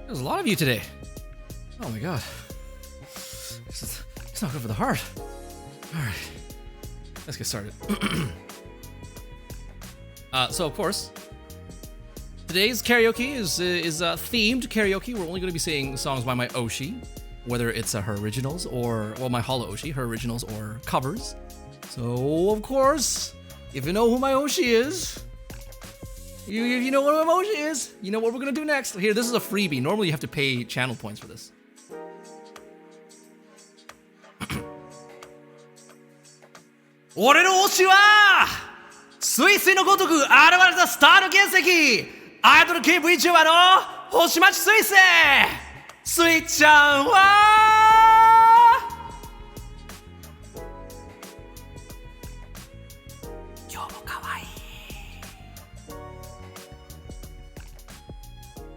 There's a lot of you today. Oh my god. It's not good for the heart. Alright. Let's get started. So of course, today's karaoke is themed karaoke. We're only going to be singing songs by my Oshi, whether it's her originals or, well, my Holo Oshi, her originals or covers. So of course, if you know who my Oshi is, you know what my Oshi is, you know what we're going to do next. Here, this is a freebie. Normally you have to pay channel points for this. 俺の推しはスイスイのごとく現れたスターの原石アイドル系 Vtuber の星町スイススイちゃんは今日も可愛い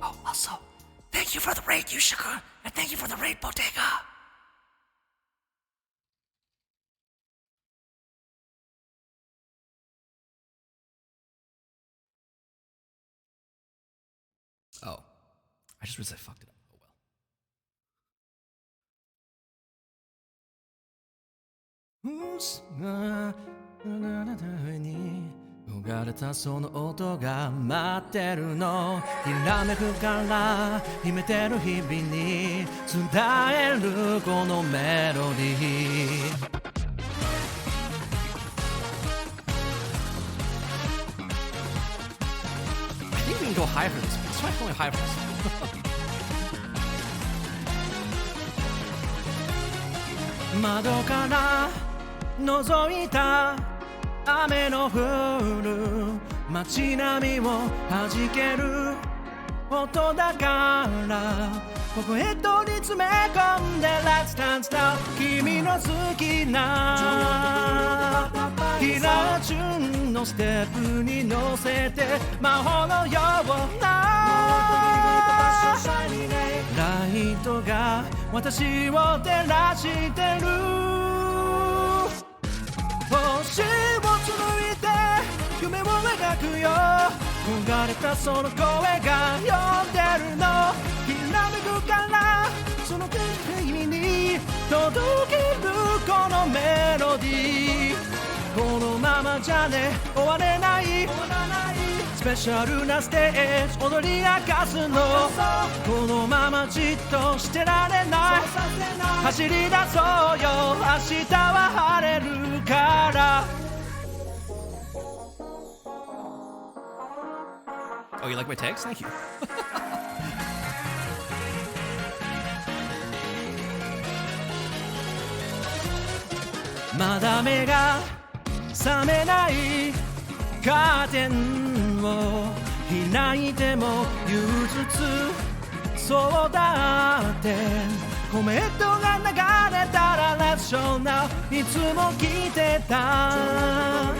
Oh, also, thank you for the raid, Yushika, and thank you for the raid, Bodega. Oh, I just realized I fucked it up. Oh well. 流れたその音が待ってるのひらめくから秘めてる日々に伝えるこのメロディーI think we can go high for this. Let's try going high for this. 窓から覗いた雨の降る街並みを弾ける音だからここへとに詰め込んで Let's dance now 君の好きなキラーチューンのステップに乗せて魔法のようなライトが私を照らしてる星を紡いで夢を描くよ焦がれたその声が呼んでるのひらめくからその君に届けるこのメロディーこのままじゃね終われないスペシャルなステージ踊り明かすのこのままじっとしてられない走り出そうよ明日は晴れるから Oh, you like my tags? Thank you. まだ目が覚めないカーテンを開いても憂鬱そうだってコメントが流れたら Let's show now いつも聞いてた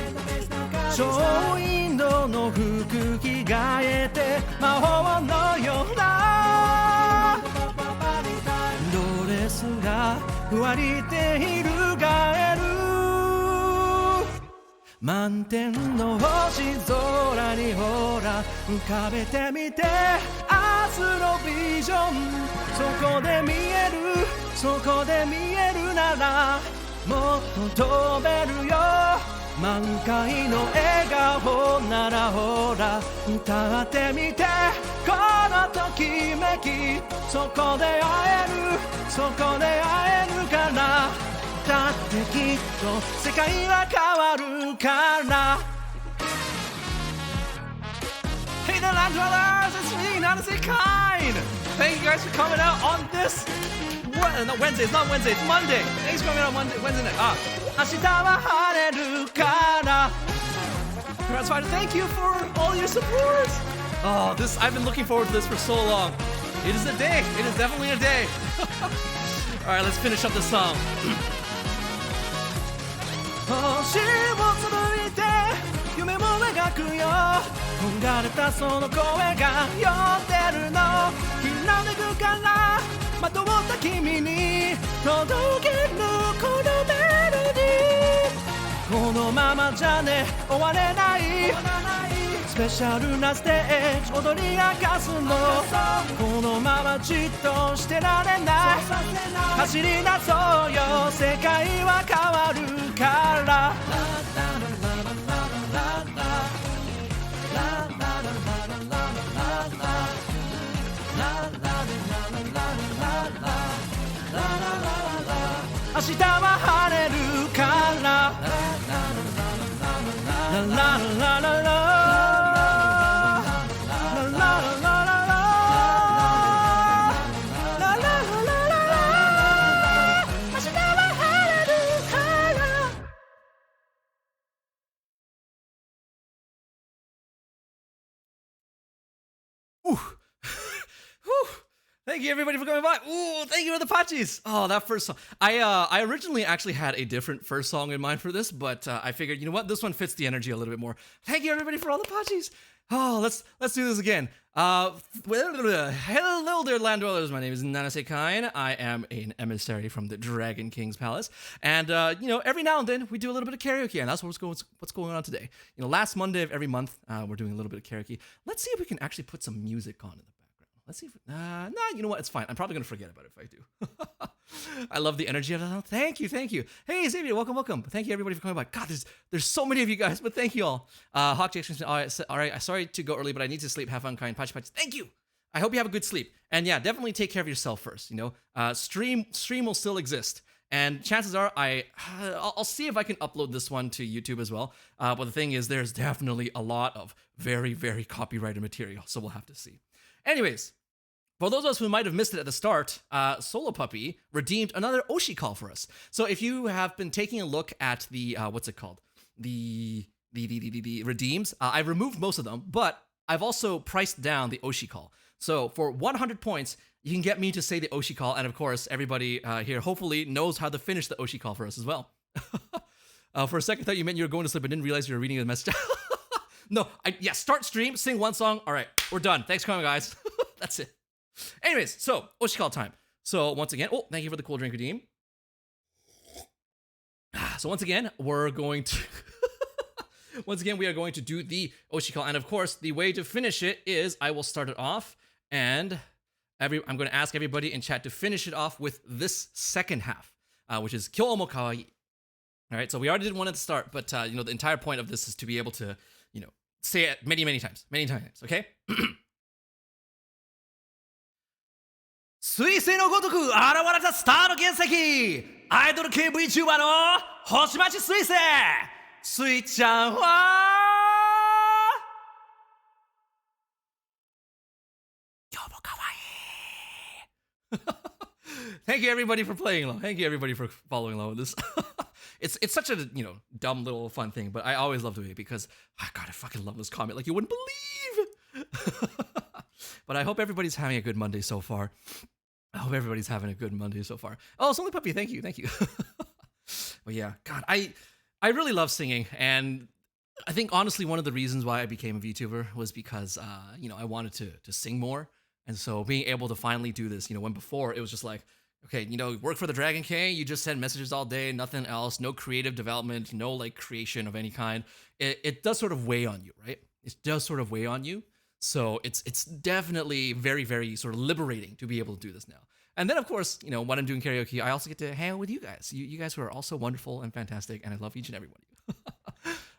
超インドの服着替えて魔法のようなドレスがふわりて翻る満天の星空にほら浮かべてみて明日のビジョンそこで見えるそこで見えるならもっと飛べるよ満開の笑顔ならほら歌ってみてこのときめきそこで会えるそこで会えるからだってきっと世界は変わるから Hey there land dwellers, it's me, Nanase Cain. Thank you guys for coming out on this not Wednesday, it's not Wednesday, it's Monday. Thanks for coming out on Wednesday night. 明日は晴れるから Congrats, Spider. Thank you for all your support. Oh, this I've been looking forward to this for so long. It is a day. It is definitely a day. All right, let's finish up the song. 星を紡いで夢も描くよ焦がれたその声が呼んでるのひらめくからまとった君に届けるこのメロディーこのままじゃね終われないススペシャルなステージ踊り明かすのこのままじっとしてられない走り出そうよ世界は変わるから明日は晴れるからララララララThank you everybody for coming by. Ooh, thank you for the patches. Oh, that first song. I originally actually had a different first song in mind for this, but I figured, you know what, this one fits the energy a little bit more. Thank you everybody for all the patches. Oh, let's do this again. Hello there, land dwellers. My name is Nanase Cain. I am an emissary from the Dragon King's Palace, and you know, every now and then we do a little bit of karaoke, and that's what's going on today. You know, last Monday of every month, we're doing a little bit of karaoke. Let's see if we can actually put some music on in the background. Let's see if nah, you know what? It's fine. I'm probably gonna forget about it if I do. I love the energy of it. Thank you. Hey Xavier, welcome. Thank you everybody for coming by. God, there's so many of you guys, but thank you all. Hawk Jackson, all right. Sorry to go early, but I need to sleep. Have fun, kind. Patch. Thank you. I hope you have a good sleep. And yeah, definitely take care of yourself first. You know, stream will still exist. And chances are, I'll see if I can upload this one to YouTube as well. But the thing is, there's definitely a lot of very, very copyrighted material, so we'll have to see. Anyways, for those of us who might have missed it at the start, Solo Puppy redeemed another Oshi call for us. So if you have been taking a look at the what's it called, the redeems, I've removed most of them, but I've also priced down the Oshi call. So for 100 points, you can get me to say the Oshi call, and of course, everybody here hopefully knows how to finish the Oshi call for us as well. For a second, I thought you meant you were going to sleep. I didn't realize you were reading the message. No, start stream, sing one song. All right, we're done. Thanks for coming, guys. That's it. Anyways, so Oshi call time. So once again, thank you for the cool drink redeem. So once again, we're going to we are going to do the Oshi call, and of course, the way to finish it is I will start it off, and I'm going to ask everybody in chat to finish it off with this second half, which is Kyou mo kawaii. All right, so we already did one at the start, but you know, the entire point of this is to be able to, you know, say it many times. Okay. 彗星のごとく現れたスターの原石アイドル系 Vtuber の星町彗星スイちゃんは今日も可愛い Thank you everybody for playing along. Thank you everybody for following along with this. It's such a, you know, dumb little fun thing, but I always love doing it because God, I fucking love this comment like you wouldn't believe. But I hope everybody's having a good Monday so far. Oh, Solly Puppy, thank you. But yeah, God, I really love singing, and I think honestly one of the reasons why I became a VTuber was because you know, I wanted to sing more, and so being able to finally do this, you know, when before it was just like, okay, you know, work for the Dragon King, you just send messages all day, nothing else, no creative development, no like creation of any kind. It does sort of weigh on you, right? It does sort of weigh on you. So it's definitely very, very sort of liberating to be able to do this now. And then, of course, you know, when I'm doing karaoke, I also get to hang out with you guys. You guys who are also wonderful and fantastic, and I love each and every one of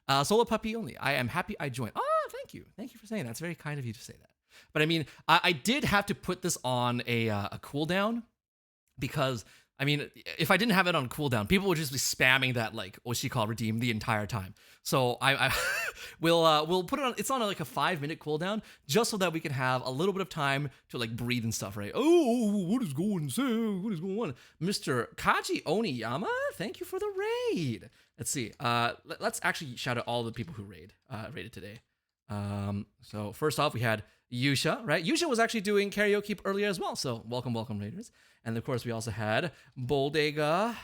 you. Solo Puppy only. I am happy I joined. Oh, thank you. Thank you for saying that. It's very kind of you to say that. But I mean, I did have to put this on a cooldown because, I mean, if I didn't have it on cooldown, people would just be spamming that like Oshi call redeem the entire time. So we'll put it on. It's on like a 5-minute cooldown just so that we can have a little bit of time to like breathe and stuff, right? Oh, what is going on, Mr. Kaji Oniyama? Thank you for the raid. Let's see. Let's actually shout out all the people who raided today. So first off, we had Yusha, right? Yusha was actually doing karaoke earlier as well. So welcome, raiders. And of course, we also had Boldega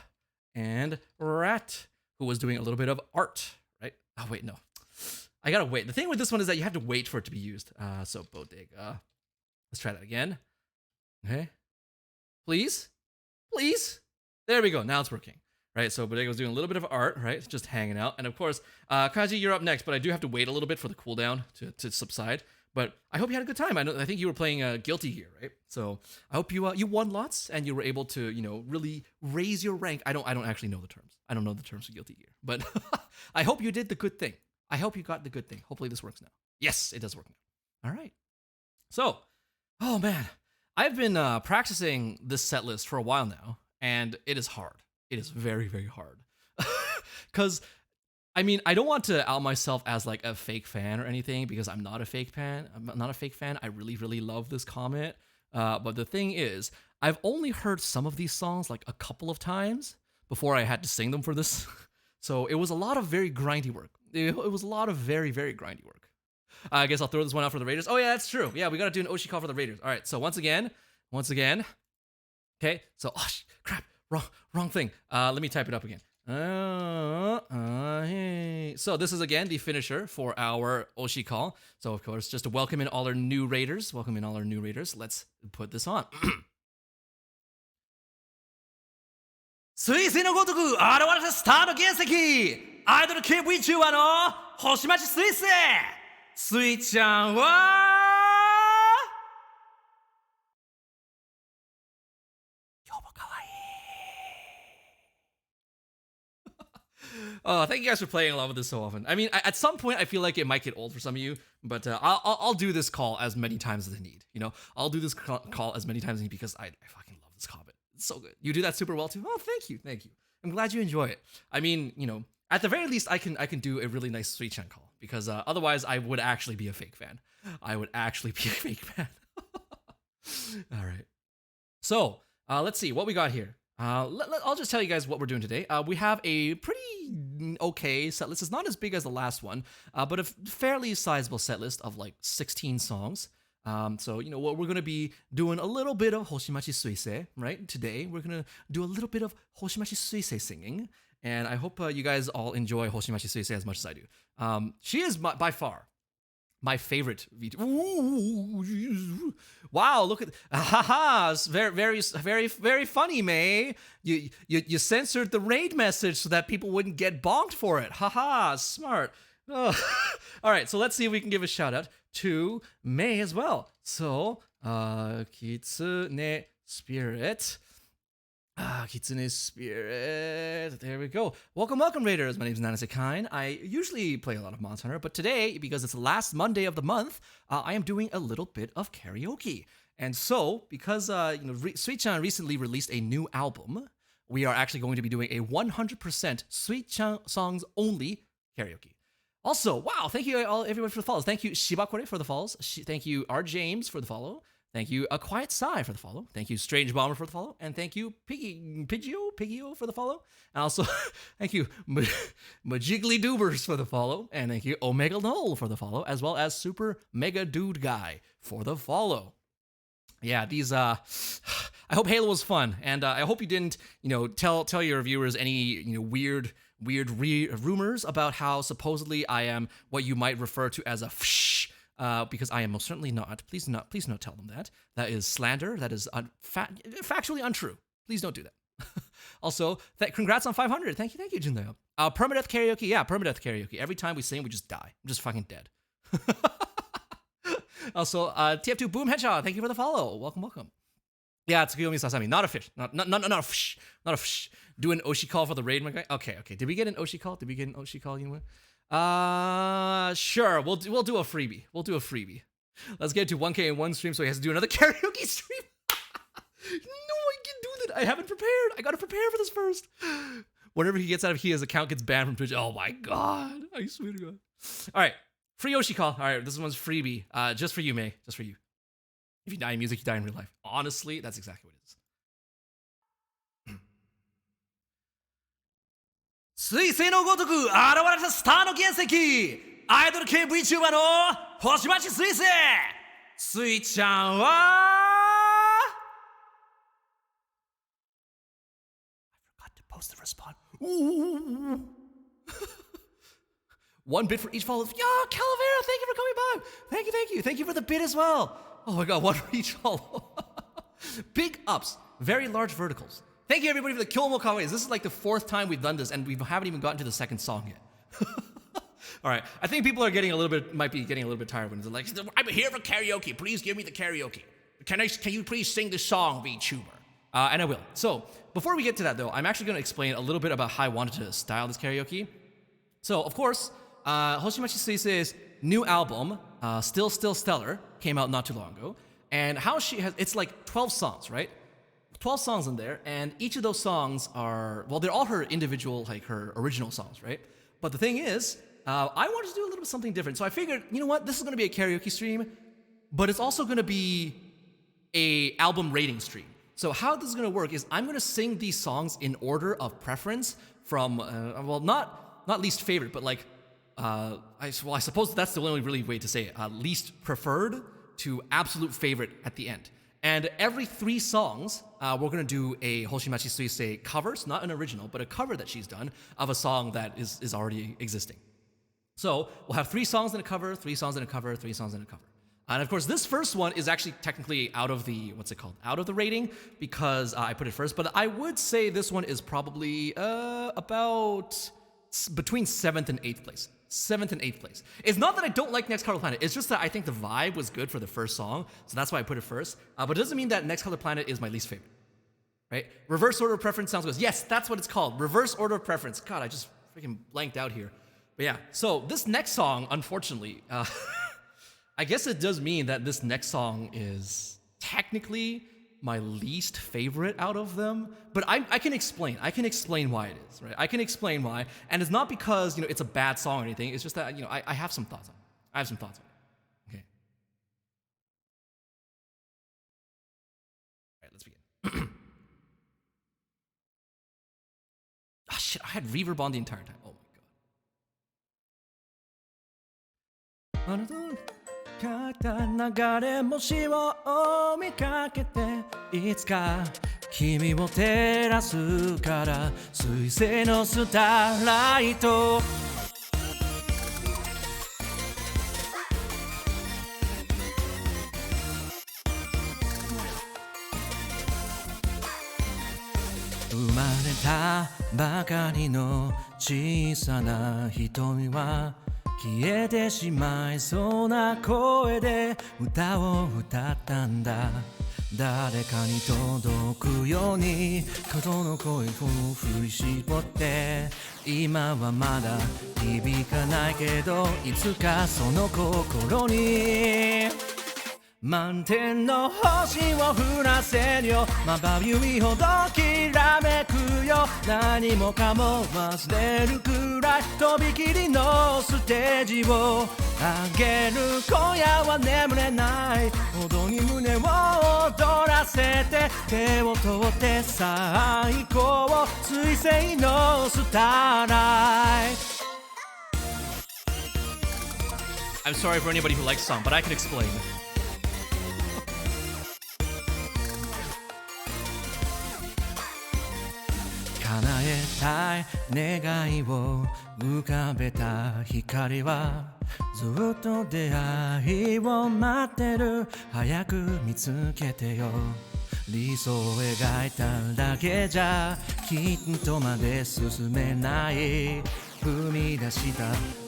and Rat, who was doing a little bit of art, right? Oh, wait, no. I gotta wait. The thing with this one is that you have to wait for it to be used. So Bodega. Let's try that again. Okay. Please. There we go. Now it's working. right? So Bodega was doing a little bit of art, right? Just hanging out. And of course, Kaji, you're up next, but I do have to wait a little bit for the cooldown to subside. But I hope you had a good time. I think you were playing Guilty Gear, right? So I hope you won lots and you were able to, really raise your rank. I don't actually know the terms. I don't know the terms for Guilty Gear, but I hope you did the good thing. I hope you got the good thing. Hopefully this works now. Yes, it does work now. All right. So, oh man, I've been practicing this set list for a while now, and it is hard. It is very, very hard. Because, I mean, I don't want to out myself as like a fake fan or anything, because I'm not a fake fan. I'm not a fake fan. I really, really love this comet. But the thing is, I've only heard some of these songs like a couple of times before I had to sing them for this. So it was a lot of very grindy work. It was a lot of very, very grindy work. I guess I'll throw this one out for the Raiders. Oh yeah, that's true. Yeah, we gotta do an Oshi call for the Raiders. All right, so once again. Okay, so, crap, wrong thing. Let me type it up again. Hey. So this is again the finisher for our Oshi call. So of course, just to welcome in all our new Raiders. Let's put this on. 彗星のごとく現れたスターの原石、アイドル系 Vtuber の星町スイス。スイちゃんはOh, thank you guys for playing along with this so often. I mean, at some point, I feel like it might get old for some of you, but I'll do this call as many times as I need. I'll do this call as many times as I need because I fucking love this comment. It's so good. You do that super well too. Oh, thank you. I'm glad you enjoy it. I mean, at the very least, I can do a really nice Sweet-chan call because otherwise, I would actually be a fake fan. All right. So let's see what we got here. I'll just tell you guys what we're doing today. We have a pretty okay set list. It's not as big as the last one, but a fairly sizable set list of like 16 songs. So, what we're going to be doing a little bit of Hoshimachi Suisei, right? Today, we're going to do a little bit of Hoshimachi Suisei singing. And I hope you guys all enjoy Hoshimachi Suisei as much as I do. She is by far my favorite VTuber. Wow, look at it's very, very, very, very funny, May. You censored the raid message so that people wouldn't get bonked for it. Haha, smart. Oh. All right, so let's see if we can give a shout out to May as well. So, Kitsune Spirit. Kitsune Spirit. There we go. Welcome, Raiders. My name is Nanase Cain. I usually play a lot of Monster Hunter, but today, because it's the last Monday of the month, I am doing a little bit of karaoke. And so, because Sweet-chan recently released a new album, we are actually going to be doing a 100% Sweet-chan songs only karaoke. Also, wow, thank you everyone for the follows. Thank you Shibakore for the follows. Thank you R. James for the follow. Thank you A Quiet Sigh for the follow. Thank you Strange Bomber for the follow. And thank you Pigio for the follow. And also, thank you Majiggly Doobers for the follow. And thank you Omega Null for the follow, as well as Super Mega Dude Guy for the follow. Yeah, these, I hope Halo was fun. And I hope you didn't, tell your viewers any, weird rumors about how supposedly I am what you might refer to as a because I am most certainly not. Please don't tell them that. That is slander. That is factually untrue. Please don't do that. Also, congrats on 500. Thank you, Jindayo. Permadeath karaoke. Yeah, permadeath karaoke. Every time we sing, we just die. I'm just fucking dead. Also, TF2 Boom Headshot. Thank you for the follow. Welcome. Yeah, it's Tsukuyomi Sasami. Not a fish. Not a fish. Not a fish. Do an Oshi call for the raid, my guy. Okay. Did we get an Oshi call? Sure. We'll do a freebie. Let's get to 1K in one stream, so he has to do another karaoke stream. No, I can do that. I haven't prepared. I gotta prepare for this first. Whatever he gets out of his account gets banned from Twitch. Oh my god. I swear to God. All right. Free Oshi call. All right. This one's freebie. Just for you, May. Just for you. If you die in music, you die in real life. Honestly, that's exactly what it is. 彗星のごとく現れたスターの原石、アイドル系 VTuber の星町スイス。スイちゃんは I forgot to post the response. Ooh. One bit for each follow. Yo, Calavera, thank you for coming by. Thank you. Thank you for the bit as well. Oh my god, one for each follow. Big ups. Very large verticals. Thank you everybody for the Kill Mo Kawaii. This is like the 4th time we've done this, and we haven't even gotten to the 2nd song yet. All right, I think people are might be getting a little bit tired when they're like, I'm here for karaoke. Please give me the karaoke. Can you please sing this song, Vtuber? And I will. So before we get to that though, I'm actually going to explain a little bit about how I wanted to style this karaoke. So of course, Hoshimachi Suisei's new album, Still Stellar, came out not too long ago. And how it's like 12 songs, right? 12 songs in there, and each of those songs are, well, they're all her individual, like her original songs, right? But the thing is, I wanted to do a little bit something different. So I figured, you know what, this is gonna be a karaoke stream, but it's also gonna be a album rating stream. So how this is gonna work is I'm gonna sing these songs in order of preference from, well, not least favorite, but like, I suppose that's the only really way to say it, least preferred to absolute favorite at the end. And every 3 songs, we're gonna do a Hoshimachi Suisei cover, so not an original, but a cover that she's done of a song that is already existing. So we'll have 3 songs in a cover, 3 songs in a cover, 3 songs in a cover. And of course, this first one is actually technically out of the, out of the rating, because I put it first, but I would say this one is probably about between 7th and 8th place. 7th and 8th place. It's not that I don't like Next Color Planet, it's just that I think the vibe was good for the first song, so that's why I put it first. But it doesn't mean that Next Color Planet is my least favorite, right? Reverse order of preference sounds good. Yes, that's what it's called, reverse order of preference. God, I just freaking blanked out here. But yeah, so this next song, unfortunately, I guess it does mean that this next song is technically my least favorite out of them, but I can explain why it is, right? I can explain why, and it's not because, you know, it's a bad song or anything, it's just that, you know, I have some thoughts on it. Okay. All right, let's begin. Ah, shit, I had reverb on the entire time. Oh my god. 書いた流れ星を見かけていつか君を照らすから水星のスターライト生まれたばかりの小さな瞳は消えてしまいそうな声で歌を歌ったんだ誰かに届くように角の声を振り絞って今はまだ響かないけどいつかその心に満天の星を降らせるよまばゆいほどきらめくよ何もかも忘れるくらいとびきりのステージをあげる今夜は眠れないほどに胸を躍らせて手を取ってさあ行こう水星のスターライト I'm sorry for anybody who likes the song, but I can explain.叶えたい願いを浮かべた光はずっと出会いを待ってる早く見つけてよ理想を描いただけじゃきっとまで進めない踏み出した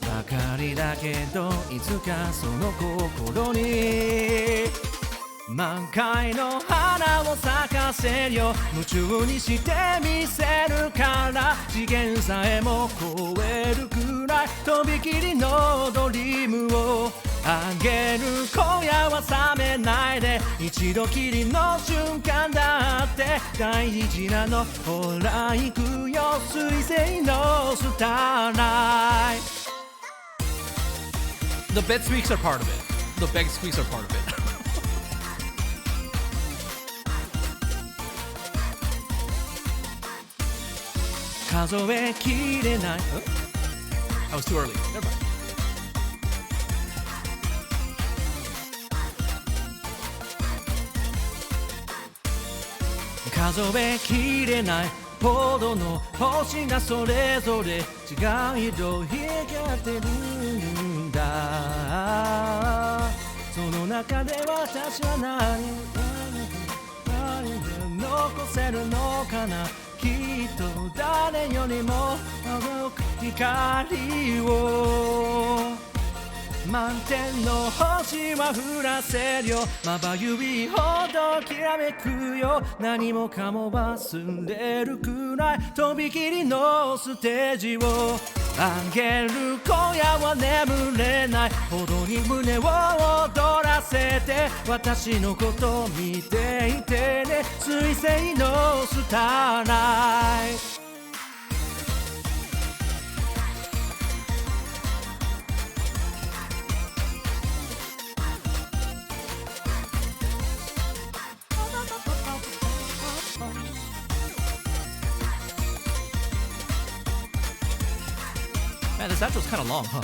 ばかりだけどいつかその心に満開の花を咲かせるよ夢中にしてみせるから次元さえも超えるくらいとびきりのドリームをあげる今夜は冷めないで一度きりの瞬間だって大事なのほら行くよ水星のスターライト The bed squeaks are part of it. The bed squeaks are part of it. I was too early. Never mind. Kazoe kirenai hodo no hoshi ga sorezore chigai色光ってるんだその中で私は何残せるのかな、きっと誰よりも光を満天の星は降らせるよ、まばゆいほどきらめくよ、何もかも忘れるくらいとびきりのステージをあげる、今夜は眠れないほどに胸を躍らせて、私のこと見ていてね、水星のスターライト。Man, this outro's kind of long, huh?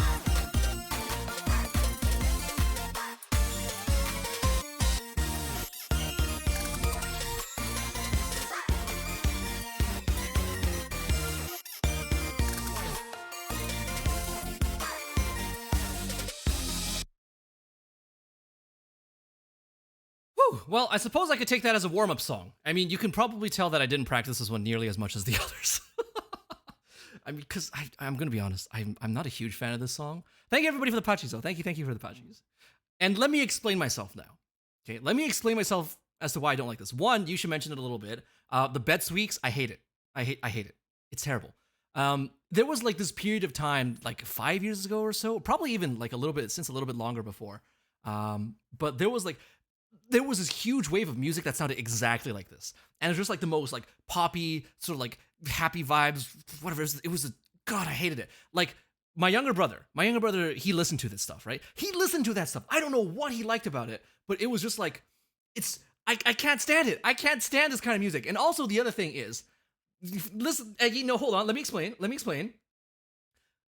Whew. Well, I suppose I could take that as a warm-up song. I mean, you can probably tell that I didn't practice this one nearly as much as the others. I mean, because I'm going to be honest, I'm not a huge fan of this song. Thank you, everybody, for the patches, though. Thank you for the patches. And let me explain myself now. Okay, let me explain myself as to why I don't like this. One, you should mention it a little bit. The bed squeaks, I hate it. I hate it. It's terrible. There was like this period of time, like 5 years ago or so, probably even like a little bit longer before. But there was this huge wave of music that sounded exactly like this. And it was just like the most like poppy, sort of like happy vibes, whatever. It was God, I hated it. Like my younger brother, he listened to this stuff, right? He listened to that stuff. I don't know what he liked about it, but it was just like, I can't stand it. I can't stand this kind of music. And also the other thing is, listen, hold on, let me explain.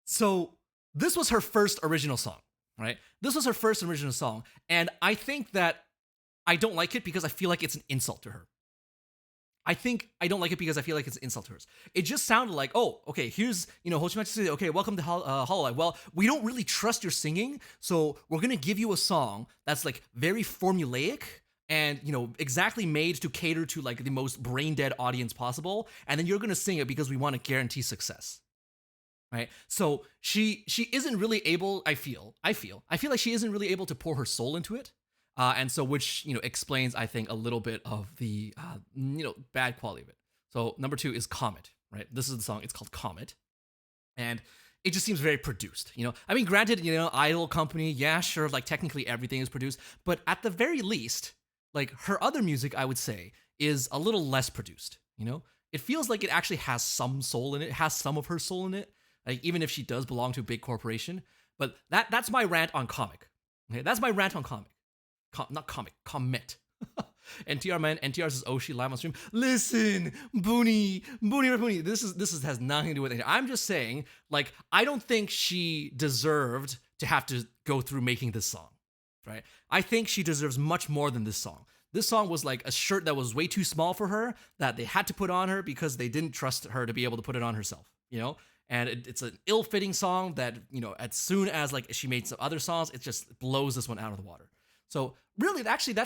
So this was her first original song, right? This was her first original song. And I think that I don't like it because I feel like it's an insult to her. I don't like it because I feel like it's an insult to her. It just sounded like, oh, okay, here's, Hoshimachi, okay, welcome to Hololive. Well, we don't really trust your singing, so we're gonna give you a song that's like very formulaic and, exactly made to cater to like the most brain dead audience possible, and then you're gonna sing it because we want to guarantee success. Right? So she isn't really able, I feel like she isn't really able to pour her soul into it. And so, which, explains, I think, a little bit of the, bad quality of it. So number 2 is Comet, right? This is the song. It's called Comet. And it just seems very produced, I mean, granted, Idol company, yeah, sure, like technically everything is produced. But at the very least, like her other music, I would say, is a little less produced, It feels like it actually has some soul in it, has some of her soul in it, like even if she does belong to a big corporation. But that's my rant on Comic. Okay, that's my rant on Comic. Comet. NTR man, NTR says, oh, she live on stream. Listen, Booney. This has nothing to do with it. I'm just saying, like, I don't think she deserved to have to go through making this song, right? I think she deserves much more than this song. This song was like a shirt that was way too small for her that they had to put on her because they didn't trust her to be able to put it on herself, And it's an ill-fitting song that, as soon as like she made some other songs, it just blows this one out of the water. So really, actually,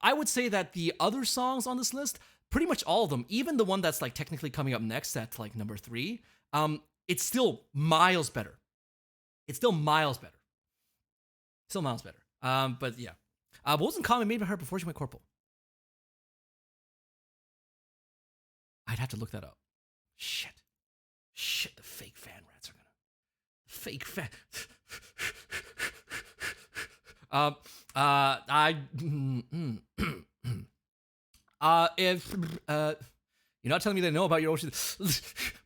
I would say that the other songs on this list, pretty much all of them, even the one that's like technically coming up next at like number 3, it's still miles better. But yeah. What wasn't Common made by her before she went corporal? I'd have to look that up. Shit, the fake fan rats are gonna... Fake fan... if you're not telling me they know about your ocean,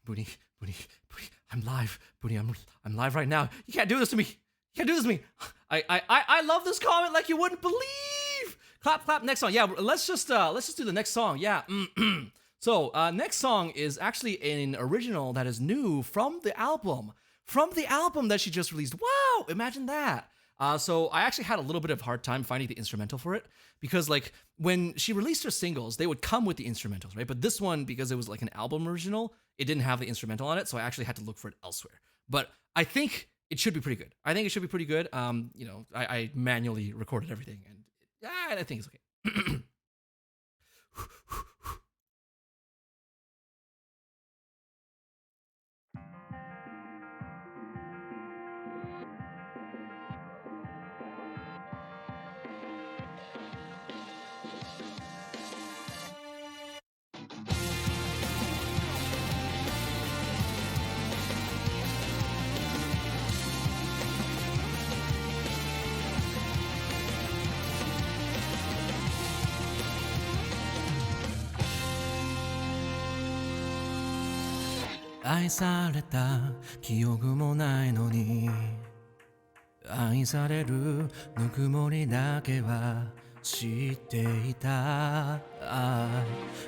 Booty, I'm live, Booty, I'm live right now. You can't do this to me. I love this comment like you wouldn't believe. Clap. Next song. Yeah, let's just do the next song. Yeah. So next song is actually an original that is new from the album that she just released. Wow, imagine that. So I actually had a little bit of a hard time finding the instrumental for it because like when she released her singles, they would come with the instrumentals, right? But this one, because it was like an album original, it didn't have the instrumental on it. So I actually had to look for it elsewhere. But I think it should be pretty good. I manually recorded everything and I think it's okay. 愛された記憶もないのに愛されるぬくもりだけは知っていた。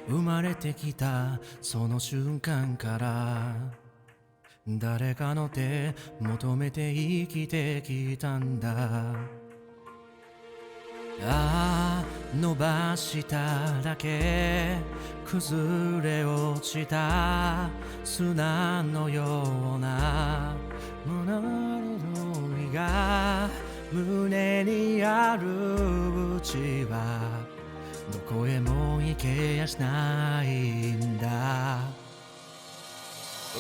生まれてきたその瞬間から誰かの手求めて生きてきたんだ。伸ばしただけ崩れ落ちた砂のような物語が胸にあるうちはどこへも行けやしないんだ。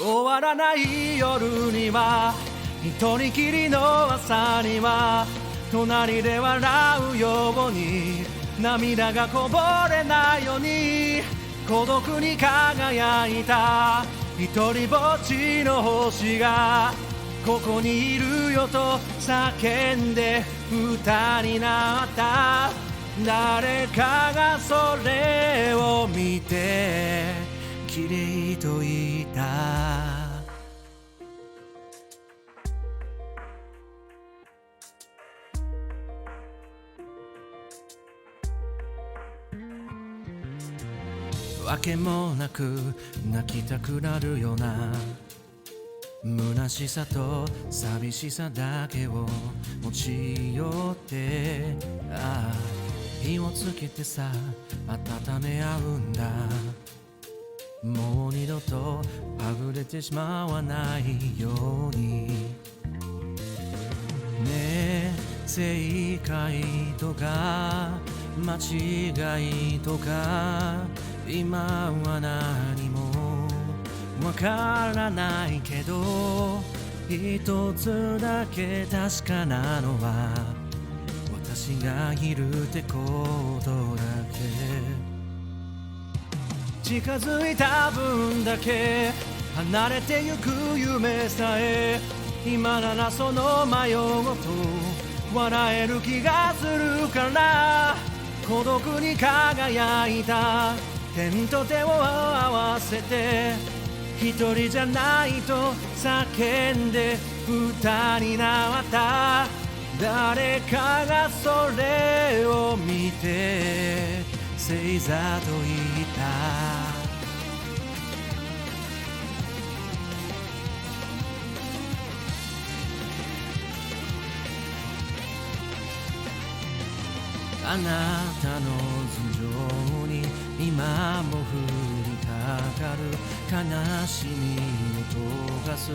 終わらない夜には一人きりの朝には隣で笑うように涙がこぼれないように孤独に輝いた一人ぼっちの星がここにいるよと叫んで歌になった。誰かがそれを見て綺麗と言った。わけもなく泣きたくなるような虚しさと寂しさだけを持ち寄って火をつけてさ温め合うんだ。もう二度とはぐれてしまわないようにねえ正解とか間違いとか今は何もわからないけど一つだけ確かなのは私がいるってことだけ。近づいた分だけ離れてゆく夢さえ今ならその迷うごと笑える気がするから孤独に輝いた手と手を合わせて一人じゃないと叫んで歌になった。誰かがそれを見て星座と言った。あなたの頭上に今も降りかかる悲しみを溶かす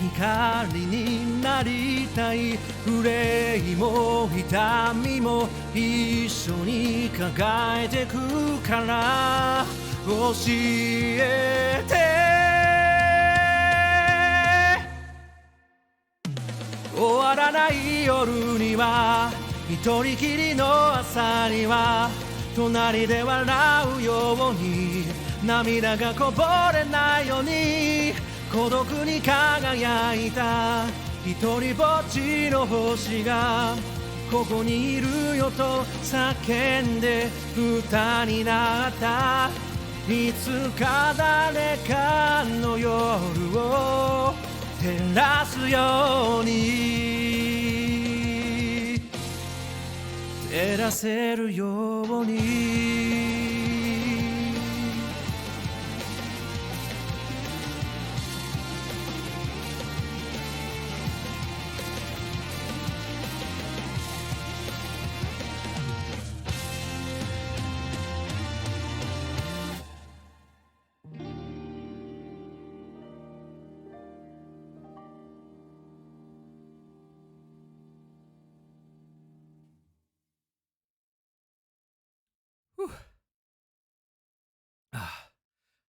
光になりたい。憂いも痛みも一緒に抱えてくから教えて。終わらない夜には一人きりの朝には隣で笑うように涙がこぼれないように孤独に輝いた一人ぼっちの星がここにいるよと叫んで歌になった。いつか誰かの夜を照らすように照らせるように。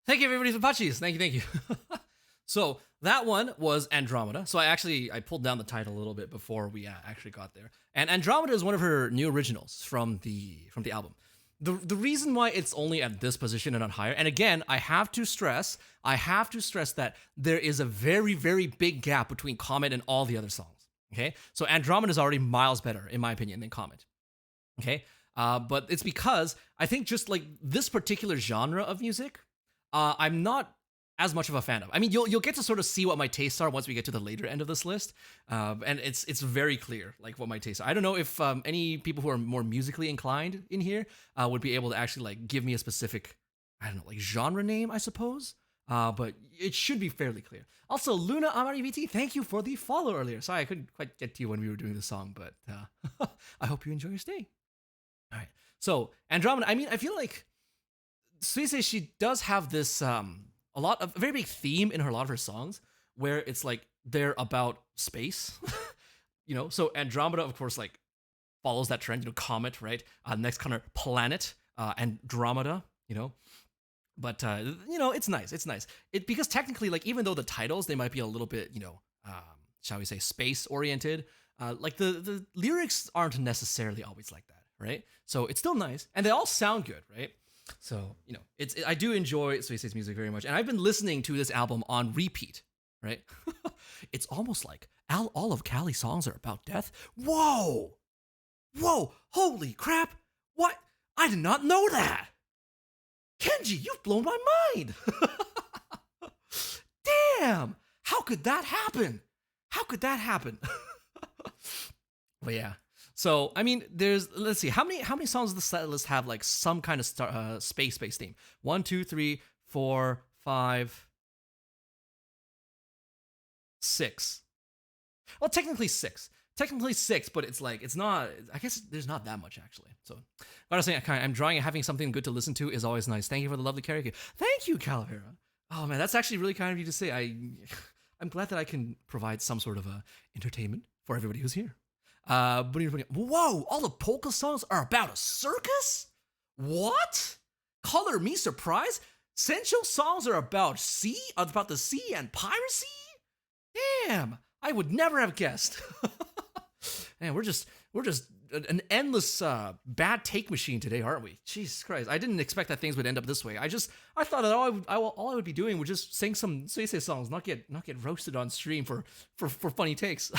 Thank you, everybody, for Pachis. Thank you. So that one was Andromeda. So I pulled down the title a little bit before we actually got there. And Andromeda is one of her new originals from the album. The reason why it's only at this position and not higher, and again, I have to stress that there is a very, very big gap between Comet and all the other songs. Okay, so Andromeda is already miles better, in my opinion, than Comet. Okay, but it's because I think just like this particular genre of music, I'm not as much of a fan of. I mean, you'll get to sort of see what my tastes are once we get to the later end of this list, and it's very clear like what my tastes are. I don't know if any people who are more musically inclined in here would be able to actually like give me a specific, I don't know, like genre name, I suppose. But it should be fairly clear. Also, Luna Amariviti, thank you for the follow earlier. Sorry, I couldn't quite get to you when we were doing the song, but I hope you enjoy your stay. All right. So Andromeda, I mean, I feel like Suisei, she does have this a very big theme in a lot of her songs where it's like they're about space. You know, so Andromeda, of course, like follows that trend, you know, comet, right? Next kind of planet, Andromeda, you know. But you know, it's nice. It's nice. Because technically, like, even though the titles they might be a little bit, you know, shall we say, space oriented, like the lyrics aren't necessarily always like that, right? So it's still nice, and they all sound good, right? So you know, I do enjoy Suisei's music very much, and I've been listening to this album on repeat, right? It's almost like all of Cali's songs are about death. Whoa, holy crap! What? I did not know that. Kenji, you've blown my mind. Damn, how could that happen? But yeah, so I mean, let's see, how many songs does the set list have like some kind of space theme? 1, 2, 3, 4, 5, 6. Well, technically six, but it's like, it's not, I guess there's not that much actually. So gotta say, I'm drawing and having something good to listen to is always nice. Thank you for the lovely karaoke. Thank you, Calavera. Oh man, that's actually really kind of you to say. I'm glad that I can provide some sort of entertainment for everybody who's here. Whoa, all the polka songs are about a circus? What? Color me surprised? Sensual songs are about the sea and piracy? Damn, I would never have guessed. Man, we're just an endless bad take machine today, aren't we? Jesus Christ, I didn't expect that things would end up this way. I thought that all I would be doing would just sing some Suisei songs, not get roasted on stream for funny takes.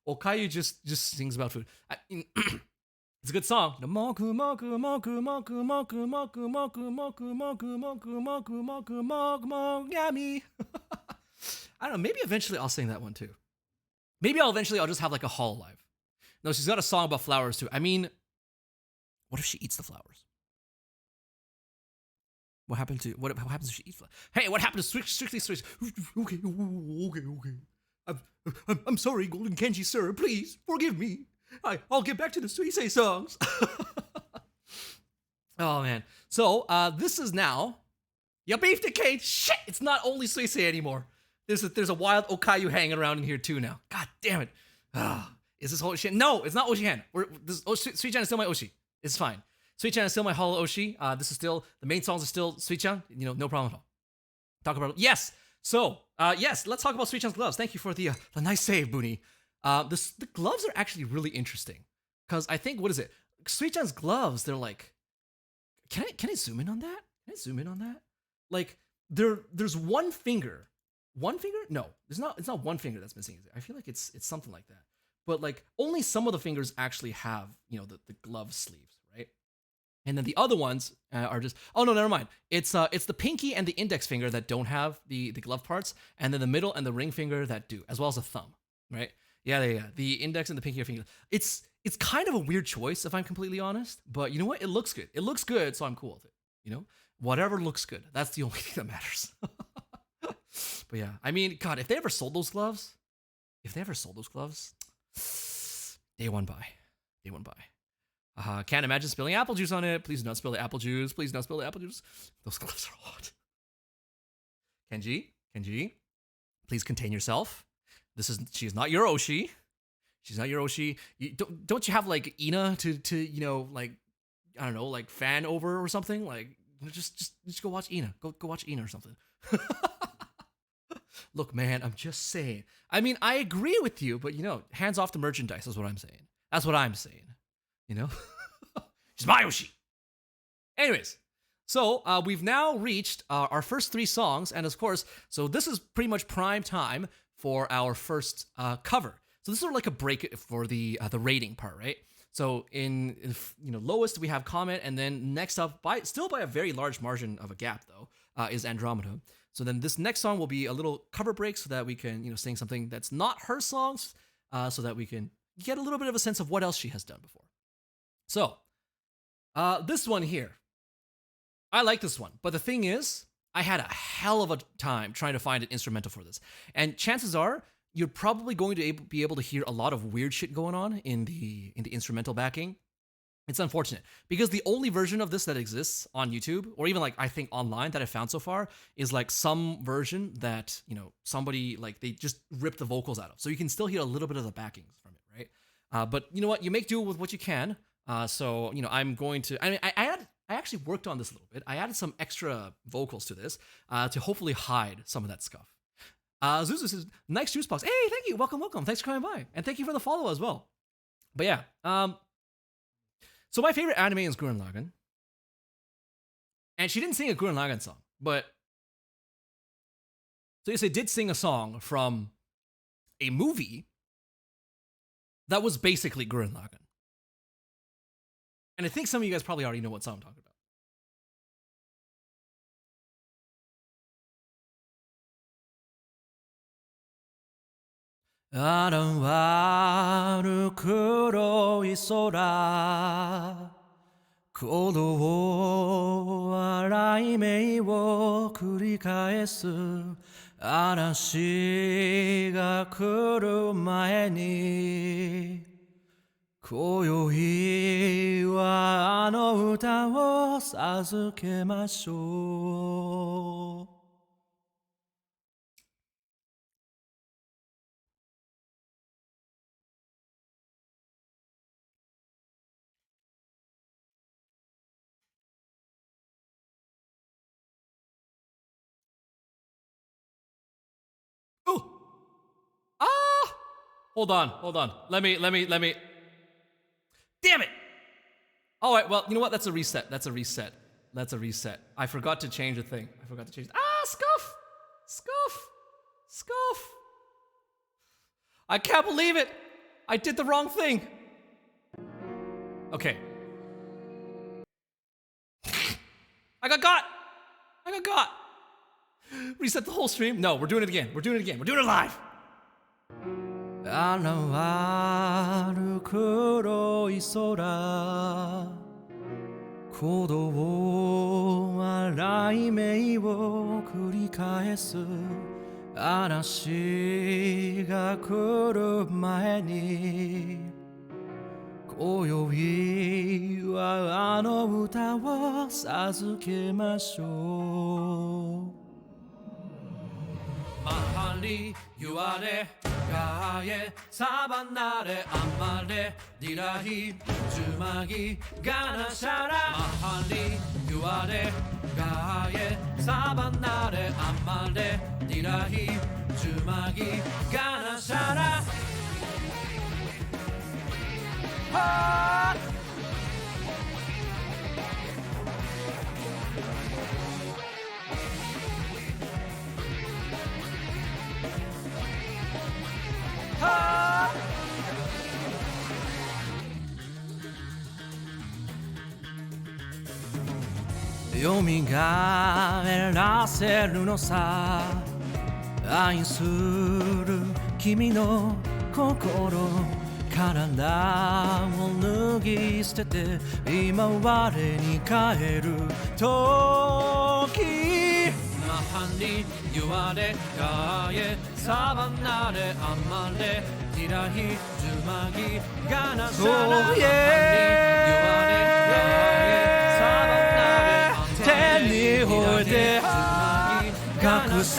Okayu just sings about food. It's a good song. I don't know, maybe eventually I'll sing that one too. Maybe I'll just have like a Hololive. No, she's got a song about flowers too. I mean, what if she eats the flowers? What happens if she eats flowers? Hey, what happened to Strictly Straight? Okay. I'm sorry, Golden Kenji, sir. Please forgive me. I'll get back to the Suisei songs. Oh man. So this is now your beef decay. Shit, it's not only Suisei anymore. There's a wild Okayu hanging around in here too now. God damn it. Is this Oshi? No, it's not Oshi-Han. Sweet-chan is still my Oshi. It's fine. Sweet-chan is still my Holo Oshi. This is still, the main songs are still Sweet-chan. You know, no problem at all. Talk about it. Yes. So, yes, let's talk about Sweet-chan's gloves. Thank you for the nice save, Booney. The gloves are actually really interesting. Because I think, what is it? Sweet-chan's gloves, they're like, can I zoom in on that? Like, there's one finger. One finger? No, it's not one finger that's missing. I feel like it's something like that. But like only some of the fingers actually have, you know, the glove sleeves, right? And then the other ones are just, oh no, never mind. It's the pinky and the index finger that don't have the glove parts, and then the middle and the ring finger that do, as well as the thumb, right? Yeah. The index and the pinky finger. It's kind of a weird choice if I'm completely honest, but you know what? It looks good. It looks good, so I'm cool with it. You know, whatever looks good. That's the only thing that matters. But yeah, I mean, God, if they ever sold those gloves, day one buy. Can't imagine spilling apple juice on it. Please do not spill the apple juice. Those gloves are hot. Kenji, please contain yourself. She is not your Oshi. She's not your Oshi. Don't you have like Ina to you know, like, I don't know, like fan over or something? Like just go watch Ina. Go watch Ina or something. Look, man, I'm just saying. I mean, I agree with you, but you know, hands off the merchandise is what I'm saying. That's what I'm saying. You know? She's my Oshi. Anyways, so we've now reached our first 3 songs, and of course, so this is pretty much prime time for our first cover. So this is sort of like a break for the rating part, right? So in you know, lowest we have Comet, and then next up, by a very large margin of a gap though, is Andromeda. So then this next song will be a little cover break so that we can, sing something that's not her songs, so that we can get a little bit of a sense of what else she has done before. So, this one here, I like this one, but the thing is, I had a hell of a time trying to find an instrumental for this. And chances are, you're probably going to be able to hear a lot of weird shit going on in the instrumental backing. It's unfortunate because the only version of this that exists on YouTube, or even like I think online that I found so far, is like some version that somebody like they just ripped the vocals out of. So you can still hear a little bit of the backings from it, right? But you know what? You make do with what you can. So I'm going to. I actually worked on this a little bit. I added some extra vocals to this to hopefully hide some of that scuff. Zuzu says, nice juice box. Hey, thank you. Welcome. Thanks for coming by. And thank you for the follow as well. But yeah. So my favorite anime is Gurren Lagann. And she didn't sing a Gurren Lagann song, but so yes, they did sing a song from a movie that was basically Gurren Lagann. And I think some of you guys probably already know what song I'm talking about. "現る黒い空」「鼓動荒い目を繰り返す」「嵐が来る前に」「今宵はあの歌を授けましょう」Hold on. Let me. Damn it! All right, well, you know what? That's a reset. I forgot to change a thing. Scuff. I can't believe it. I did the wrong thing. Okay. I got got. Reset the whole stream. No, we're doing it again. We're doing it live. 現る黒い空鼓動荒い目を繰り返す嵐が来る前に今宵はあの歌を授けましょう Mahali yuare gaye sabanare amare dirahi jumagi ganashara Mahali yuare gaye sabanare amare dirahi jumagi ganashara Haよみがえらせるのさ愛する君の心体を脱ぎ捨てて今我に帰る時 Mahali yuare gaye sabanare amare dirahi jumagi ganashara Mahali yuare gaye sabanare amare 手に置いて覚醒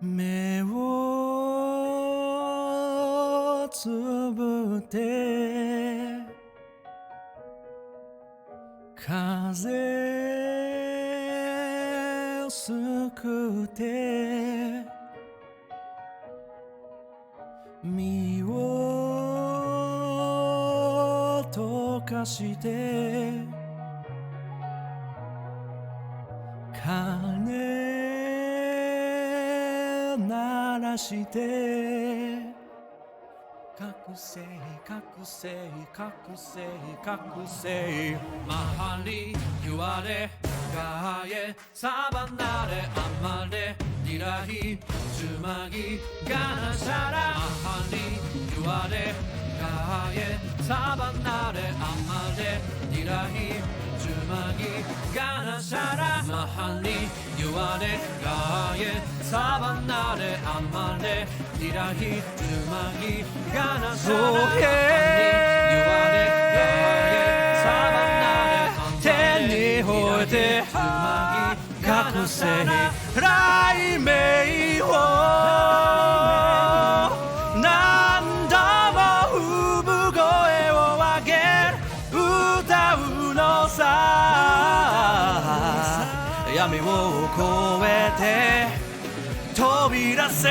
目をつぶって風をすくって身を溶かして鐘鳴らして覚醒覚醒覚醒覚醒 Mahali yuare gaye sabanare amare dirahi jumagi ganashara Mahali yuare gaye sabanare amare dirahi jumagi ganashara Mahali yuare gaye sabanare amare dirahi jumagi ganashara Mahali yuare gaye sabanare天に吠えて覚醒雷鳴を何度も産声を上げ歌うのさ闇を越えて飛び出せ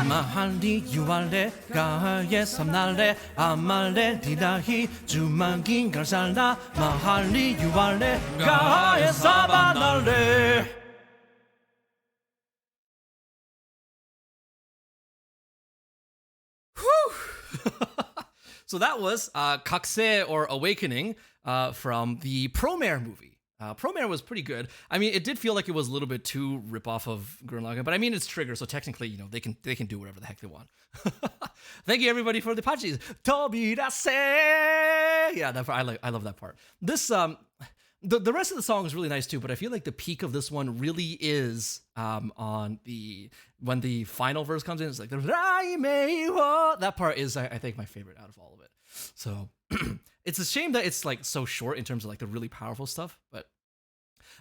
Mahali yuare gaye samnare amare didahi jumagi gansara Mahali yuare gaye sabanare So that was Kakse or Awakening from the Promare movie. Promare was pretty good. I mean, it did feel like it was a little bit too rip-off of Gurren Lagann, but I mean, it's Trigger, so technically, you know, they can do whatever the heck they want. Thank you, everybody, for the pachis. Tobirase! Yeah, that part, I love that part. This, the rest of the song is really nice too, but I feel like the peak of this one really is when the final verse comes in. It's like that part is, I think, my favorite out of all of it. So it's a shame that it's like so short in terms of like the really powerful stuff, but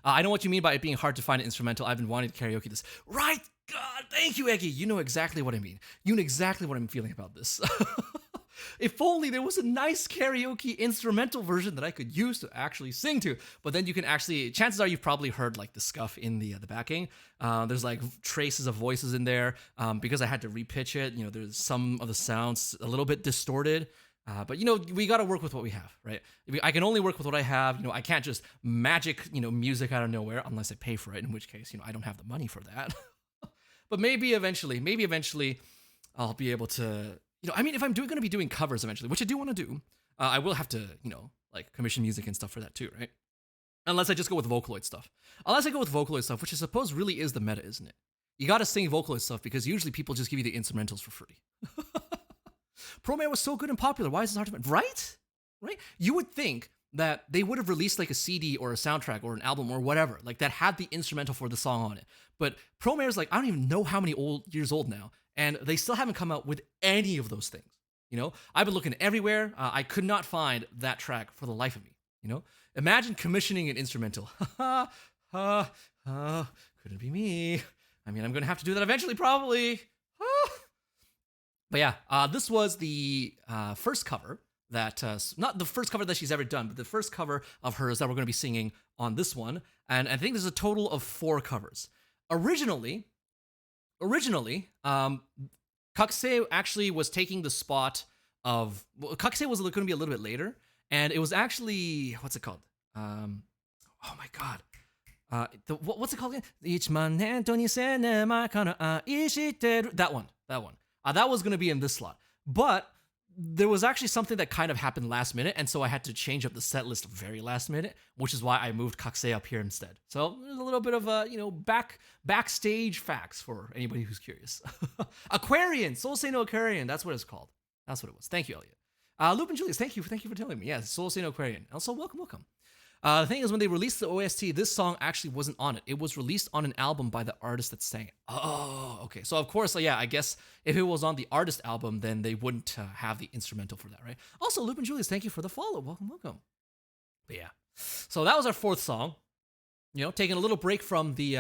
I know what you mean by it being hard to find an instrumental. I've been wanting to karaoke this. Right? God, thank you, Eki. You know exactly what I mean. You know exactly what I'm feeling about this. If only there was a nice karaoke instrumental version that I could use to actually sing to. But then you can actually, chances are you've probably heard like the scuff in the backing. There's like traces of voices in there. Because I had to repitch it, you know, there's some of the sounds a little bit distorted. But, you know, we got to work with what we have, right? I can only work with what I have. You know, I can't just magic, you know, music out of nowhere unless I pay for it, in which case, you know, I don't have the money for that. But maybe eventually I'll be able to, you know, I mean, if I'm going to be doing covers eventually, which I do want to do, I will have to, you know, like commission music and stuff for that too, right? Unless I just go with Vocaloid stuff. Unless I go with Vocaloid stuff, which I suppose really is the meta, isn't it? You got to sing Vocaloid stuff because usually people just give you the instrumentals for free. Promare was so good and popular. Why is it hard to find? Right? You would think that they would have released like a CD or a soundtrack or an album or whatever, like that had the instrumental for the song on it. But Promare is like, I don't even know how many years old now, and they still haven't come out with any of those things. You know, I've been looking everywhere. I could not find that track for the life of me. You know, imagine commissioning an instrumental. Couldn't be me. I mean, I'm gonna have to do that eventually, probably. But yeah, this was the first cover that, not the first cover that she's ever done, but the first cover of hers that we're going to be singing on this one. And I think there's a total of 4 covers. Originally, Kakse actually was taking the spot of, Kakse was going to be a little bit later, and it was actually, what's it called? Oh my god. What's it called again? That one. That was going to be in this slot. But there was actually something that kind of happened last minute, and so I had to change up the set list very last minute, which is why I moved Kakse up here instead. So there's a little bit of backstage facts for anybody who's curious. Aquarian, Soul Say No Aquarian, that's what it's called. That's what it was. Thank you, Elliot. Lupin Julius, thank you for telling me. Yeah, Soul Say No Aquarian. Also, welcome. The thing is, when they released the OST, this song actually wasn't on it. It was released on an album by the artist that sang it. Oh, okay. So, of course, yeah, I guess if it was on the artist album, then they wouldn't have the instrumental for that, right? Also, Lupin Julius, thank you for the follow. Welcome. But yeah. So that was our 4th song. You know, taking a little break from the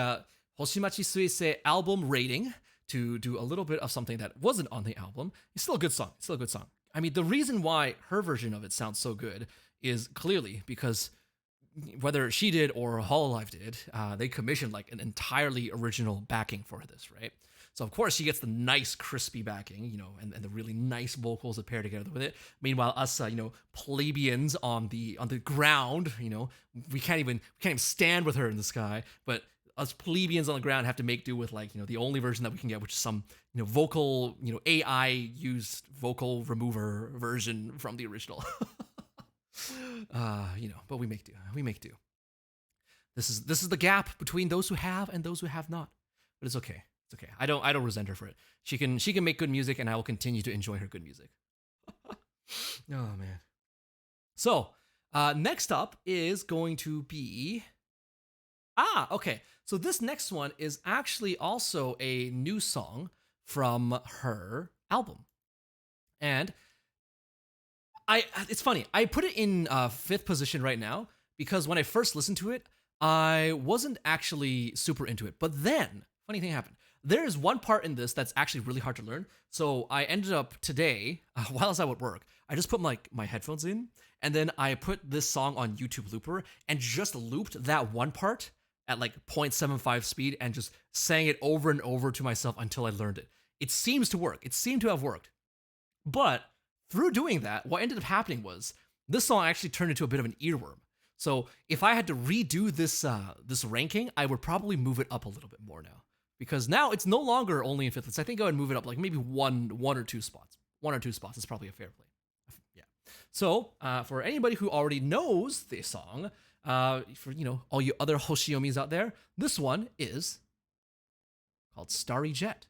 Hoshimachi Suisei album rating to do a little bit of something that wasn't on the album. It's still a good song. It's still a good song. I mean, the reason why her version of it sounds so good is clearly because whether she did or Hololive did, they commissioned like an entirely original backing for this, right? So of course she gets the nice crispy backing, you know, and the really nice vocals that pair together with it. Meanwhile, us, you know, plebeians on the ground, you know, we can't even stand with her in the sky. But us plebeians on the ground have to make do with like, you know, the only version that we can get, which is some, you know, vocal, you know, AI used vocal remover version from the original. You know, but we make do. We make do. This is the gap between those who have and those who have not. But it's okay. It's okay. I don't resent her for it. She can make good music, and I will continue to enjoy her good music. Oh man. So next up is going to be okay. So this next one is actually also a new song from her album, and it's funny. I put it in 5th position right now because when I first listened to it, I wasn't actually super into it. But then, funny thing happened. There is one part in this that's actually really hard to learn. So I ended up today, while I was at work, I just put my headphones in, and then I put this song on YouTube Looper and just looped that one part at like 0.75 speed and just sang it over and over to myself until I learned it. It seems to work. It seemed to have worked. But through doing that, what ended up happening was this song actually turned into a bit of an earworm. So if I had to redo this this ranking, I would probably move it up a little bit more now. Because now it's no longer only in 5th place. I think I would move it up like maybe one or two spots. 1 or 2 spots is probably a fair play. Yeah. So for anybody who already knows this song, for you know all you other Hoshiomis out there, this one is called Starry Jet.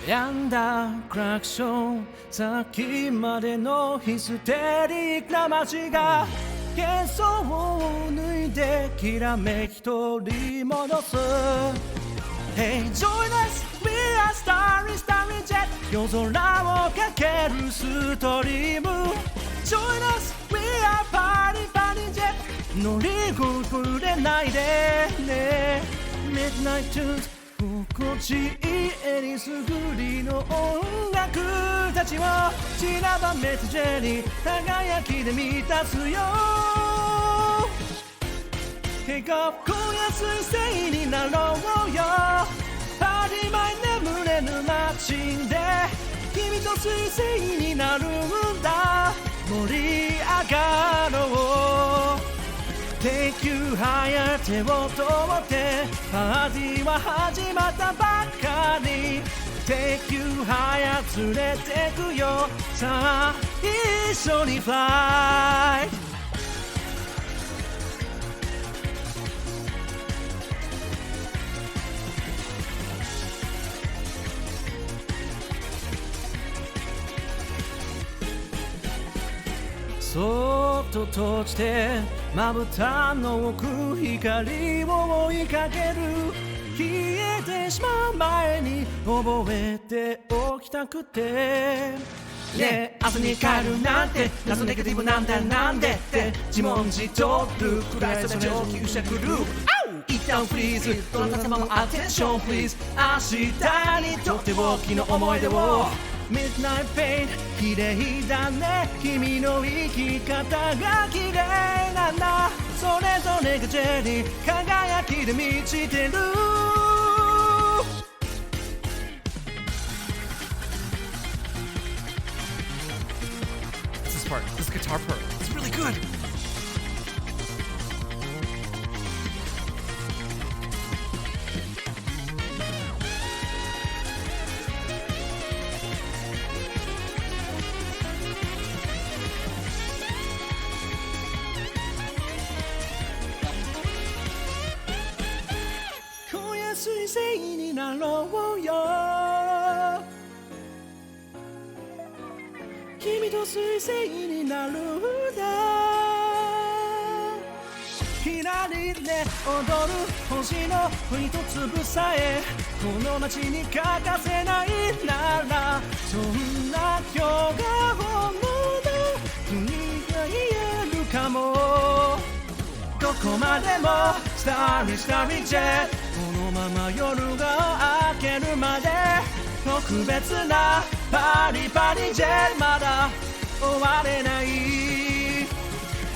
やんだクラクションさっきまでのヒステリックな街が幻想を脱いできらめき取り戻す Hey join us we are starry starry jet 夜空をかけるストリーム Join us we are party party jet 乗り遅れないでね Midnight tunes心地いいえりすぐりの音楽たちを散らばめてジェに輝きで満たすよ Hey go 今夜水星になろうよ始まり眠れぬ街で君と水星になるんだ盛り上がろうTake you higher 手を取ってパーティーは始まったばっかり Take you higher 連れてくよさあ一緒に Flyそっと閉じてまぶたの奥光を追いかける消えてしまう前に覚えておきたくてねえ明日に帰るなんて謎ネガティブなんだなんでって自問自答るくらいそれ上級者来る一旦フリーズどなた様もアテンションプリーズ明日にとっておきの思い出をMidnight Pain 綺麗だね君の生き方が綺麗なんだそれぞれがジェに輝きで満ちてる This part, this guitar part, it's really good. なろうよ君と彗星になるんだひらりで踊る星の一粒さえこの街に欠かせないならそんな今日が本物君が言えるかもどこまでもスターリースターリージェットこのまま夜が明けるまで特別なパリパリジェットまだ終われない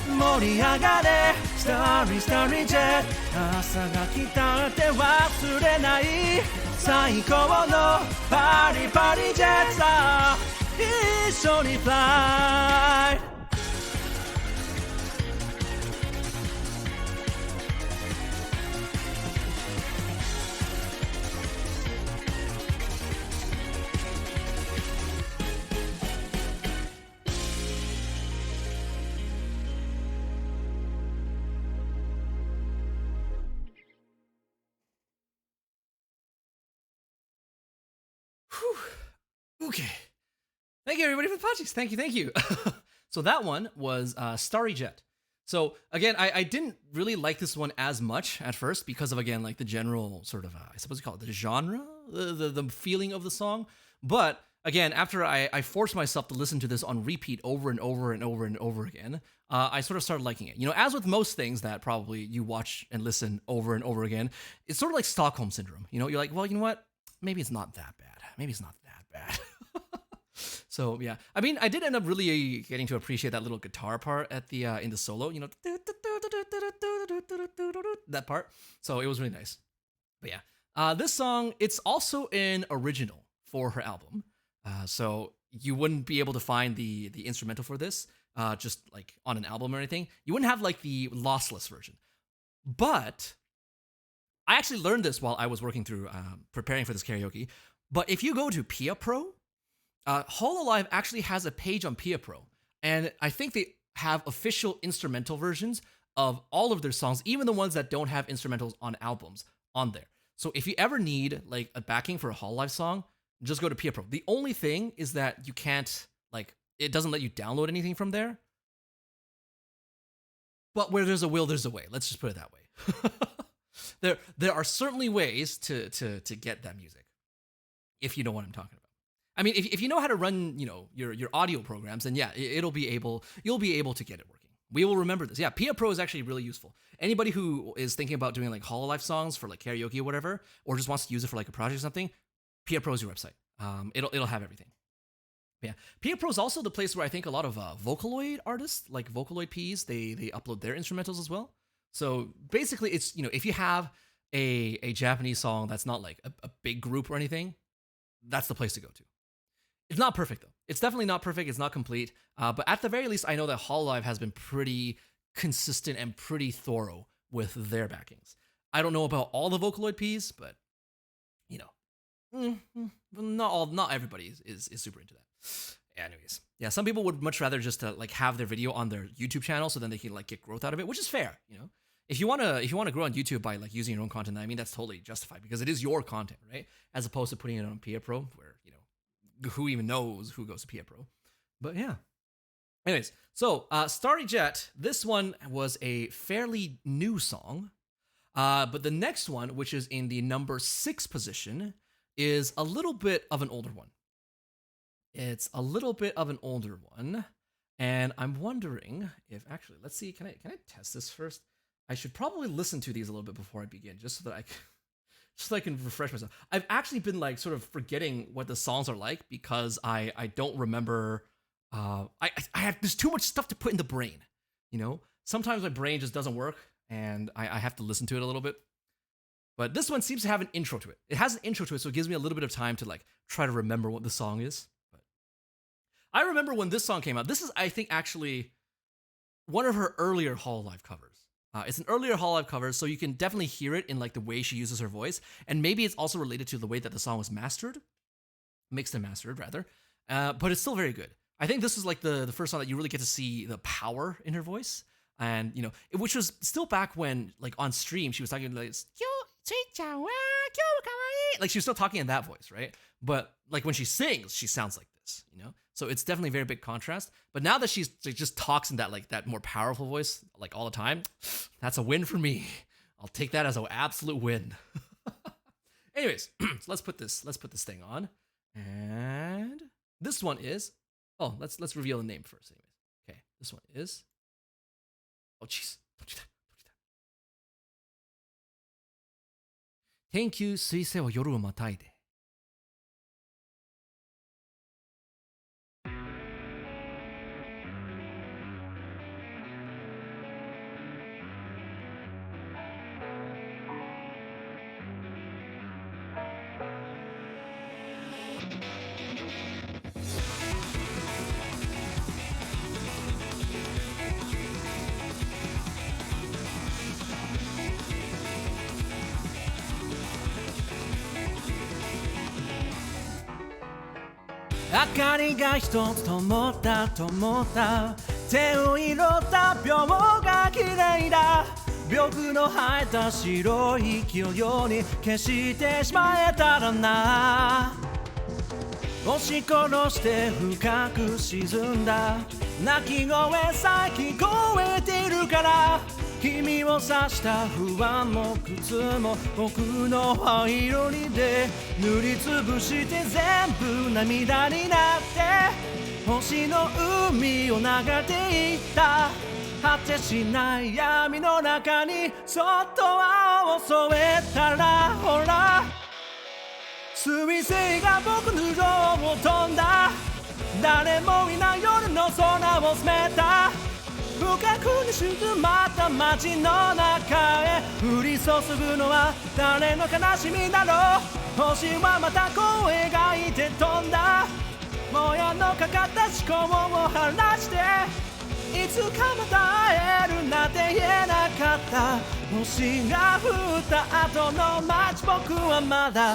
盛り上がれスターリースターリージェット朝が来たって忘れない最高のパリパリジェットさ一緒にフライOkay. Thank you, everybody, for the podcasts. Thank you, thank you. So that one was Starry Jet. So again, I didn't really like this one as much at first because of, again, like the general sort of, I suppose you call it the genre, the feeling of the song. But again, after I forced myself to listen to this on repeat over and over and over and over again, I sort of started liking it. You know, as with most things that probably you watch and listen over and over again, it's sort of like Stockholm Syndrome. You know, you're like, well, you know what? Maybe it's not that bad. Maybe it's not that bad. So yeah, I mean, I did end up really getting to appreciate that little guitar part at the in the solo, you know, that part. So it was really nice. But yeah, this song, it's also an original for her album. So you wouldn't be able to find the instrumental for this just like on an album or anything. You wouldn't have like the lossless version. But I actually learned this while I was working through preparing for this karaoke. But if you go to Pia Pro, Hololive actually has a page on Pia Pro, and I think they have official instrumental versions of all of their songs, even the ones that don't have instrumentals on albums on there. So if you ever need like a backing for a Hololive song, just go to Pia Pro. The only thing is that you can't, like, it doesn't let you download anything from there. But where there's a will, there's a way. Let's just put it that way. There are certainly ways to get that music, if you know what I'm talking about. I mean, if you know how to run, you know, your audio programs, then yeah, you'll be able to get it working. We will remember this. Yeah, Pia Pro is actually really useful. Anybody who is thinking about doing like Hololive songs for like karaoke or whatever, or just wants to use it for like a project or something, Pia Pro is your website. It'll have everything. Yeah, Pia Pro is also the place where I think a lot of Vocaloid artists, like Vocaloid Ps, they upload their instrumentals as well. So basically, it's, you know, if you have a Japanese song that's not like a big group or anything, that's the place to go to. It's not perfect, though. It's definitely not perfect. It's not complete. But at the very least, I know that Hololive has been pretty consistent and pretty thorough with their backings. I don't know about all the Vocaloid Ps, but, you know, not everybody is super into that. Anyways, yeah, some people would much rather just like have their video on their YouTube channel so then they can like get growth out of it, which is fair, you know. If you wanna grow on YouTube by like using your own content, I mean that's totally justified because it is your content, right? As opposed to putting it on Pia Pro, where, you know, who even knows who goes to Pia Pro. But yeah. Anyways, so Starry Jet, this one was a fairly new song. But the next one, which is in the number 6 position, is a little bit of an older one. It's a little bit of an older one. And I'm wondering if actually, let's see, can I test this first? I should probably listen to these a little bit before I begin, just so that I can refresh myself. I've actually been like sort of forgetting what the songs are like because I don't remember. There's too much stuff to put in the brain, you know. Sometimes my brain just doesn't work, and I have to listen to it a little bit. But this one seems to have an intro to it. It has an intro to it, so it gives me a little bit of time to like try to remember what the song is. But I remember when this song came out. This is, I think, actually one of her earlier Hololive covers. It's an earlier Hololive cover, so you can definitely hear it in like the way she uses her voice, and maybe it's also related to the way that the song was mastered, mixed and mastered rather. But it's still very good. I think this is like the first song that you really get to see the power in her voice, and you know, which was still back when like on stream she was talking like like she's still talking in that voice, right? But like when she sings, she sounds like this, you know? So it's definitely a very big contrast. But now that she's like, just talks in that like that more powerful voice, like all the time, that's a win for me. I'll take that as an absolute win. Anyways, so let's put this thing on. And this one is, oh, let's reveal the name first. Anyways. Okay, this one is, oh jeez, don't do that. 天球彗星は夜をまたいで。明かりが一つ灯った手を彩った秒が綺麗だ玉の生えた白い息をように消してしまえたらな押し殺して深く沈んだ泣き声さえ聞こえているから君を刺した不安も苦痛も僕の灰色にで塗りつぶして全部涙になって星の海を流れていった果てしない闇の中にそっと青を添えたらほら彗星が僕の上を飛んだ誰もいない夜の空を染めた深くに静まった街の中へ降り注ぐのは誰の悲しみだろう星はまたこう描いて飛んだもやのかかった思考を晴らしていつかまた会えるなんて言えなかった星が降った後の街僕はまだ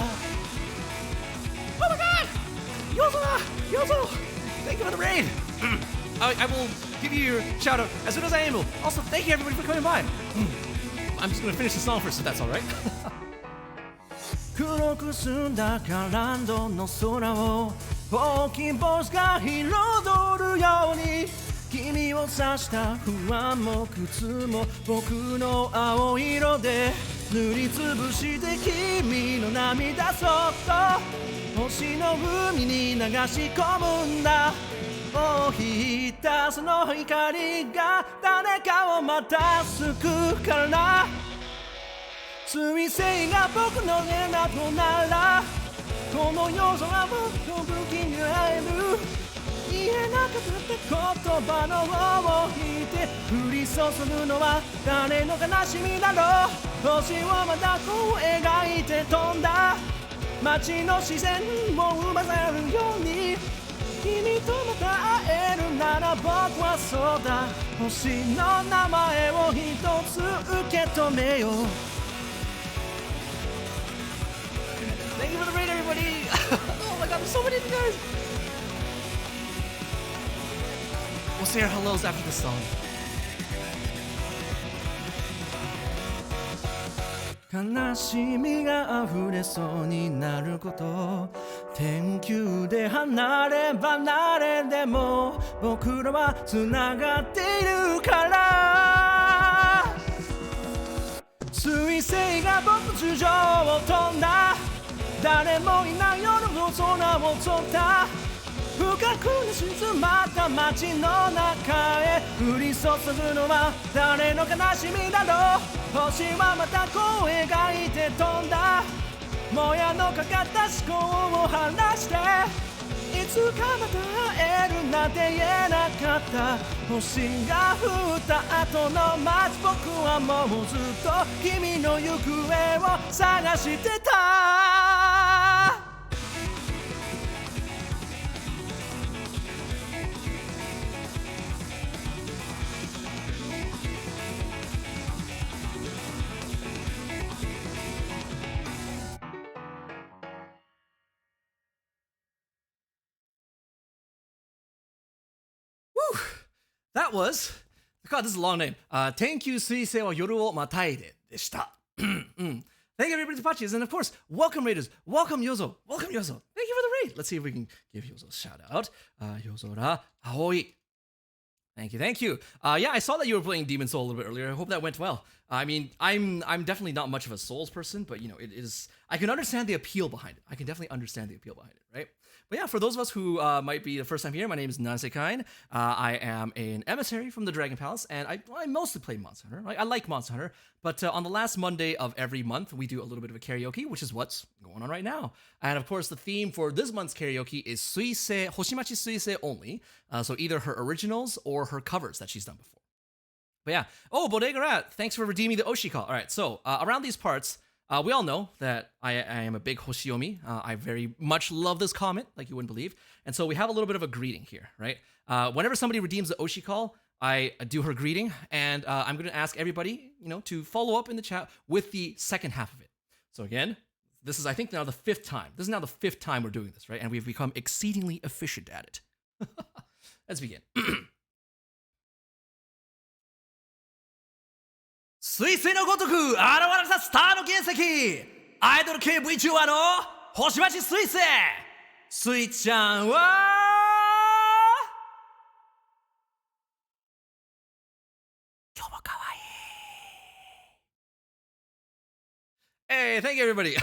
Oh my god! Yozo! Thank you for the raid! I will give you your shout out as soon as I'm able. Also, thank you everybody for coming by. I'm just gonna finish the song first if that's alright. 黒く澄んだカランドの空を大きい星が彩るように君を刺した不安も苦痛も僕の青色で塗りつぶして君の涙そっと星の海に流し込むんだを引いたその光が誰かをまた救うからな彗星が僕の目だとならこの夜空はもっと不気味に会える言えなかった言葉の尾を引いて降り注ぐのは誰の悲しみだろう星をまたこう描いて飛んだ街の視線を生ませるように君とまた会えるなら僕はそうだ星の名前を一つ受け止めよう Thank you for the raid everybody! Oh my god, there's so many of you guys! We'll say our hellos after this song. 悲しみが溢れそうになること天球で離れ離れでも僕らはつながっているから彗星が僕地上を飛んだ誰もいない夜の空を飛んだ深くに静まった街の中へ降り注ぐのは誰の悲しみだろう星はまたこう描いて飛んだもやのかかった思考を晴らしていつかまた会えるなんて言えなかった星が降った後の街僕はもうずっと君の行方を探してたThat was, God, this is a long name. 天球彗星は夜をまたいででした。Thank you, everybody, Pachis. And of course, welcome, Raiders. Welcome, Yozo. Welcome, Yozo. Thank you for the raid. Let's see if we can give Yozo a shout out. Yozora Aoi. Thank you, thank you. Yeah, I saw that you were playing Demon Soul a little bit earlier. I hope that went well. I mean, I'm definitely not much of a Souls person, but you know, it is. I can understand the appeal behind it. I can definitely understand the appeal behind it, right? But yeah, for those of us who might be the first time here, my name is Nanase Cain. I am an emissary from the Dragon Palace, and I mostly play Monster Hunter. I like Monster Hunter, but on the last Monday of every month, we do a little bit of a karaoke, which is what's going on right now. And of course, the theme for this month's karaoke is Suisei, Hoshimachi Suisei only. So either her originals or her covers that she's done before. But yeah. Oh, Bodega Rat, thanks for redeeming the Oshi call. All right, so around these parts, we all know that I am a big Hoshiomi. I very much love this comment, like you wouldn't believe. And so we have a little bit of a greeting here, right? Whenever somebody redeems the Oshi call, I do her greeting, and I'm going to ask everybody, you know, to follow up in the chat with the second half of it. So again, this is, I think, now the fifth time. This is now the fifth time we're doing this, right? And we've become exceedingly efficient at it. Let's begin. 彗星のごとく現れたスターの原石アイドル系 VTuber の星町彗星スイちゃんは 今日も可愛い Hey, thank you everybody.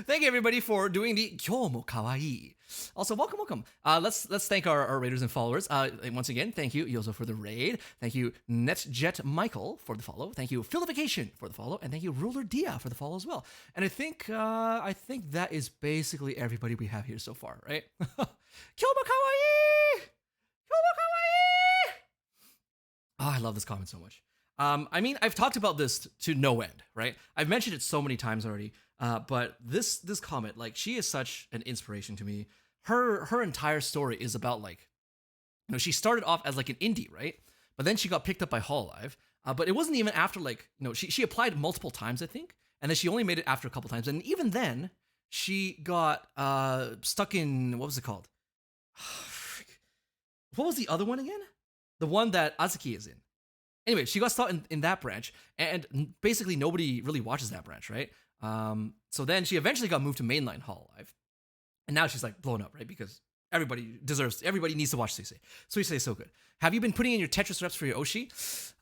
Thank you everybody for doing the 今日も可愛い Also, welcome. Let's thank our raiders and followers. And once again, thank you, Yozo, for the raid. Thank you, NetJet Michael, for the follow. Thank you, Philification, for the follow. And thank you, Ruler Dia, for the follow as well. And I think that is basically everybody we have here so far, right? 今日も可愛い Oh, I love this comment so much. I mean, I've talked about this to no end, right? I've mentioned it so many times already. But this comment, like, she is such an inspiration to me. Her entire story is about, like, you know, she started off as like an indie, right? But then she got picked up by Hololive. But it wasn't even after, like, you know, she applied multiple times, I think, and then she only made it after a couple times. And even then, she got stuck in, what was it called? What was the other one again? The one that Azuki is in. Anyway, she got stuck in that branch, and basically nobody really watches that branch, right? So then she eventually got moved to mainline Hololive, and now she's like blown up, right? Because everybody needs to watch Suisei. Suisei is so good. Have you been putting in your Tetris reps for your Oshi?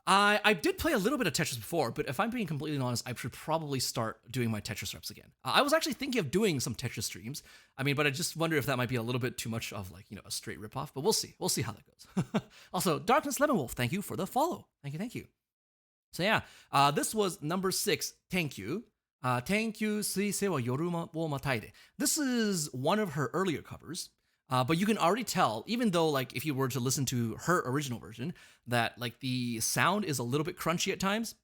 I did play a little bit of Tetris before, but if I'm being completely honest, I should probably start doing my Tetris reps again. I was actually thinking of doing some Tetris streams. I mean, but I just wonder if that might be a little bit too much of, like, you know, a straight ripoff, but we'll see. We'll see how that goes. Also, Darkness Lemon Wolf, thank you for the follow. Thank you. So yeah, this was number 6, Thank You. Thank You, Suisei wa yoru wo mataide. This is one of her earlier covers. But you can already tell, even though, like, if you were to listen to her original version, that, like, the sound is a little bit crunchy at times.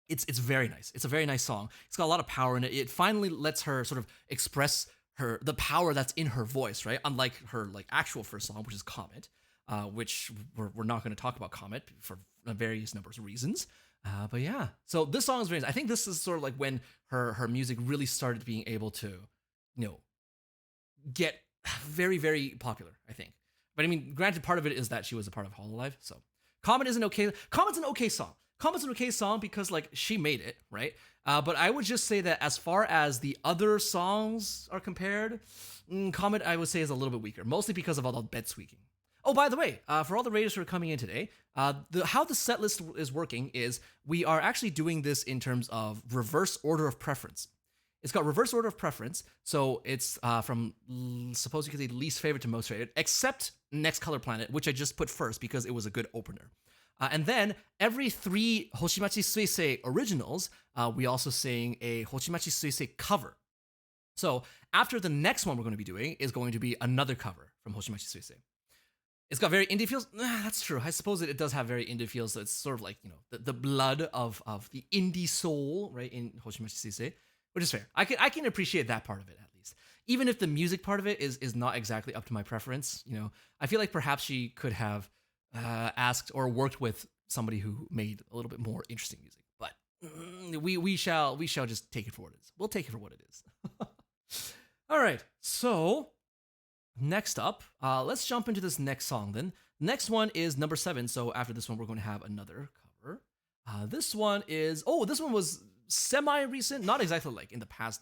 It's very nice. It's a very nice song. It's got a lot of power in it. It finally lets her sort of express the power that's in her voice, right? Unlike her, like, actual first song, which is Comet, which we're not going to talk about Comet for various numbers of reasons. But yeah, so this song is very nice. I think this is sort of like when her music really started being able to, you know, get very, very popular, I think. But I mean, granted, part of it is that she was a part of Hololive, so Comet's an okay song. Comet's an okay song because, like, she made it, right? But I would just say that as far as the other songs are compared, Comet, I would say, is a little bit weaker, mostly because of all the bed squeaking. Oh, by the way, for all the raiders who are coming in today, how the set list is working is we are actually doing this in terms of reverse order of preference. It's got reverse order of preference, so it's from suppose you could say least favorite to most favorite, except Next Color Planet, which I just put first because it was a good opener. And then every 3 Hoshimachi Suisei originals, we also sing a Hoshimachi Suisei cover. So after the next one we're going to be doing is going to be another cover from Hoshimachi Suisei. It's got very indie feels. That's true. I suppose it does have very indie feels. So it's sort of like, you know, the blood of the indie soul, right, in Hoshimachi Suisei, which is fair. I can appreciate that part of it, at least. Even if the music part of it is not exactly up to my preference, you know, I feel like perhaps she could have asked or worked with somebody who made a little bit more interesting music. But we shall just take it for what it is. We'll take it for what it is. All right. So next up, let's jump into this next song then. Next one is number 7. So after this one, we're going to have another cover. This one was semi-recent, not exactly like in the past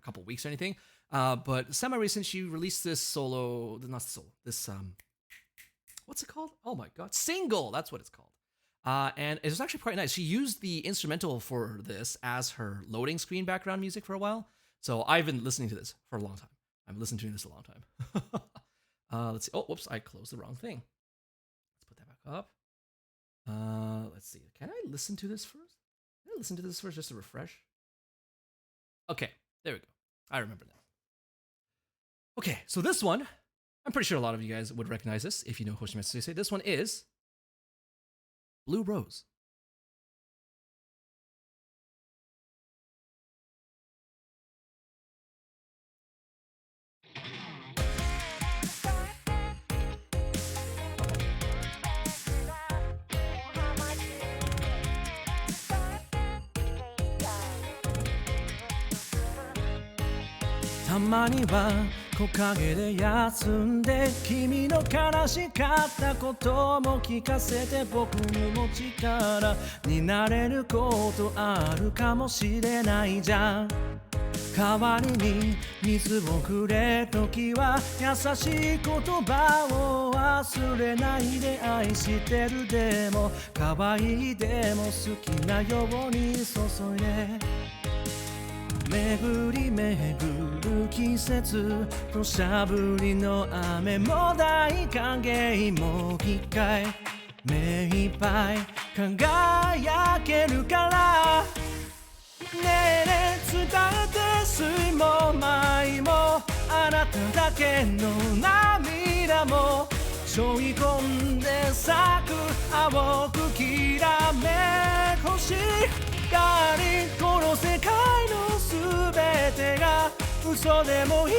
couple weeks or anything, but semi-recent. She released this solo, not solo, this what's it called? Oh my god, single. That's what it's called. And it was actually quite nice. She used the instrumental for this as her loading screen background music for a while. So I've been listening to this for a long time. I've listened to this a long time. Let's see. Oh, whoops, I closed the wrong thing. Let's put that back up. Let's see. Can I listen to this first? Can I listen to this first just to refresh? Okay, there we go. I remember now. Okay, so this one, I'm pretty sure a lot of you guys would recognize this if you know Hoshimachi Suisei. This one is Blue Rose. たまには木陰で休んで君の悲しかったことも聞かせて僕にも力になれることあるかもしれないじゃん代わりに水をくれ時は優しい言葉を忘れないで愛してるでも可愛いでも好きなように注いで巡り巡る季節土砂降りの雨も大歓迎もう一回目いっぱい輝けるからねえねえ伝えて水も舞もあなただけの涙も背負い込んで咲く青くきらめく星光この世界の全てが嘘でもいい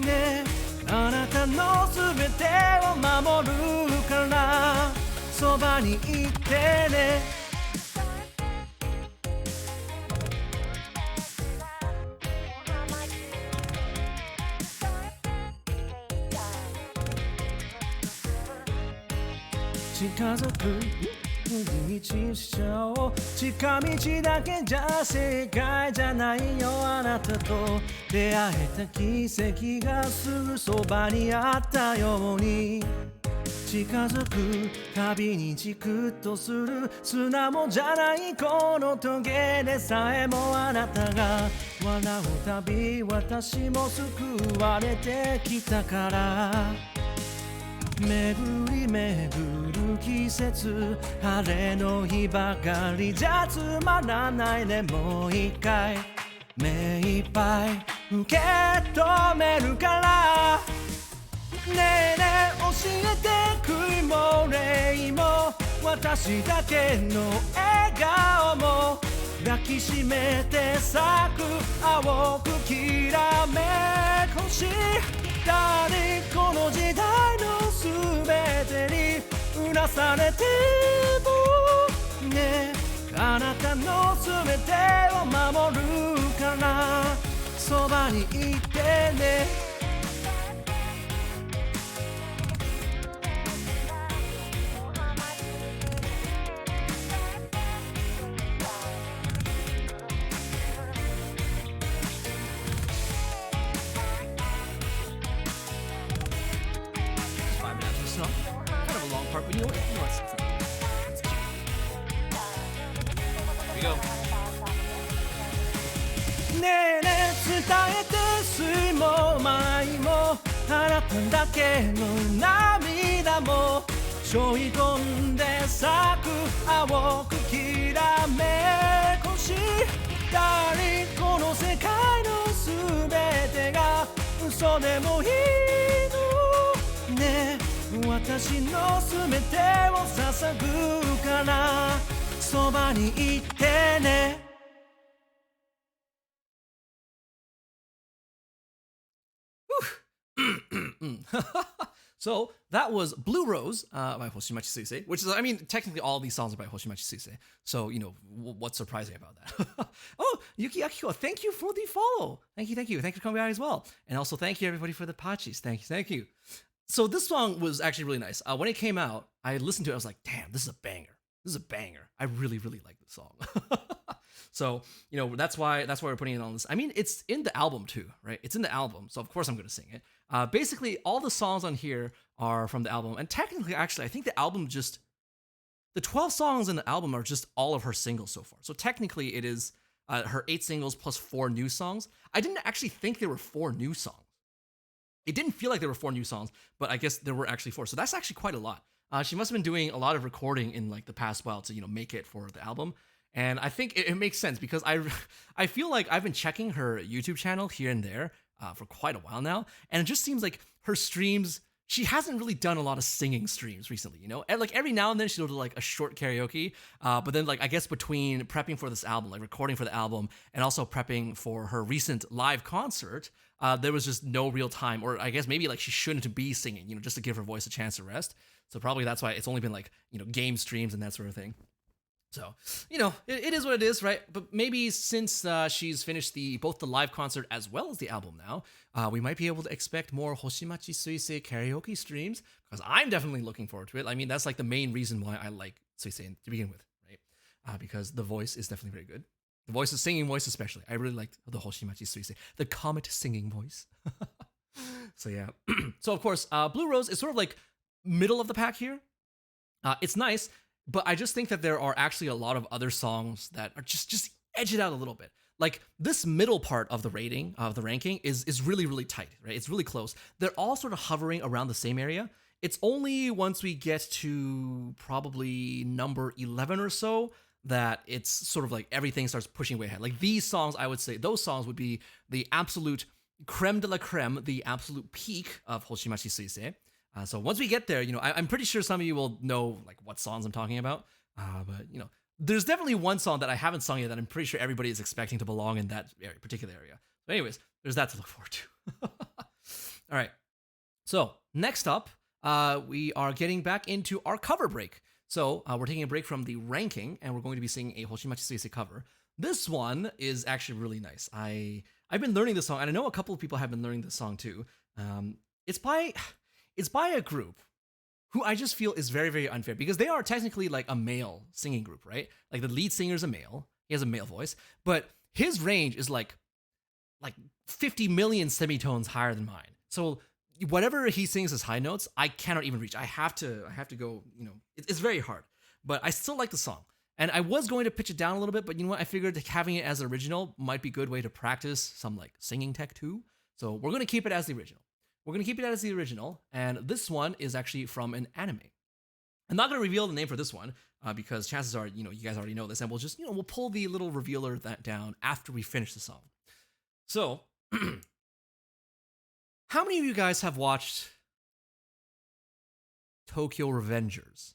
のねあなたの全てを守るからそばにいてね近づく道しちゃおう近道だけじゃ正解じゃないよあなたと出会えた奇跡がすぐそばにあったように近づくたびにチクッとする砂もじゃないこのトゲでさえもあなたが笑うたび私も救われてきたから巡り巡る季節晴れの日ばかりじゃつまらないでもう一回目いっぱい受け止めるからねえねえ教えて悔いも礼も私だけの笑顔も抱きしめて咲く青くきらめく星この時代のすべてにうなされてもねあなたのすべてを守るからそばにいてねKind of a long part, but you know what? It's cute. Here we go. ねえねえ伝えて水も舞もあなただけの涙も背負い込んで咲く青くきらめく星光この世界のすべてが嘘でもいいのね私のすべてを捧ぐからそばにいてねSo that was Blue Rose by Hoshimachi Suisei, which is, I mean, technically all these songs are by Hoshimachi Suisei. So, you know, what's surprising about that? Oh, Yuki Akiko, thank you for the follow. Thank you. Thank you for coming out as well. And also thank you everybody for the pachis. Thank you. So this song was actually really nice. When it came out, I listened to it. I was like, damn, this is a banger. This is a banger. I really, really like this song. So, that's why we're putting it on this. I mean, it's in the album too, right? It's in the album, so of course I'm going to sing it. Basically, all the songs on here are from the album. And technically, actually, I think the album the 12 songs in the album are just all of her singles so far. So technically, it is her 8 singles plus 4 new songs. I didn't actually think there were 4 new songs. It didn't feel like there were 4 new songs, but I guess there were actually 4. So that's actually quite a lot. She must have been doing a lot of recording in like the past while to make it for the album. And I think it makes sense because I feel like I've been checking her YouTube channel here and there for quite a while now, and it just seems like her streams, she hasn't really done a lot of singing streams recently, And like every now and then she'll do like a short karaoke, but then like I guess between prepping for this album, like recording for the album, and also prepping for her recent live concert, there was just no real time, or I guess maybe like she shouldn't be singing, just to give her voice a chance to rest. So probably that's why it's only been like, game streams and that sort of thing. So, it is what it is, right? But maybe since she's finished both the live concert as well as the album now, we might be able to expect more Hoshimachi Suisei karaoke streams, because I'm definitely looking forward to it. I mean, that's like the main reason why I like Suisei to begin with, right? Because the voice is definitely very good. The singing voice especially. I really liked the Hoshimachi Suisei, the comet singing voice. So yeah. So of course, Blue Rose is sort of like middle of the pack here. It's nice. But I just think that there are actually a lot of other songs that are just edge it out a little bit. Like this middle part of the rating, of the ranking, is really, really tight, right? It's really close. They're all sort of hovering around the same area. It's only once we get to probably number 11 or so that it's sort of like everything starts pushing way ahead. Like these songs, I would say, those songs would be the absolute creme de la creme, the absolute peak of Hoshimachi Suisei. So once we get there, I'm pretty sure some of you will know like what songs I'm talking about. But there's definitely one song that I haven't sung yet that I'm pretty sure everybody is expecting to belong in that particular area. But anyways, there's that to look forward to. All right. So next up, we are getting back into our cover break. So we're taking a break from the ranking, and we're going to be singing a Hoshimachi Suisei cover. This one is actually really nice. I've been learning this song, and I know a couple of people have been learning this song too. It's by a group who I just feel is very, very unfair, because they are technically like a male singing group, right? Like the lead singer is a male. He has a male voice, but his range is like 50 million semitones higher than mine. So whatever he sings as high notes, I cannot even reach. I have to go, it's very hard, but I still like the song. And I was going to pitch it down a little bit, but you know what? I figured having it as original might be a good way to practice some like singing tech too. So we're going to keep it as the original. And this one is actually from an anime. I'm not going to reveal the name for this one because chances are, you guys already know this, and we'll just, we'll pull the little revealer that down after we finish the song. So, how many of you guys have watched Tokyo Revengers?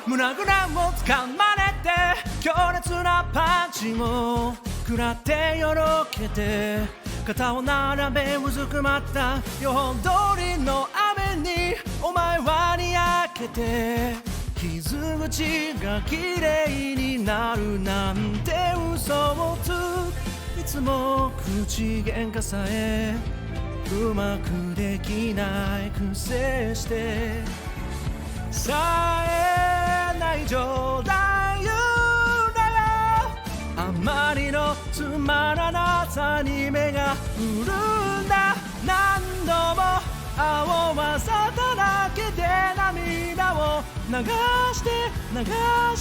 胸ぐらをつかまれて強烈なパンチも食らってよろけて肩を並べうずくまった予報通りの雨にお前はにやけて傷口が綺麗になるなんて嘘をついつも口喧嘩さえうまくできないくせしてさえない冗談言うなよあまりのつまらなさに目が潤んだ何度も青はさだらけで涙を流し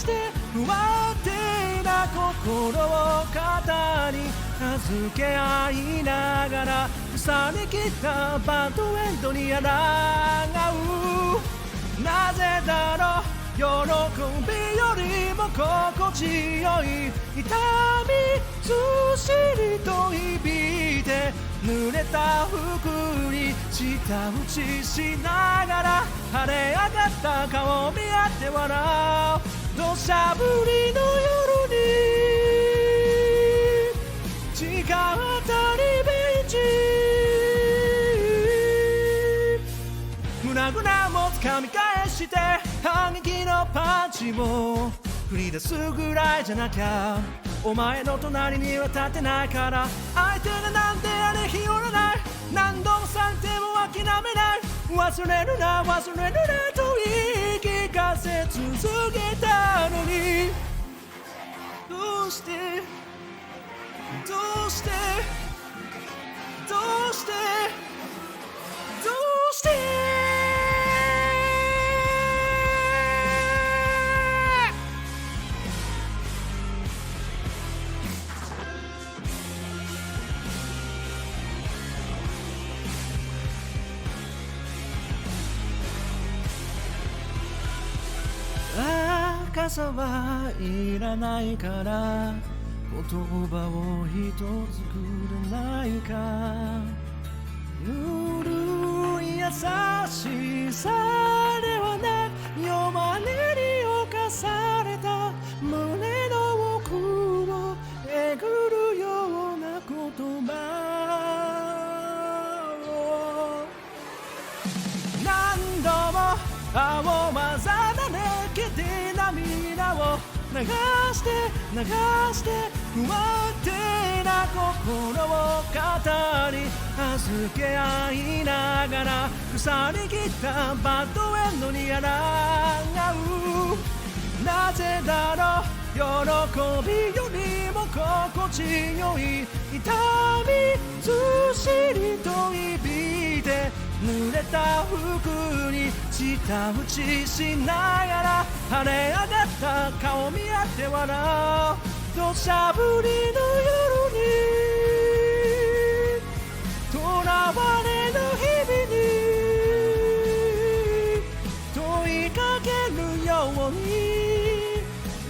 て不安定な心を肩に預け合いながら腐りきったバッドエンドに抗うなぜだろう喜びよりも心地よい痛みずしりと響いて濡れた服に舌打ちしながら晴れ上がった顔を見合って笑う土砂降りの夜に時間当たりベンチ胸ぐらをつかみ返しして反撃のパンチも繰り出すぐらいじゃなきゃお前の隣には立てないから相手がなんであれ日和らない何度もされても諦めない忘れるな忘れるなと言い聞かせ続けたのにどうしてどうしてどうしてどうして傘はいらないから言葉を一つくれないかぬるい優しさではなく弱音に侵された胸の奥をえぐるような言葉を何度も青まざだらけで涙を流して流して不安定な心を語り預け合いながら腐りきったバッドエンドに抗うなぜだろう喜びよりも心地よい痛みずっしりと響いて濡れた服に舌打ちしながら晴れ上がった顔見合って笑う土砂降りの夜に囚われぬ日々に問いかけるように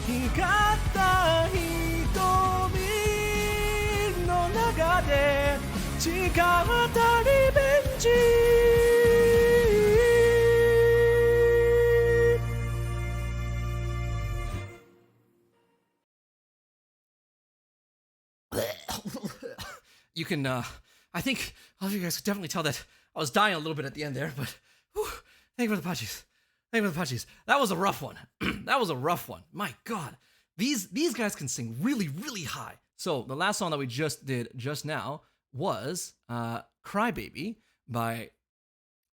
光った瞳の中で誓ったリベンジYou can, I think all of you guys could definitely tell that I was dying a little bit at the end there, but whew, thank you for the pachis. Thank you for the pachis. That was a rough one. That was a rough one. My God. These guys can sing really, really high. So the last song that we just did just now was Crybaby by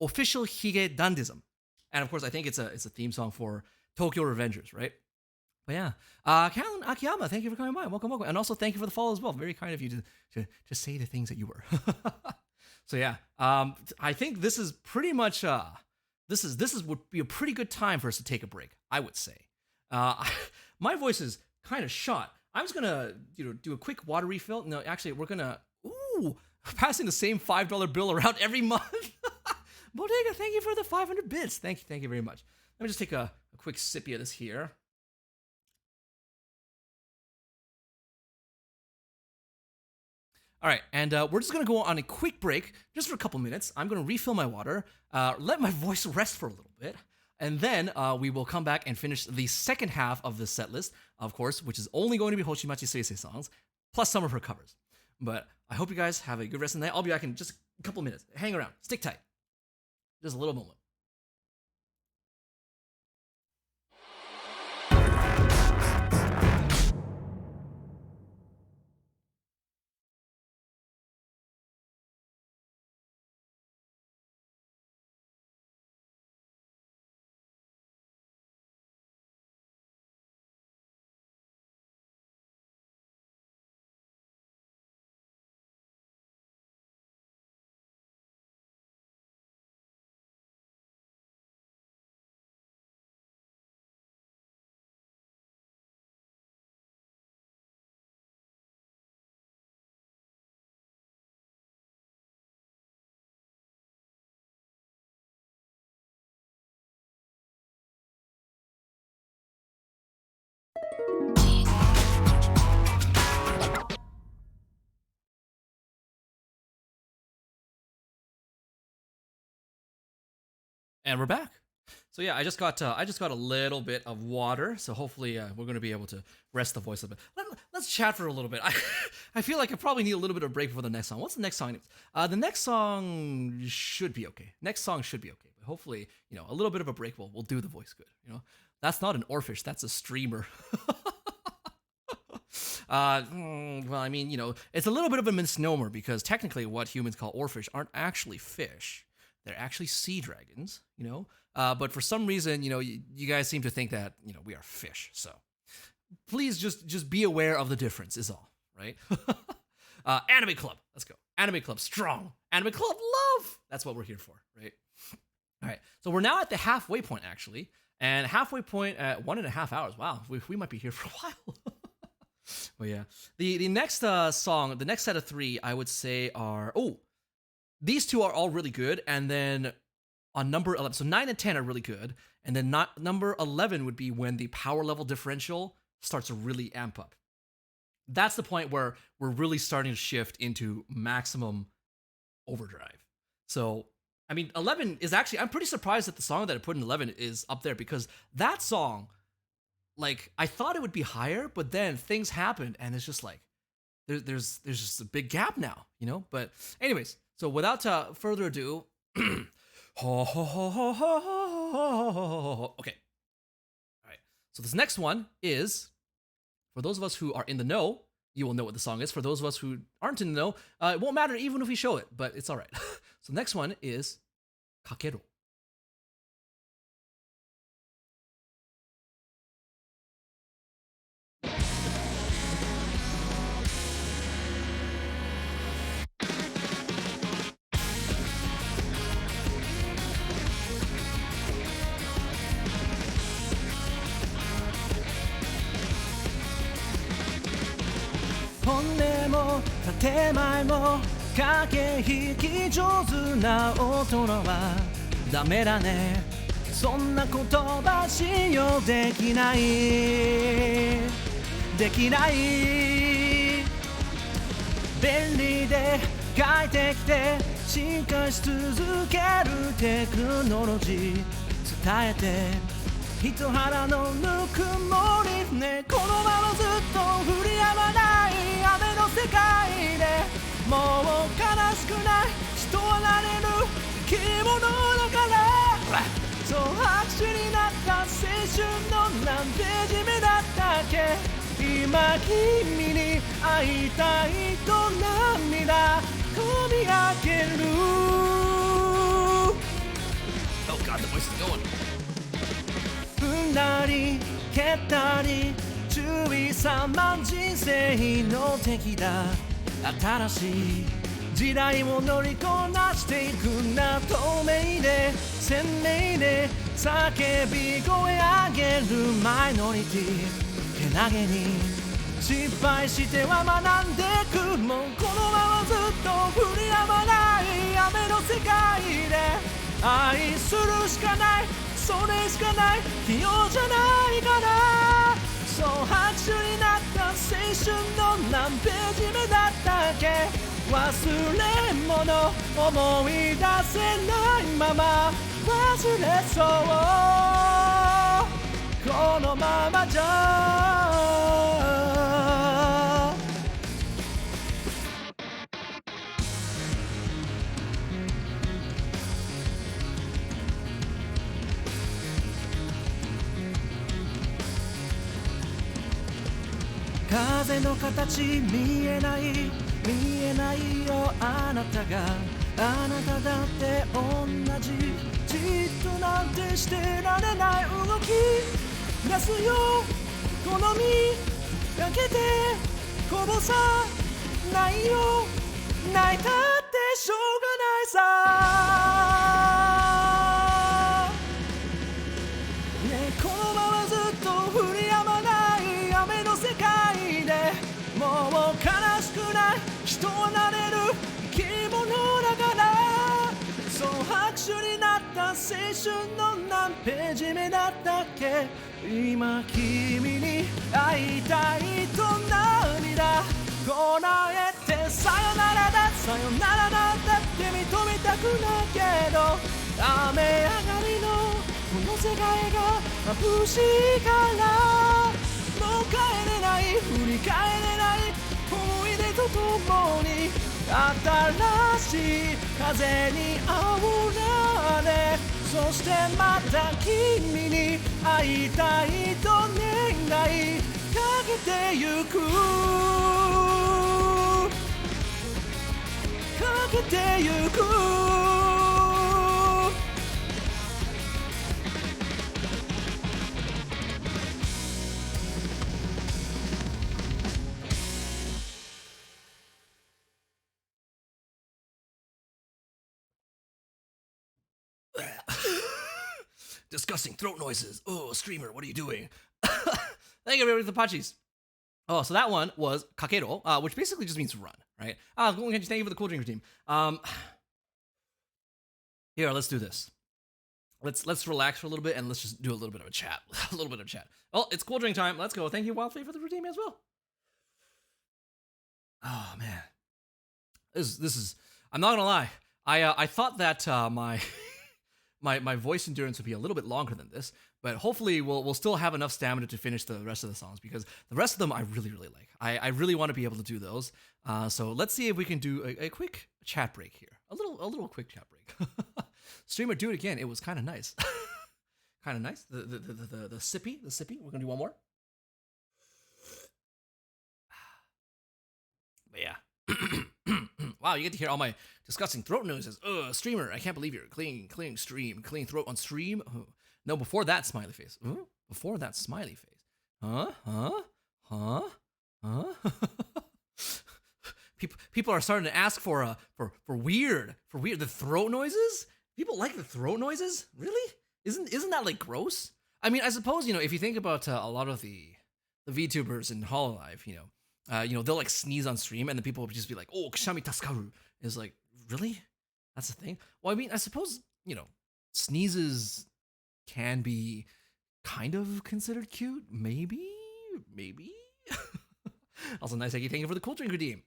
Official Hige Dandism. And of course, I think it's a theme song for Tokyo Revengers, right? But yeah, Callan Akiyama, thank you for coming by. Welcome, welcome. And also thank you for the follow as well. Very kind of you to say the things that you were. So yeah, I think this is pretty much, this would be a pretty good time for us to take a break, I would say. My voice is kind of shot. I'm just gonna, do a quick water refill. No, actually, we're gonna, passing the same $5 bill around every month. Bodega, thank you for the 500 bits. Thank you very much. Let me just take a quick sippy of this here. All right, and we're just gonna go on a quick break, just for a couple minutes. I'm gonna refill my water, let my voice rest for a little bit, and then we will come back and finish the second half of the set list, of course, which is only going to be Hoshimachi Seisei songs, plus some of her covers. But I hope you guys have a good rest of the night. I'll be back in just a couple minutes. Hang around, stick tight. Just a little moment. And we're back. So yeah, I just got a little bit of water, so hopefully we're going to be able to rest the voice a bit. Let's chat for a little bit. I feel like I probably need a little bit of a break before the next song. What's the next song? The next song should be okay. Next song should be okay. But hopefully, a little bit of a break will do the voice good. That's not an oarfish, that's a streamer. Well, I mean, it's a little bit of a misnomer because technically what humans call oarfish aren't actually fish. They're actually sea dragons, but for some reason, you guys seem to think that, we are fish. So please just be aware of the difference is all, right? Anime Club, let's go. Anime Club, strong. Anime Club, love. That's what we're here for, right? All right, so we're now at the halfway point, actually. And halfway point at 1.5 hours. Wow, we might be here for a while. Well, yeah. The next song, the next set of 3, I would say are... Oh, these 2 are all really good. And then on number 11, so 9 and 10 are really good. And then number 11 would be when the power level differential starts to really amp up. That's the point where we're really starting to shift into maximum overdrive. So, I mean, 11 is actually... I'm pretty surprised that the song that I put in 11 is up there because that song... Like, I thought it would be higher, but then things happened, and it's just like, there's just a big gap now, But anyways, so without further ado, okay. All right, so this next one is, for those of us who are in the know, you will know what the song is. For those of us who aren't in the know, it won't matter even if we show it, but it's all right. So the next one is Kakero. 本音も建前も駆け引き上手な大人はダメだねそんな言葉信用できないできない便利で快適で進化し続けるテクノロジー伝えて人肌のぬくもりねこのままずっと降り止まない雨の世界でもう悲しくない人はなれる生き物だからそう拍手になった青春の何ページ目だったっけ今君に会いたいと涙こみ上げる Oh god, the voice is going. 踏んだり蹴ったり注意散漫人生の敵だ新しい時代を乗りこなしていくんだ透明で鮮明で叫び声上げるマイノリティけなげに失敗しては学んでくもうこのままずっと降り止まない雨の世界で愛するしかないそれしかない器用じゃないからそう拍手になった青春の何ページ目だったっけ忘れ物思い出せないまま忘れそうこのままじゃ風の形見えない見えないよあなたがあなただって同じじっとなんてしてられない動き出すよ好み焼けてこぼさないよ泣いたってしょうがないさねこのままずっと降り止まない雨の世界もう悲しくない人はなれる生き物だからそう拍手になった青春の何ページ目だったっけ今君に会いたいと涙こらえてさよならださよならなんだって認めたくないけど雨上がりのこの世界が眩しいからもう帰れない振り返れない思い出とともに新しい風に煽られそそしてまた君に会いたいと願いかけてゆくかけてゆくDisgusting throat noises. Oh, streamer, what are you doing? Thank you, everybody, for the Pachis. Oh, so that one was kakero, which basically just means run, right? Thank you for the cool drinker team. Here, let's do this. Let's relax for a little bit and let's just do a little bit of a chat. A little bit of chat. Oh, it's cool drink time. Let's go. Thank you, Wildfay, for the redeem as well. Oh man, this is. I'm not gonna lie. I thought that my voice endurance would be a little bit longer than this, but hopefully we'll still have enough stamina to finish the rest of the songs because the rest of them I really like. I really want to be able to do those. So let's see if we can do a quick chat break here. A little quick chat break. Streamer, do it again. It was kind of nice. Kind of nice. The sippy. We're gonna do one more. But yeah. Wow, you get to hear all my disgusting throat noises. Streamer, I can't believe you're clean stream, clean throat on stream. No, before that smiley face. Before that smiley face. Huh? People are starting to ask for weird the throat noises. People like the throat noises, really? Isn't that like gross? I mean, I suppose if you think about a lot of the VTubers in Hololive, they'll like sneeze on stream and then people will just be like, oh, kshami taskaru. Is like, really? That's a thing? Well, I mean, I suppose, sneezes can be kind of considered cute. Maybe. Also, nice, thank you for the cool drink redeem.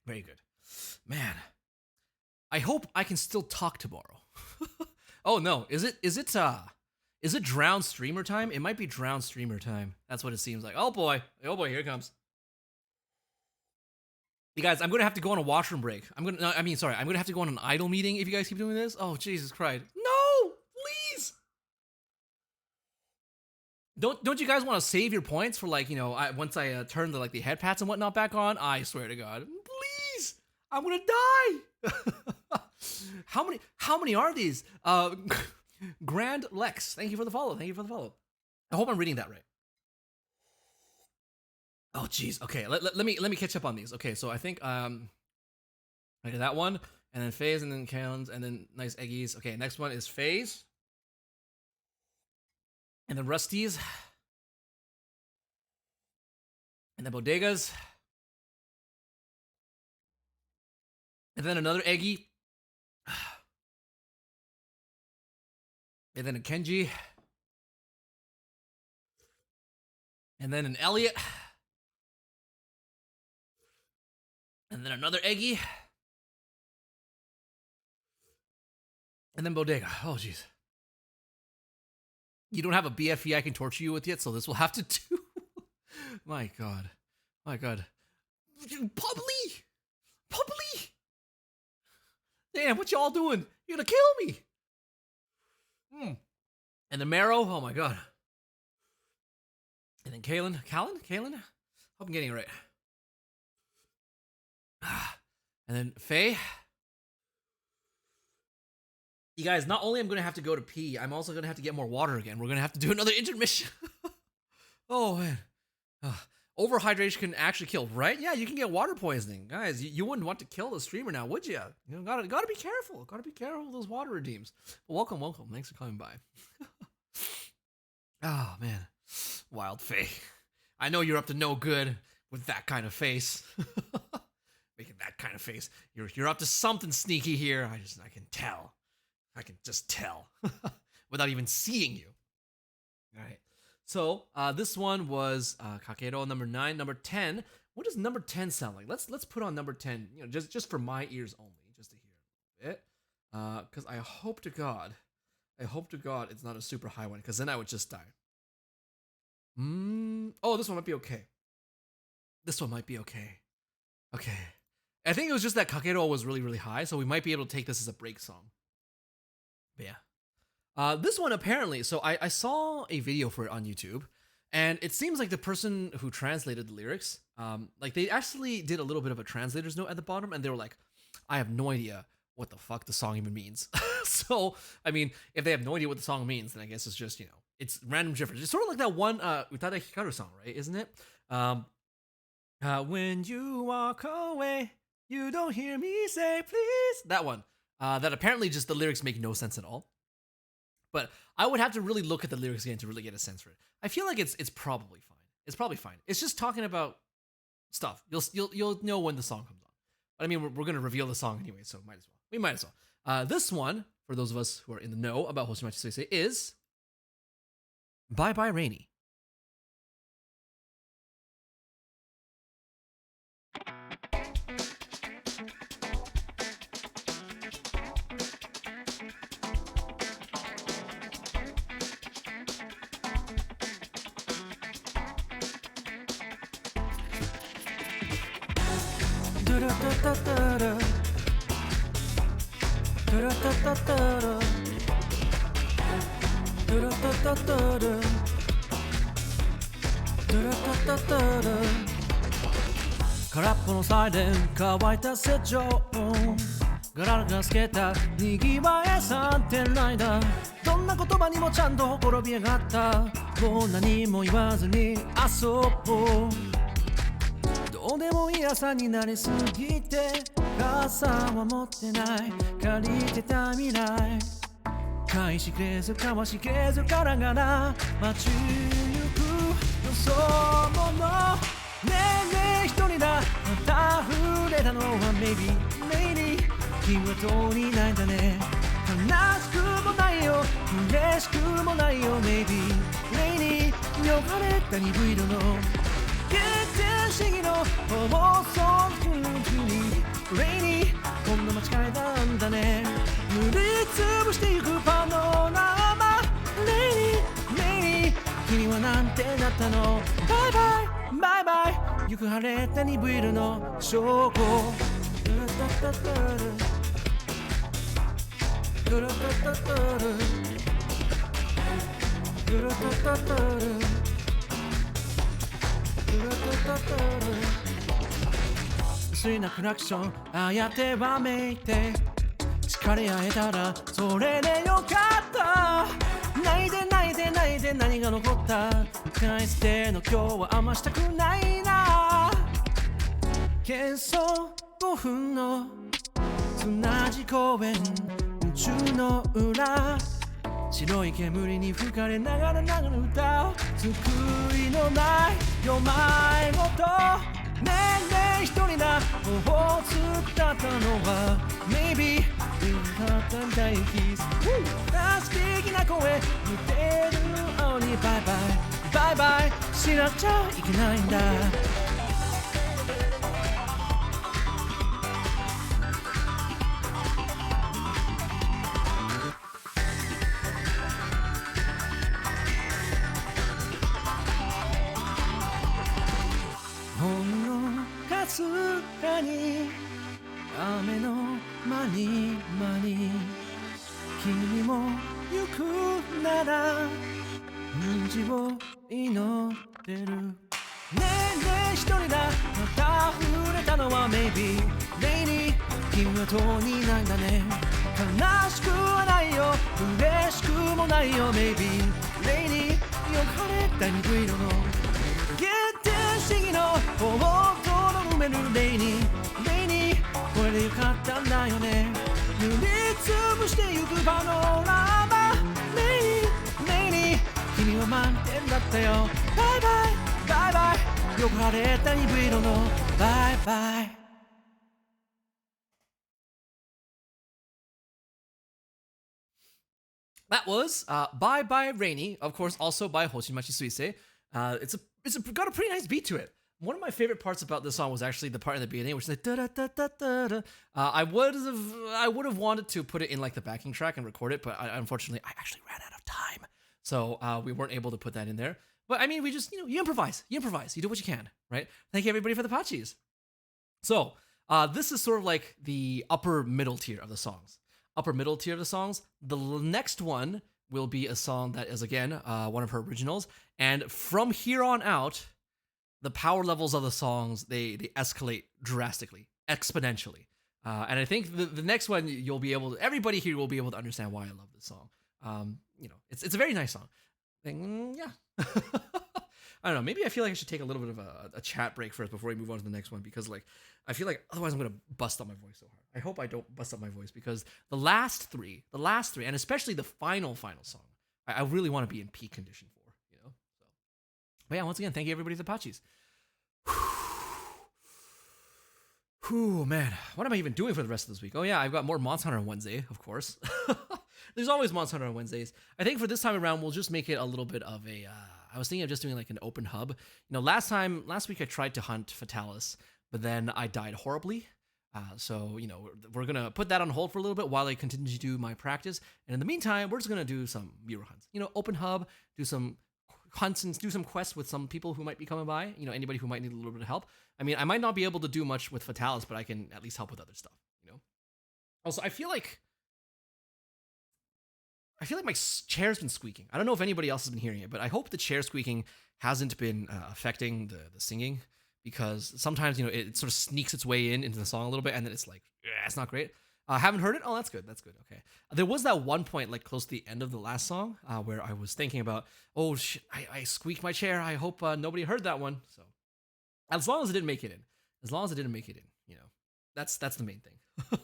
Very good. Man, I hope I can still talk tomorrow. Oh no, is it drowned streamer time? It might be drowned streamer time. That's what it seems like. Oh boy, here it comes. You guys, I'm gonna have to go on a washroom break. I'm gonna have to go on an idle meeting if you guys keep doing this. Oh Jesus Christ! No, please. Don't you guys want to save your points for once I turn the head pats and whatnot back on? I swear to God, please, I'm gonna die. How many are these? Grand Lex, thank you for the follow. I hope I'm reading that right. Oh geez. Okay, let me catch up on these. Okay, so I think I did that one, and then Faze, and then Kalen's, and then nice Eggies. Okay, next one is Faze, and then Rusty's, and then Bodegas, and then another Eggy, and then a Kenji, and then an Elliot. And then another Eggy. And then Bodega. Oh, jeez. You don't have a BFE I can torture you with yet, so this will have to do. My God. Pubbly! Damn, what y'all doing? You're gonna kill me! And then Marrow. Oh, my God. And then Kalen. Hope I'm getting it right. And then Faye. You guys, not only am I going to have to go to pee, I'm also going to have to get more water again. We're going to have to do another intermission. Oh, man. Overhydration can actually kill, right? Yeah, you can get water poisoning. Guys, you wouldn't want to kill the streamer now, would you? Gotta be careful. Gotta be careful with those water redeems. But welcome. Thanks for coming by. Oh, man. Wild Faye. I know you're up to no good with that kind of face. Making that kind of face. You're up to something sneaky here. I can tell. I can just tell without even seeing you. All right. So this one was Kakero number 9, number 10. What does number 10 sound like? Let's put on number 10. Just for my ears only, just to hear it. Because I hope to God it's not a super high one. Because then I would just die. Oh, this one might be okay. Okay. I think it was just that Kakero was really, really high, so we might be able to take this as a break song. But yeah. This one apparently, so I saw a video for it on YouTube, and it seems like the person who translated the lyrics, like they actually did a little bit of a translator's note at the bottom, and they were like, I have no idea what the fuck the song even means. So, I mean, if they have no idea what the song means, then I guess it's just, you know, it's random gibberish. It's sort of like that one Utada Hikaru song, right? Isn't it? When you walk away, you don't hear me say please. That one. That apparently just the lyrics make no sense at all. But I would have to really look at the lyrics again to really get a sense for it. I feel like it's probably fine. It's probably fine. It's just talking about stuff. You'll know when the song comes on. But I mean, we're gonna reveal the song anyway, so might as well. We might as well. This one, for those of us who are in the know about Hoshimachi Suisei, is Bye Bye Rainy.空っぽのサイレン乾いた雪上ガラが透けたにぎわえ3点ライダーどんな言葉にもちゃんと転び上がったもう何も言わずに遊ぼうどうでもいい朝になりすぎて傘は持ってない借りてた未来返しきれずかわしきれずガラガラ街行くよそ者ねえねえ一人だまた溢れたのは Maybe Lady 君は遠にないんだね悲しくもないよ嬉しくもないよ Maybe Lady よかれた鈍い色の決定主義の放送風にRainy こんな街変えたんだね塗りつぶしてゆくパノラマ Rainy 君はなんてなったのバイバイバイバイ行く晴れた鈍い色の証拠薄いなクラクションああやってわめいて疲れ合えたらそれでよかった泣いて泣いて泣いて何が残った返しての今日はあんましたくないな喧騒5分の砂地公園宇宙の裏白い煙に吹かれながら歌う救いのないよ前ごとねえねえ一人だ頬をつったったのは Maybe 歌ったみたいキス素敵な声似てる青にバイバイバイバイ知らっちゃいけないんだほんのかすかに雨の間に間に君も行くなら虹を祈ってるねえねえ一人だまた触れたのは Maybe Lady 君は遠にないんだね悲しくはないよ嬉しくもないよ Maybe Lady よかれた鈍い色の決定主義の放送の埋めるレイニーこれでよかったんだよね塗りつぶしてゆくパノラマレイニー君は満点だったよバイバイバイバイよく晴れた鈍い色のバイバイThat was Bye Bye Rainy, of course, also by Hoshimachi Suisei. It's got a pretty nice beat to it. One of my favorite parts about this song was actually the part in the beginning, which is like da da da da da da. I would have wanted to put it in like the backing track and record it, but unfortunately, I actually ran out of time, so we weren't able to put that in there. But I mean, we just you improvise, you do what you can, right? Thank you everybody for the patches. So This is sort of like the upper middle tier of the songs. Upper middle tier of the songs. The next one will be a song that is, again, one of her originals. And from here on out, the power levels of the songs, they escalate drastically, exponentially. And I think the next one, everybody here will be able to understand why I love this song. It's a very nice song. Yeah. I don't know. Maybe I feel like I should take a little bit of a chat break first before we move on to the next one, because like I feel like otherwise I'm gonna bust up my voice so hard. I hope I don't bust up my voice, because the last three, and especially the final song, I really want to be in peak condition for. So. But yeah, once again, thank you everybody to the Pachis. Whew, man, what am I even doing for the rest of this week? Oh yeah, I've got more Monster Hunter on Wednesday, of course. There's always Monster Hunter on Wednesdays. I think for this time around, we'll just make it a little bit of a. I was thinking of just doing like an open hub. Last week I tried to hunt Fatalis, but then I died horribly. So we're gonna put that on hold for a little bit while I continue to do my practice. And in the meantime, we're just gonna do some mirror hunts. Open hub, do some hunts and do some quests with some people who might be coming by. Anybody who might need a little bit of help. I mean, I might not be able to do much with Fatalis, but I can at least help with other stuff. Also, I feel like my chair's been squeaking. I don't know if anybody else has been hearing it, but I hope the chair squeaking hasn't been affecting the singing, because sometimes, it sort of sneaks its way into the song a little bit, and then it's like, it's not great. Haven't heard it? Oh, that's good. That's good. Okay. There was that one point, like close to the end of the last song, where I was thinking about, oh shit, I squeaked my chair. I hope nobody heard that one. So as long as it didn't make it in, that's the main thing.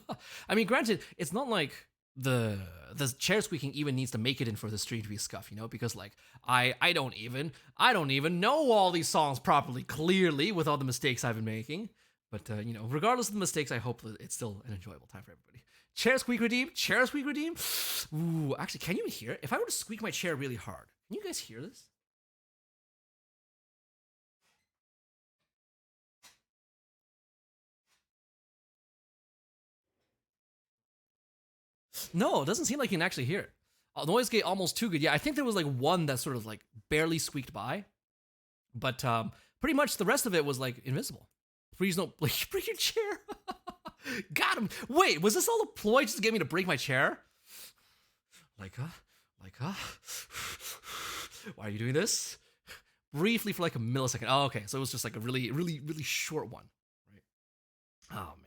I mean, granted, it's not like the chair squeaking even needs to make it in for the stream to be scuff, because like I don't even know all these songs properly, clearly, with all the mistakes I've been making. But regardless of the mistakes, I hope that it's still an enjoyable time for everybody. Chair squeak redeem. Ooh, actually, can you hear it? If I were to squeak my chair really hard, can you guys hear this? No, it doesn't seem like you can actually hear it. Noise gate almost too good. Yeah, I think there was like one that sort of like barely squeaked by, but pretty much the rest of it was like invisible. Please don't break your chair. Got him. Wait, was this all a ploy just to get me to break my chair? Why are you doing this? Briefly for like a millisecond. Oh, okay. So it was just like a really, really, really short one. Right. Oh man.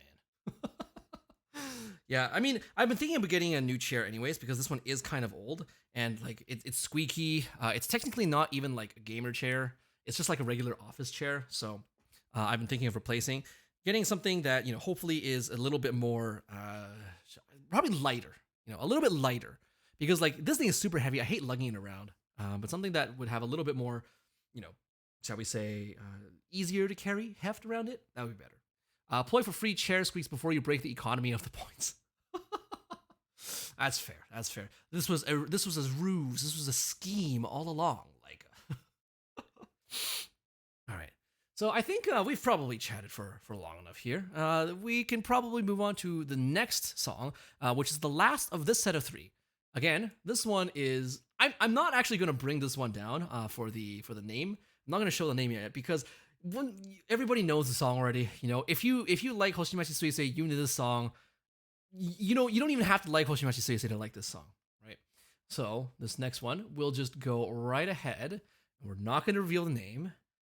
Yeah, I mean, I've been thinking about getting a new chair anyways, because this one is kind of old and like it's squeaky. It's technically not even like a gamer chair. It's just like a regular office chair. So I've been thinking of getting something that, hopefully is a little bit more, probably lighter, a little bit lighter, because like this thing is super heavy. I hate lugging it around, but something that would have a little bit more, shall we say, easier to carry heft around it. That would be better. Ploy for free chair squeaks before you break the economy of the points. That's fair. This was a ruse. This was a scheme all along. Like, all right. So I think we've probably chatted for long enough here. We can probably move on to the next song, which is the last of this set of three. Again, this one is I'm not actually going to bring this one down for the name. I'm not going to show the name yet, because everybody knows the song already. If you like Hoshimachi Suisei, you know this song. You don't even have to like Hoshimachi Suisei to like this song, right? So this next one, we'll just go right ahead, and we're not going to reveal the name,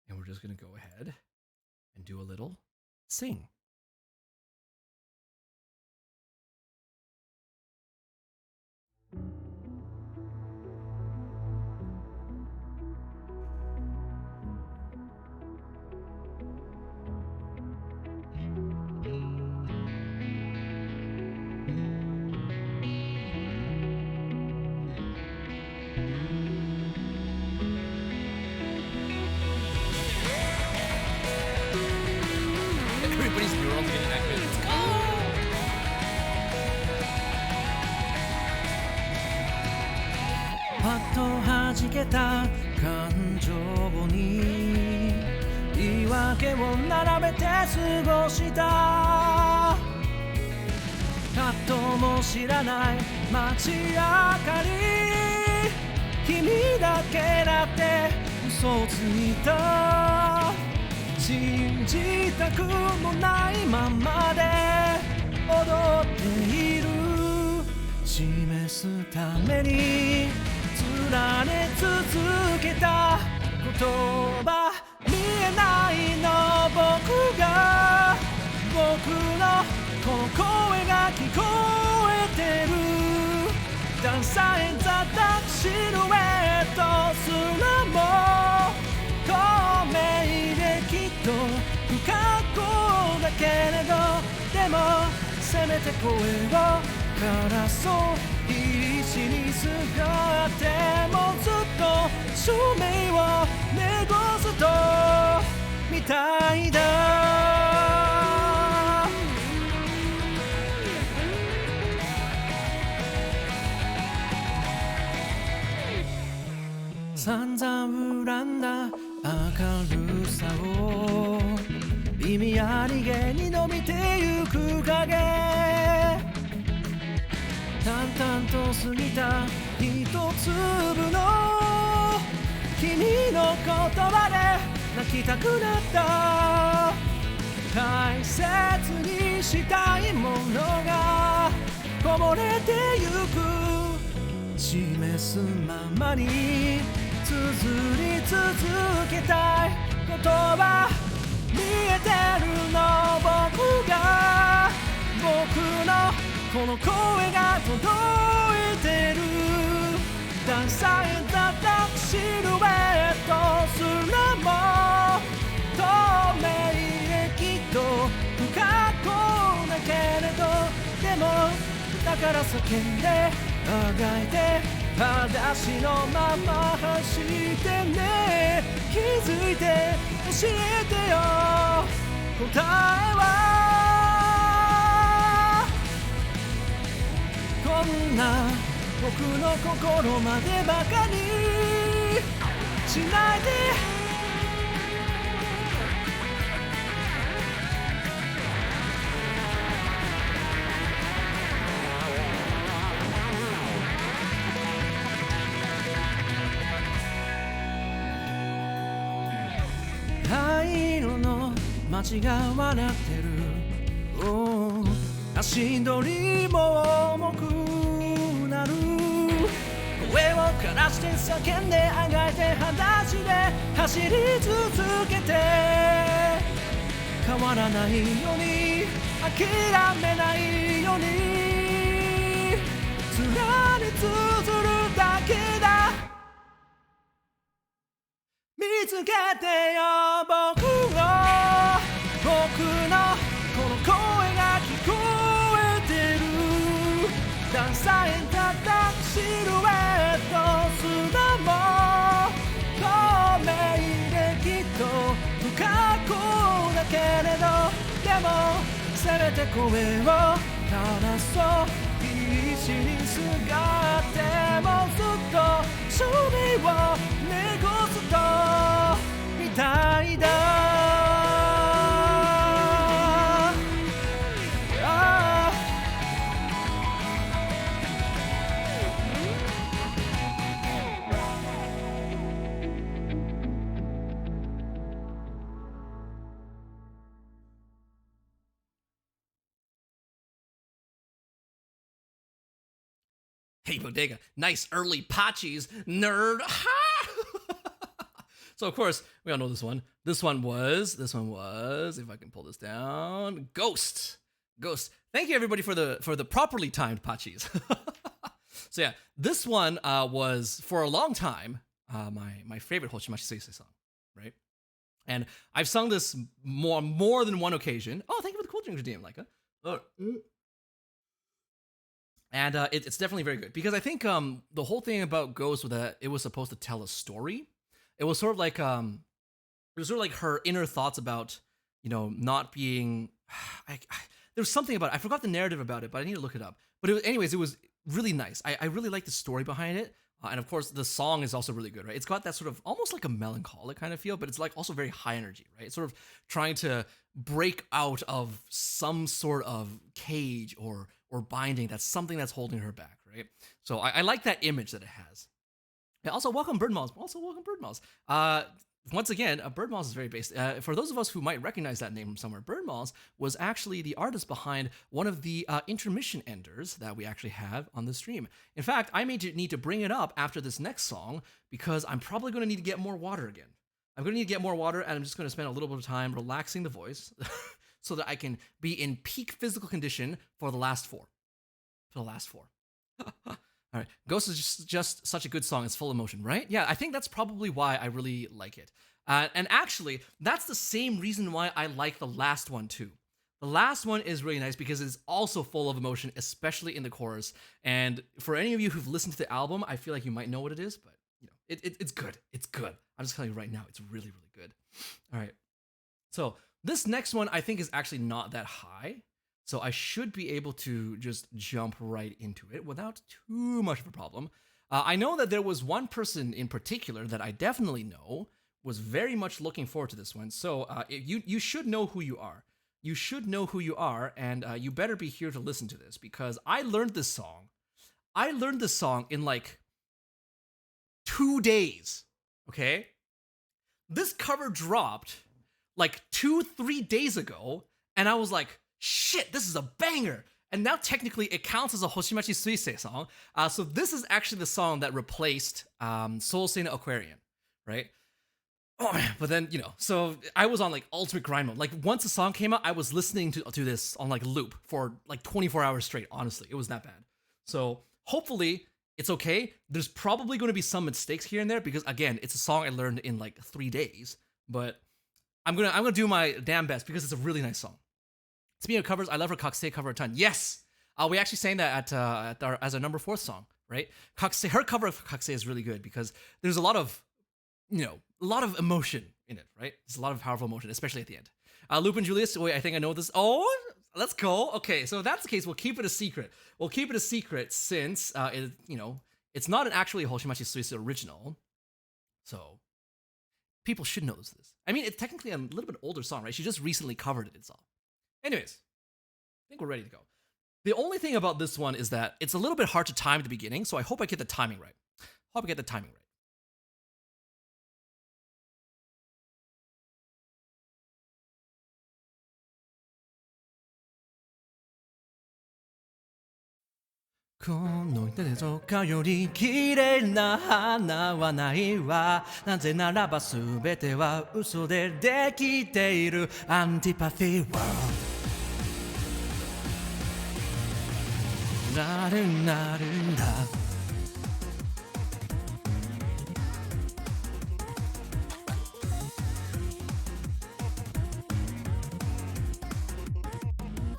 and we're just going to go ahead and do a little sing. Everybody's neurons getting activated. Let's go! Pattと弾けた感情に言い訳を並べて過ごした。カットも知らない街明かり、君だけだって嘘をついた。信じたくもないままで示すために連ね続けた言葉見えないの僕が僕のこの声が聞こえてるダンサインザダッシルエットすらも透明できっと不格好だけれどでもせめて声をからそう必死にすがってもずっと証明を濁すとみたいだ散々恨んだ明るさを意味ありげに伸びてゆく影淡々と過ぎた一粒の君の言葉で泣きたくなった大切にしたいものがこぼれてゆく示すままに綴り続けたい言葉見えてるの僕が僕のこの声が届いてるダンサインザダッシルエットすらも透明できっと不格好だけれどでもだから叫んであがいて裸足のまま走ってね気づいて教えてよ答えはこんな僕の心までバカにしないで灰色の街が笑ってる、足取りも重くなる声を枯らして叫んであがいて裸足で走り続けて変わらないように諦めないように貫り綴るだけだ見つけてよ僕のこの声が聞こえてるダンサインただシルエットすらも透明できっと不格好だけれどでもせめて声を垂らそう必死にすがってもずっと証明を濁すとみたいだHey, Bodega, nice early Pachis, nerd. So, of course, we all know this one. This one was, if I can pull this down, Ghost. Thank you, everybody, for the properly timed Pachis. So, yeah, this one was, for a long time, my favorite Hoshimashi Seisei song, right? And I've sung this more than one occasion. Oh, thank you for the cool drink, DM, Leica. And it's definitely very good because I think the whole thing about Ghost was that it was supposed to tell a story. It was sort of like her inner thoughts about not being. There was something about it. I forgot the narrative about it, but I need to look it up. But anyways, it was really nice. I really like the story behind it, and of course the song is also really good, right? It's got that sort of almost like a melancholic kind of feel, but it's like also very high energy, right? It's sort of trying to break out of some sort of cage or binding that's something that's holding her back, right? So I like that image that it has. Yeah, also welcome Bird Mouse. once again, Bird Malls is very based. For those of us who might recognize that name from somewhere, Bird Malls was actually the artist behind one of the intermission enders that we actually have on the stream. In fact, I may need to bring it up after this next song because I'm probably going to need to get more water again. I'm going to need to get more water, and I'm just going to spend a little bit of time relaxing the voice so that I can be in peak physical condition for the last four. All right, Ghost is just such a good song. It's full of emotion, right? Yeah, I think that's probably why I really like it. And actually, that's the same reason why I like the last one too. The last one is really nice because it's also full of emotion, especially in the chorus. And for any of you who've listened to the album, I feel like you might know what it is, but you know, it's good. It's good. I'm just telling you right now, it's really, really good. All right. So this next one I think is actually not that high. So I should be able to just jump right into it without too much of a problem. I know that there was one person in particular that I definitely know was very much looking forward to this one. So you should know who you are. You should know who you are, and you better be here to listen to this because I learned this song. I learned this song in like 2 days, okay? This cover dropped like 2-3 days ago, and I was like, shit, this is a banger. And now technically it counts as a Hoshimachi Suisei song. So this is actually the song that replaced Soul Saint Aquarian, right? Oh man, but then, you know, so I was on like ultimate grind mode. Like once the song came out, I was listening to this on like loop for like 24 hours straight, honestly. It was that bad. So hopefully it's okay. There's probably going to be some mistakes here and there because again, it's a song I learned in like 3 days, but I'm gonna do my damn best because it's a really nice song. Speaking of covers, I love her Kakse cover a ton. Yes, we actually sang that as our number 4 song, right? Kakse, her cover of Kakse is really good because there's a lot of, you know, a lot of emotion in it, right? There's a lot of powerful emotion, especially at the end. Lupin Julius, wait, I think I know this. Oh, let's go. Okay, so if that's the case, we'll keep it a secret. We'll keep it a secret since, you know, it's not actually a Hoshimachi Suisei original. So people should know this. I mean, it's technically a little bit older song, right? She just recently covered it, all. Anyways, I think we're ready to go. The only thing about this one is that it's a little bit hard to time at the beginning, so I hope I get the timing right. Hope I get the timing right.この手でとかより綺麗な花はないわなぜならば全ては嘘でできているアンティパティはなるんだ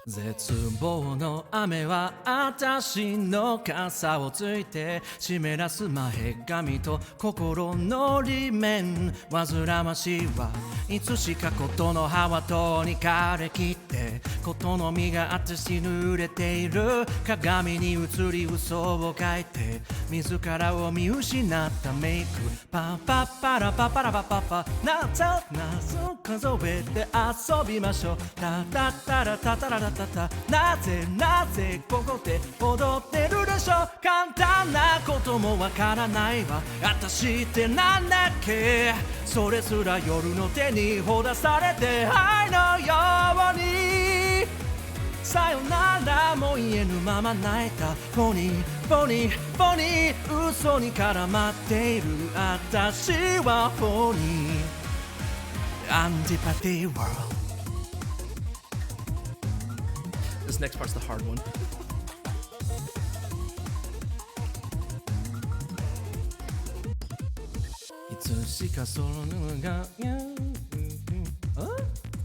絶望の雨は私の傘をついて湿らす前髪と心の裏面煩わしいはいつしかことの葉はとに枯れきってことの実があってしぬれている鏡に映り嘘を描いて自らを見失ったメイクパパパラパパラパパパなざなぞ数えて遊びましょうタタタラタタララタタなぜここで踊ってるでしょ簡単なこともわからないわ私ってなんだっけそれすら夜の手にほだされて愛のようにさよならも言えぬまま泣いたポニー嘘に絡まっている私はポニーアンティパティワールドThis next part's the hard one.いつしかそのが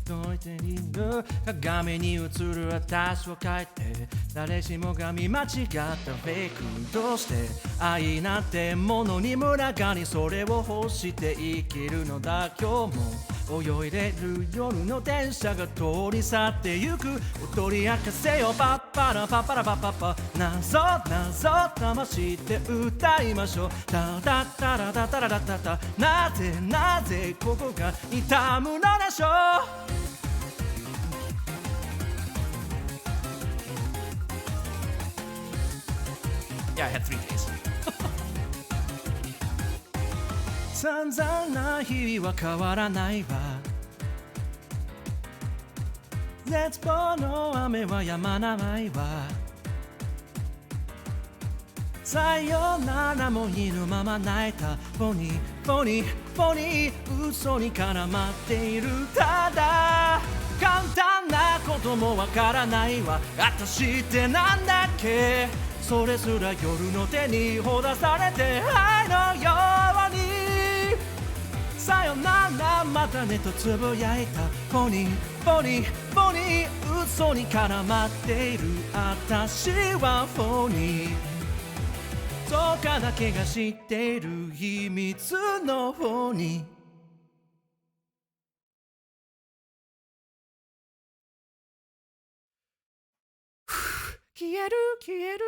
解いている鏡に映る私を描いて誰しもが見間違ったフェイクどうして愛なんてものに群がりそれを欲して生きるのだ今日も泳いでる夜の電車が通り去ってゆく踊り明かせよパッパラパパラパパパ謎魂で歌いましょうタタタラタタラタタタなぜここが痛むのでしょうYeah, I had 3 days. 散々な日々は変わらないわ絶望の雨は止まらないわさよならもいぬまま泣いたフォニーフォニーフォニー嘘に絡まっているただ簡単なこともわからないわ私ってなんだっけそれすら夜の手にほだされて愛のようにさよならまたねとつぶやいたフォニーフォニーフォニー嘘に絡まっている私はフォニーそうかだけが知っている秘密のフォニー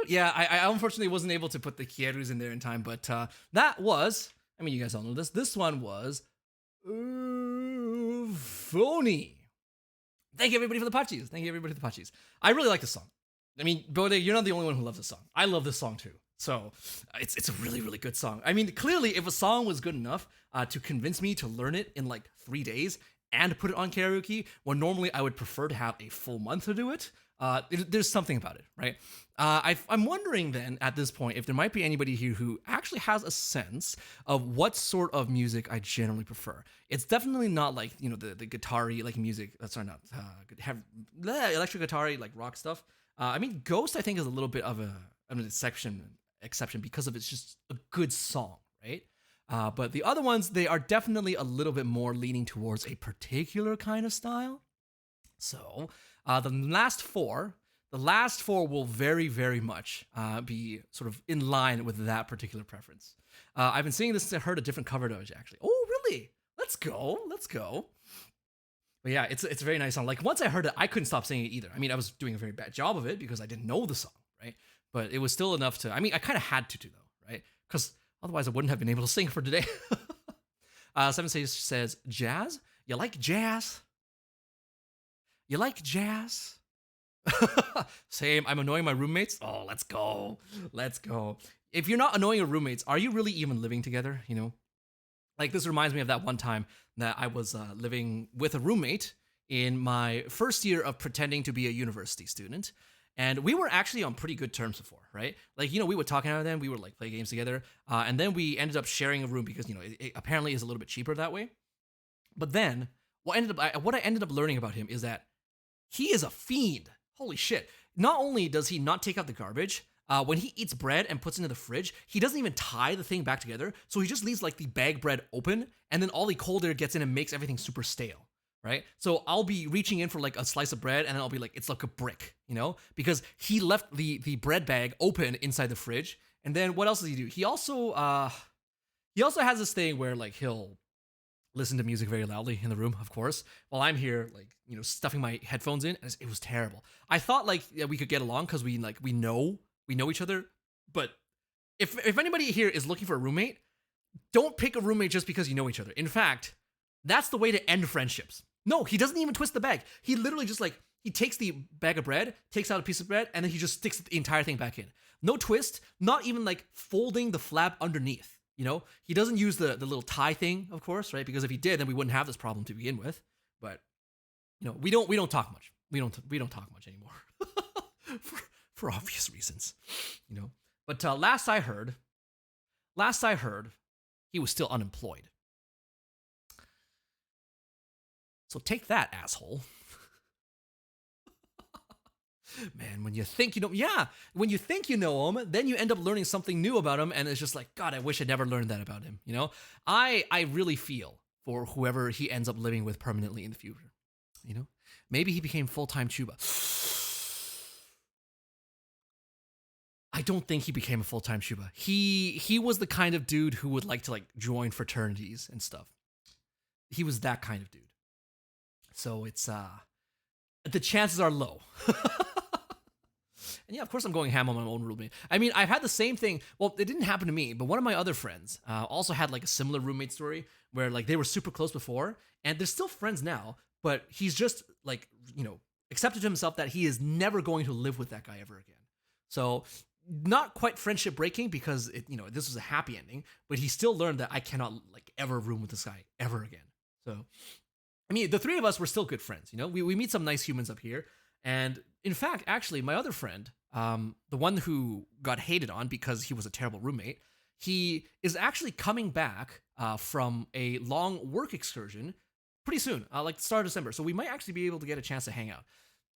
Yeah, I unfortunately wasn't able to put the Kierus in there in time, but that was, I mean, you guys all know this. This one was phony. Thank you, everybody, for the Pachis. Thank you, everybody, for the Pachis. I really like this song. I mean, Bode, you're not the only one who loves this song. I love this song, too. So it's a really, really good song. I mean, clearly, if a song was good enough to convince me to learn it in like 3 days and put it on karaoke, when normally I would prefer to have a full month to do it, there's something about it, right? I'm wondering then at this point if there might be anybody here who actually has a sense of what sort of music I generally prefer. It's definitely not like, you know, the guitar-y like music. Sorry, not electric guitar-y like rock stuff. I mean, Ghost I think is a little bit of an exception because of it's just a good song, right? But the other ones, they are definitely a little bit more leaning towards a particular kind of style. So the last four will very, very much be sort of in line with that particular preference. I've been seeing this, I heard a different cover doge actually. Oh, really? Let's go. But yeah, it's a very nice song. Like once I heard it, I couldn't stop singing it either. I mean, I was doing a very bad job of it because I didn't know the song, right? But it was still enough to, I mean, I kind of had to though, right? Because otherwise I wouldn't have been able to sing for today. Seven says, jazz? You like jazz? You like jazz? Same. I'm annoying my roommates. Oh, let's go. If you're not annoying your roommates, are you really even living together? You know, like this reminds me of that one time that I was living with a roommate in my first year of pretending to be a university student. And we were actually on pretty good terms before, right? Like, you know, we would talk out of them. We would like play games together. And then we ended up sharing a room because, you know, it apparently is a little bit cheaper that way. But then what I ended up learning about him is that he is a fiend. Holy shit. Not only does he not take out the garbage, when he eats bread and puts it into the fridge, he doesn't even tie the thing back together. So he just leaves like the bag bread open and then all the cold air gets in and makes everything super stale, right? So I'll be reaching in for like a slice of bread and then I'll be like, it's like a brick, you know? Because he left the bread bag open inside the fridge. And then what else does he do? He also has this thing where like he'll listen to music very loudly in the room, of course, while I'm here, like, you know, stuffing my headphones in. And it was terrible. I thought like we could get along because we know each other. But if anybody here is looking for a roommate, don't pick a roommate just because you know each other. In fact, that's the way to end friendships. No, he doesn't even twist the bag. He literally just like, he takes the bag of bread, takes out a piece of bread, and then he just sticks the entire thing back in. No twist, not even like folding the flap underneath. You know, he doesn't use the little tie thing, of course, right? Because if he did, then we wouldn't have this problem to begin with. But you know, we don't talk much. We don't talk much anymore for obvious reasons, you know. But last I heard, he was still unemployed. So take that, asshole. Man, when you think you know him, then you end up learning something new about him, and it's just like, God, I wish I never learned that about him, you know? I really feel for whoever he ends up living with permanently in the future, you know? Maybe he became full-time Chuba. I don't think he became a full-time Chuba. He was the kind of dude who would like to like join fraternities and stuff. He was that kind of dude. So it's, the chances are low. And yeah, of course I'm going ham on my own roommate. I mean, I've had the same thing. Well, it didn't happen to me, but one of my other friends also had like a similar roommate story where like they were super close before and they're still friends now, but he's just like, you know, accepted to himself that he is never going to live with that guy ever again. So not quite friendship breaking because this was a happy ending, but he still learned that I cannot like ever room with this guy ever again. So, I mean, the three of us were still good friends. We meet some nice humans up here, and in fact, actually, my other friend, the one who got hated on because he was a terrible roommate, he is actually coming back from a long work excursion pretty soon, like the start of December. So we might actually be able to get a chance to hang out.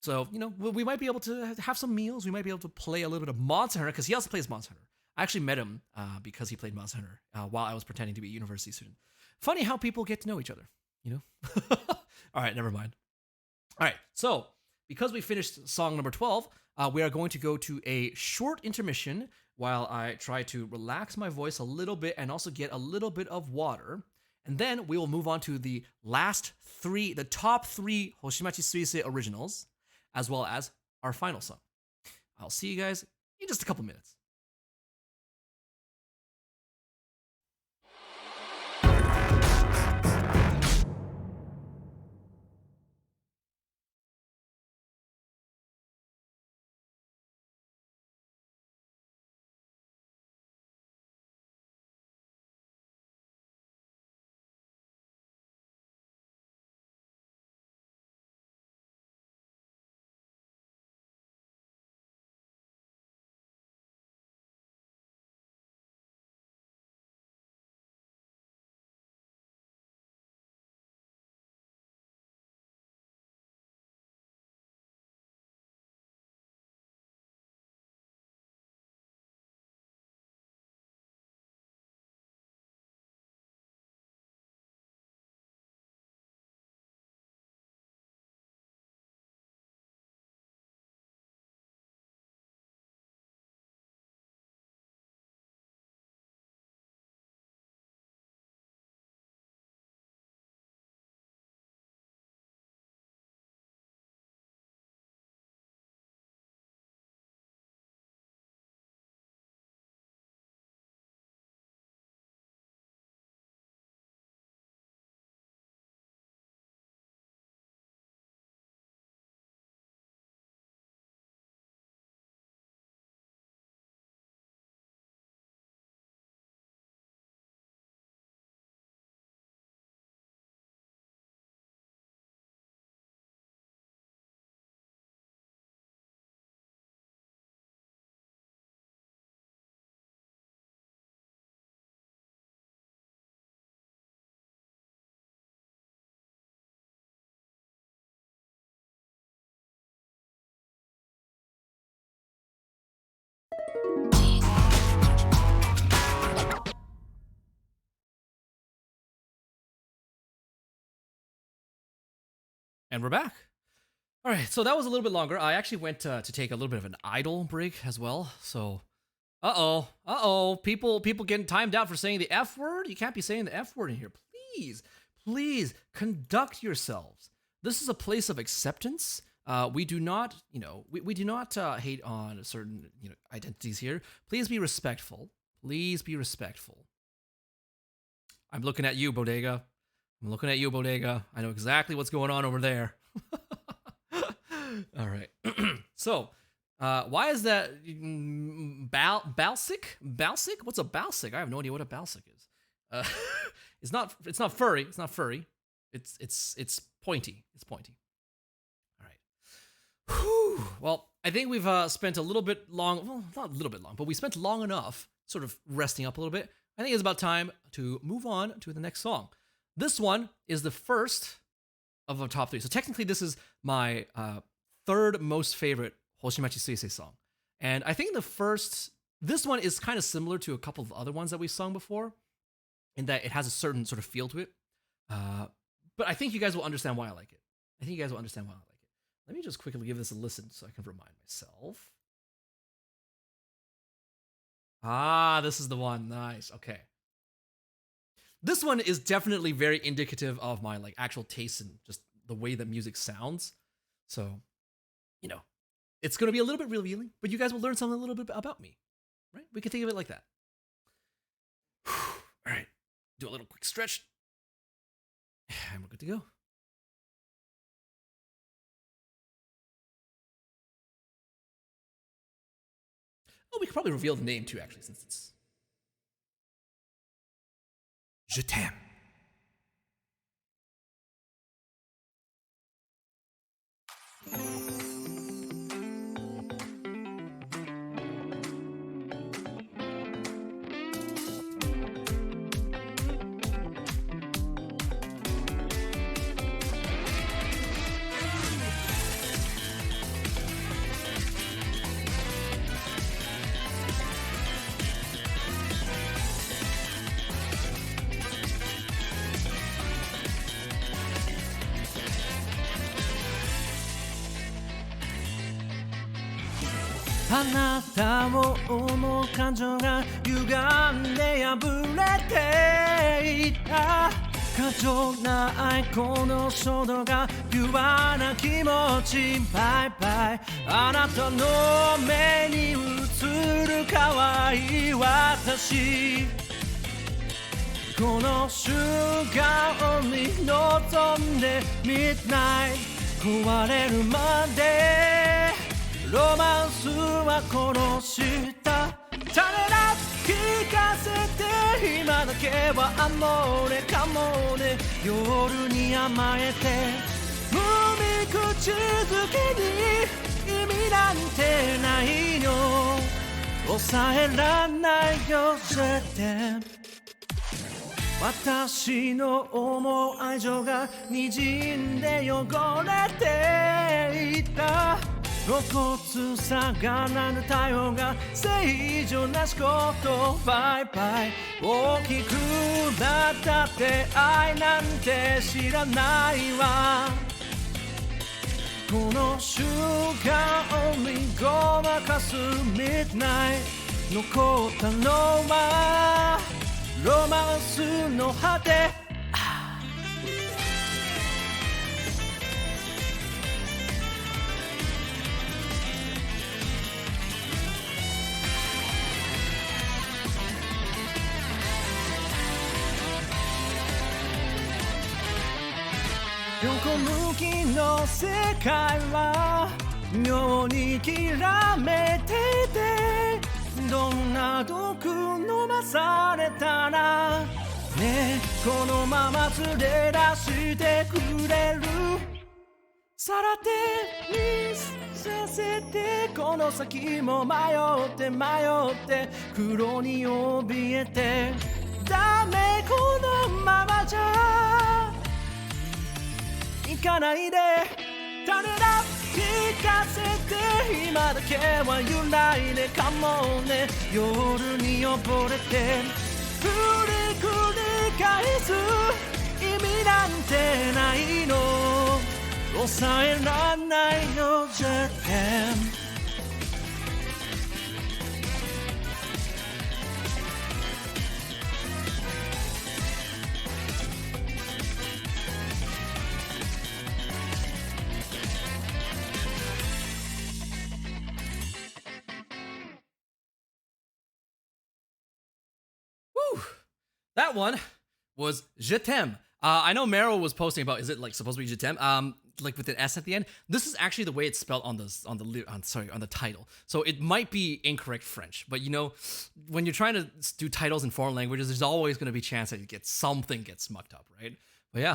So, we might be able to have some meals. We might be able to play a little bit of Monster Hunter because he also plays Monster Hunter. I actually met him because he played Monster Hunter while I was pretending to be a university student. Funny how people get to know each other, All right, never mind. All right, so because we finished song number 12, we are going to go to a short intermission while I try to relax my voice a little bit and also get a little bit of water. And then we will move on to the top three Hoshimachi Suisei originals, as well as our final song. I'll see you guys in just a couple minutes. And we're back. All right, so that was a little bit longer. I actually went to take a little bit of an idle break as well. So, people getting timed out for saying the F word. You can't be saying the F word in here. Please conduct yourselves. This is a place of acceptance. We do not, we do not hate on certain, identities here. Please be respectful. Please be respectful. I'm looking at you, Bodega. I know exactly what's going on over there. All right. So, why is that Balsic? Balsic? What's a Balsic? I have no idea what a Balsic is. It's not furry. It's not furry. It's pointy. It's pointy. All right. Whew. Well, I think we've spent a little bit long. Well, not a little bit long, but we spent long enough sort of resting up a little bit. I think it's about time to move on to the next song. This one is the first of our top three. So technically, this is my third most favorite Hoshimachi Suisei song. And I think this one is kind of similar to a couple of other ones that we've sung before, in that it has a certain sort of feel to it. But I think you guys will understand why I like it. Let me just quickly give this a listen so I can remind myself. This is the one. Nice. Okay. This one is definitely very indicative of my actual taste and just the way that music sounds. So, it's going to be a little bit revealing, but you guys will learn something a little bit about me, right? We can think of it like that. All right. Do a little quick stretch. And we're good to go. we could probably reveal the name too, actually, since it's Je t'aime. あなたを思う感情が歪んで破れていた過剰な愛この衝動がピュアな気持ちバイバイあなたの目に映る可愛い私この瞬間に望んで Midnight 壊れるまでロマンスは殺した種だ聞かせて今だけはアモーレカモーレ夜に甘えて無味口づけに意味なんてないの抑えらんないよ絶対私の思う愛情が滲んで汚れていた露骨さがらぬ対応が正常なしことバイバイ大きくなったって愛なんて知らないわこの瞬間にごまかす Midnight 残ったのはロマンスの果て横向きの世界は妙にきらめていてどんな毒飲まされたらねこのまま連れ出してくれるさら手にさせてこの先も迷って迷って黒に怯えてダメこのままじゃ行かないで種だ聞かせて今だけは揺らいでかもね夜に溺れて繰り返す意味なんてないの抑えらんないよ絶対That one was Je t'aime. I know Meryl was posting about is it like supposed to be Je t'aime? Like with an S at the end. This is actually the way it's spelled on the title. So it might be incorrect French, but you know, when you're trying to do titles in foreign languages, there's always going to be a chance that something gets mucked up, right? But yeah,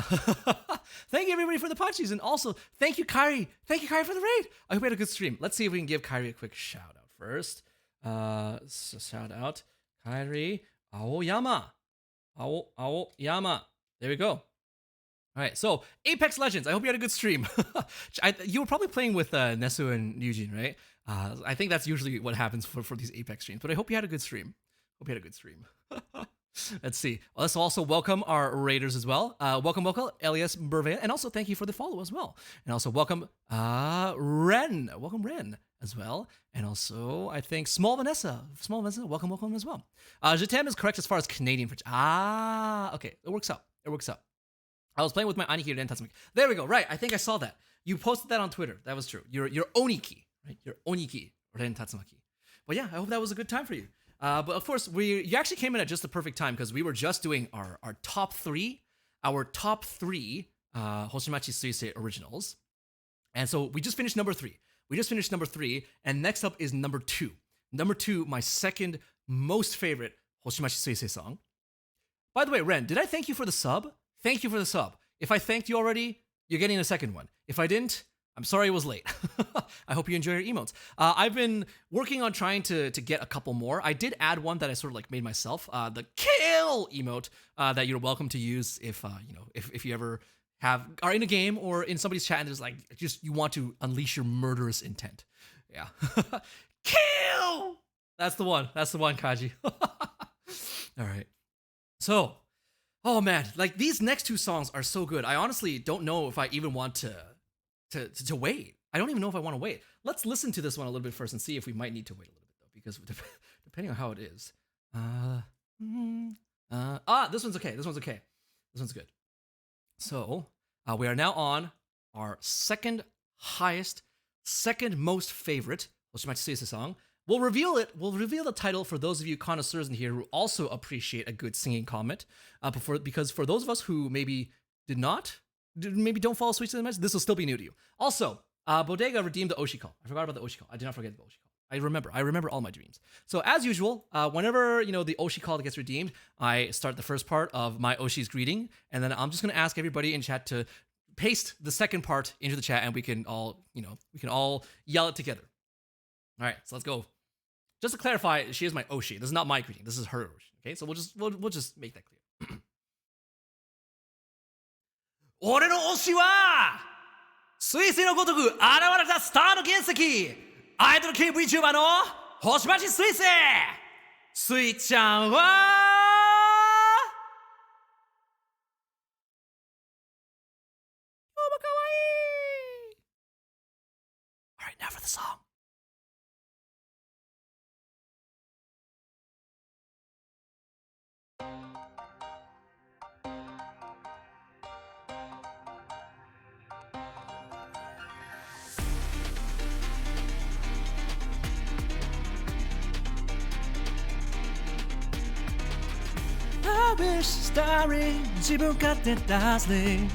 thank you everybody for the punchies, and also thank you Kyrie. Thank you Kyrie for the raid. I hope you had a good stream. Let's see if we can give Kyrie a quick shout out first. So shout out Kyrie Aoyama. Aoyama. There we go. All right, so Apex Legends. I hope you had a good stream. You were probably playing with Nesu and Eugene, right? I think that's usually what happens for these Apex streams. But I hope you had a good stream. Let's see. Let's also welcome our raiders as well. Welcome, Elias Burvey, and also thank you for the follow as well. And also welcome Ren. Welcome Ren as well. And also I think Small Vanessa. Welcome as well. Je t'aime is correct as far as Canadian French. Okay. It works out. I was playing with my Aniki Ren Tatsumaki. There we go. Right. I think I saw that. You posted that on Twitter. That was true. Your Oniki, right? Your Oniki Ren Tatsumaki. But yeah, I hope that was a good time for you. But of course, you actually came in at just the perfect time because we were just doing our top three Hoshimachi Suisei originals. And so we just finished number three. And next up is number two. Number 2, my second most favorite Hoshimachi Suisei song. By the way, Ren, did I thank you for the sub? Thank you for the sub. If I thanked you already, you're getting a second one. If I didn't, I'm sorry it was late. I hope you enjoy your emotes. I've been working on trying to get a couple more. I did add one that I sort of like made myself, the kill emote that you're welcome to use if if you ever are in a game or in somebody's chat and there's like just you want to unleash your murderous intent. Yeah. Kill! That's the one, Kaji. All right. So, oh man, like these next two songs are so good. I honestly don't know if I even want to wait. I don't even know if I want to wait. Let's listen to this one a little bit first and see if we might need to wait a little bit though, because depending on how it is. This one's okay. This one's good. So we are now on our second most favorite Hoshimachi Suisei song. We'll reveal the title for those of you connoisseurs in here who also appreciate a good singing comment. Because for those of us who maybe don't follow Suisei much, this will still be new to you. Also, Bodega redeemed the Oshi call. I forgot about the Oshi call. I did not forget the Oshi call. I remember all my dreams. So as usual, whenever the Oshi call gets redeemed, I start the first part of my Oshi's greeting, and then I'm just gonna ask everybody in chat to paste the second part into the chat, and we can all yell it together. All right, so let's go. Just to clarify, she is my Oshi. This is not my greeting. This is her Oshi. Okay, so we'll just make that clear. 俺の推しは彗星のごとく現れたスターの原石アイドル系 Vtuber の星町彗星スイちゃんは今日もかわいい Alright, now for the song. I wish starring 自分勝手ダスリン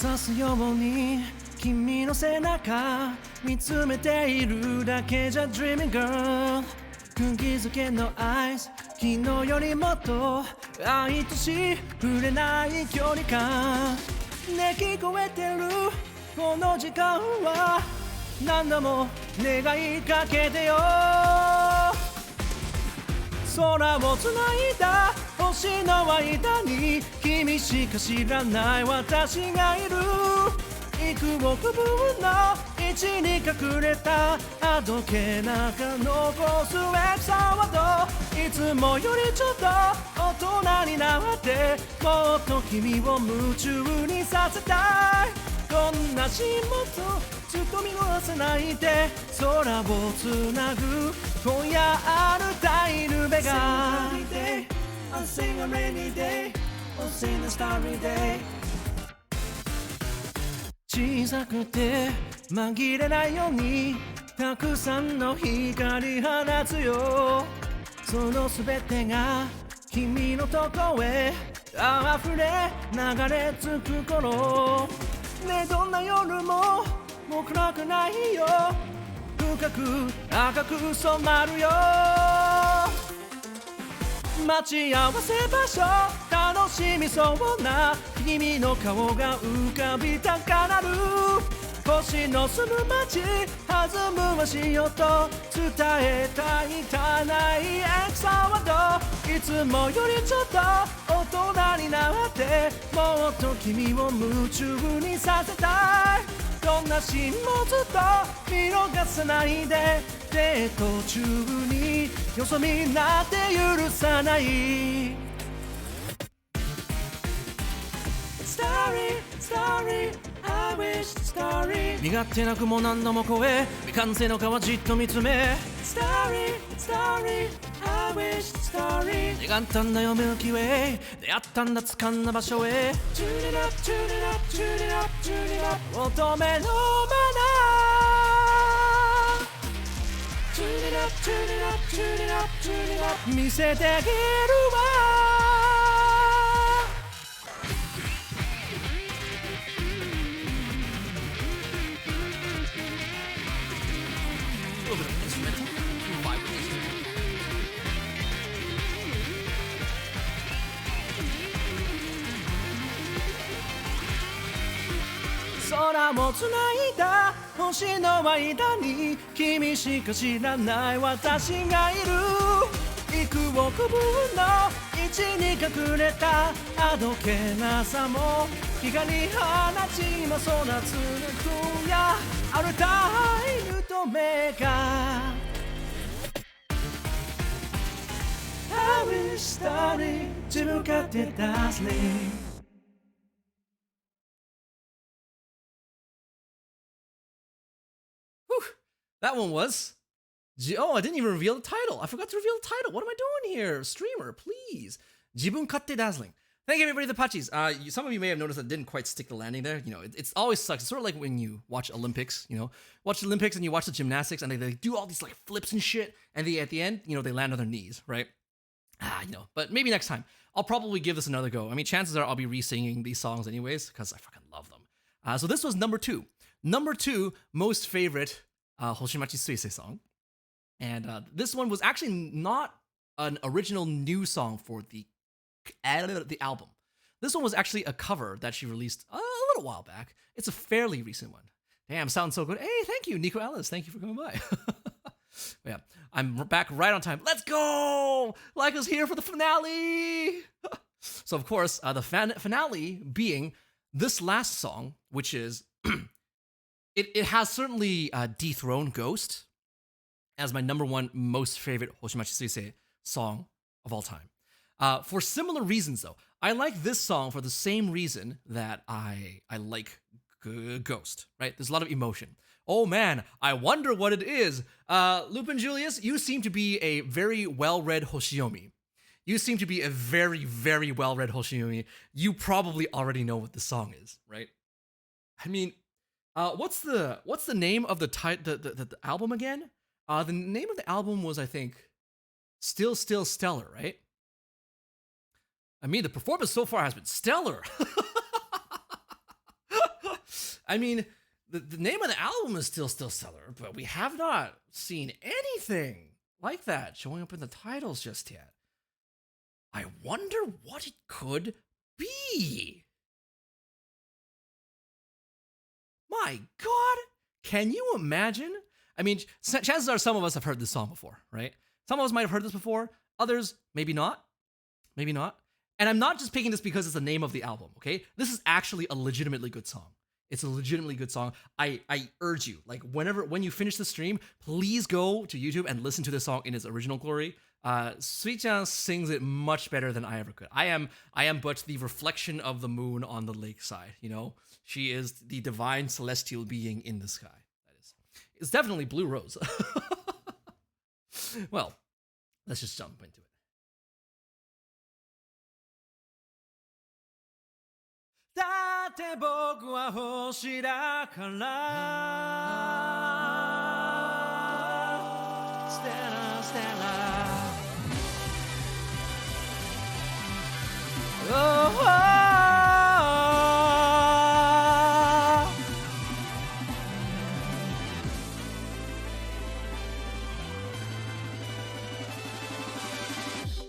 刺すように君の背中見つめているだけじゃ Dreaming Girl 釘付けのアイス昨日よりもっと愛とし触れない距離感ね聞こえてるこの時間は何度も願いかけてよ空をつないだ星の間に君しか知らない私がいる幾億分の位置に隠れたあどけなか残すエピソードいつもよりちょっと大人になってもっと君を夢中にさせたいこんな足元ずっと見逃さないで空をつなぐ今夜あるたいるべが I'll sing a rainy day I'll sing a starry day 小さくて紛れないようにたくさんの光放つよその全てが君のとこへ溢れ流れ着く頃ねどんな夜ももう暗くないよ深く赤く染まるよ待ち合わせ場所楽しみそうな君の顔が浮かびたかなる星の住む街弾む足音伝えたいたないエピソードいつもよりちょっと大人になってもっと君を夢中にさせたいどんなシーンもずっと見逃さないでデート中によそ見なんて許さない Story, story, I wish story 身勝手な雲何度も越え未完成の川じっと見つめ Story, story, I wish story 願ったんだよミルキーウェイ出会ったんだ掴んだ場所へ Tune it up, tune it up, tune it up, tune it up 乙女のマナTune it up, tune it up, tune it up, tune it up 見せてあげるわ空もつないだ星の間に君しか知らない私がいる幾億分の位置に隠れたあどけなさも光放ち今空つくやアルタイルとメガ旅したり自分勝手だすねThat one was. Oh, I didn't even reveal the title. I forgot to reveal the title. What am I doing here? Streamer, please. Jibun Katte Dazzling. Thank you, everybody, the Pachis. Some of you may have noticed I didn't quite stick the landing there. You know, it always sucks. It's sort of like when you watch Olympics, you know, watch the Olympics and you watch the gymnastics and they do all these like flips and shit. And at the end, you know, they land on their knees, right? You know, but maybe next time. I'll probably give this another go. I mean, chances are I'll be re-singing these songs anyways because I fucking love them. So this was number 2. Number 2, most favorite Hoshimachi Suisei song. And this one was actually not an original new song for the album. This one was actually a cover that she released a little while back. It's a fairly recent one. Damn, sounds so good. Hey, thank you, Nico Ellis. Thank you for coming by. Yeah, I'm back right on time. Let's go! Leica's here for the finale! So, of course, the finale being this last song, which is... It has certainly dethroned Ghost as my number 1 most favorite Hoshimachi Suisei song of all time. For similar reasons, though. I like this song for the same reason that I like Ghost, right? There's a lot of emotion. Oh man, I wonder what it is. Lupin Julius, you seem to be a very well-read Hoshiomi. You seem to be a very, very well-read Hoshiomi. You probably already know what the song is, right? I mean... what's the name of the album again? The name of the album was, I think, Still Stellar, right? I mean, the performance so far has been stellar. I mean, the name of the album is Still Stellar, but we have not seen anything like that showing up in the titles just yet. I wonder what it could be. My God, can you imagine? I mean, chances are some of us have heard this song before, right? Some of us might have heard this before. Others, maybe not. Maybe not. And I'm not just picking this because it's the name of the album, okay? This is actually a legitimately good song. It's a legitimately good song. I urge you, like when you finish the stream, please go to YouTube and listen to this song in its original glory. Sui-chan sings it much better than I ever could. I am but the reflection of the moon on the lakeside, you know? She is the divine celestial being in the sky. That is. It's definitely Blue Rose. Well, let's just jump into it. だって僕は星だからステラステラ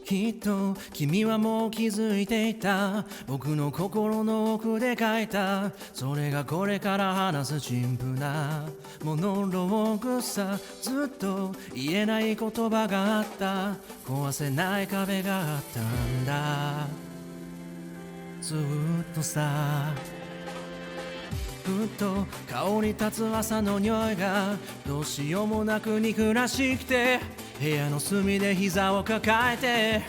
きっと君はもう気づいていた僕の心の奥で書いたそれがこれから話す陳腐なモノローグさずっと言えない言葉があった壊せない壁があったんだずっとさふっと香り立つ朝の匂いがどうしようもなく憎らしくて部屋の隅で膝を抱えて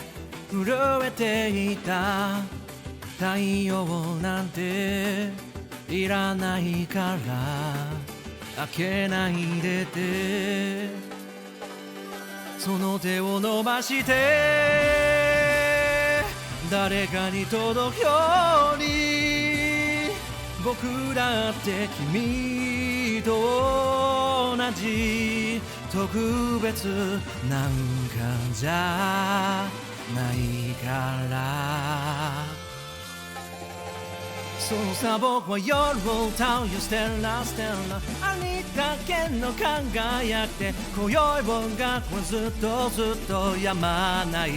震えていた太陽なんていらないから開けないでてその手を伸ばして誰かに届くように僕だって君と同じ特別なんかじゃないからそうさ僕は夜を歌うよステラステラありだけの輝きで今宵僕がずっと止まない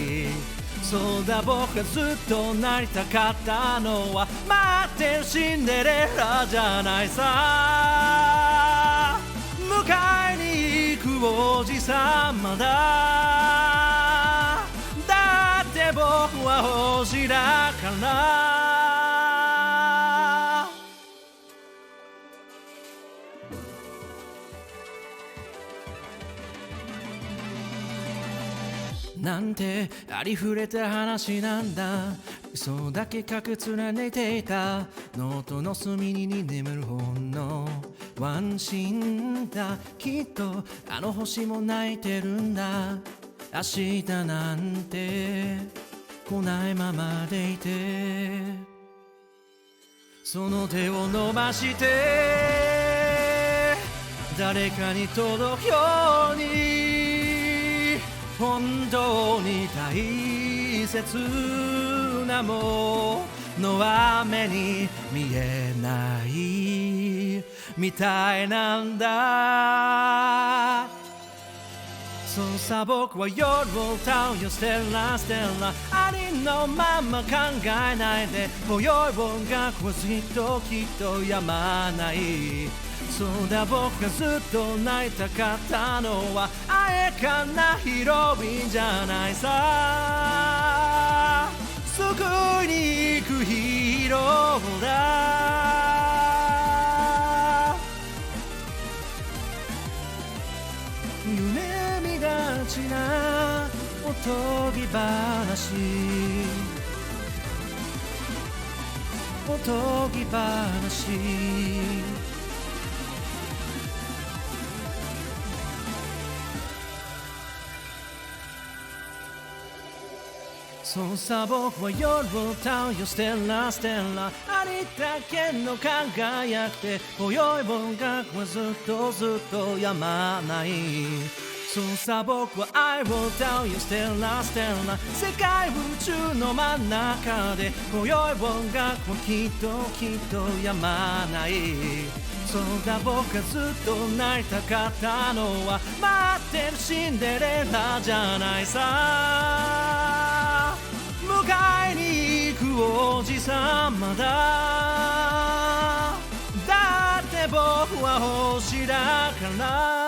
そうだ僕がずっとなりたかったのは待ってるシンデレラじゃないさ迎えに行くおじさまだだって僕は星だからなんてありふれた話なんだ嘘だけ隠貫いていたノートの隅に眠る本のワンシーンだきっとあの星も泣いてるんだ明日なんて来ないままでいてその手を伸ばして誰かに届くように本当に大切なものは目に見えないみたいなんだそうさ僕は夜を歌うよステラステラありのまま考えないで今宵音楽はずっときっとやまないそうだ僕がずっと泣いたかったのはあやかなヒロインじゃないさ救いに行くヒーローだ夢見がちなおとぎ話おとぎ話そうさ僕は夜を歌うよステラステラありだけの輝きで今宵音楽はずっとやまないそうさ僕は愛を歌うよステラステラ世界宇宙の真ん中で今宵音楽はきっとやまないそうだ僕がずっとなりたかったのは待ってるシンデレラじゃないさ迎えに行くおじさまだだって僕は星だから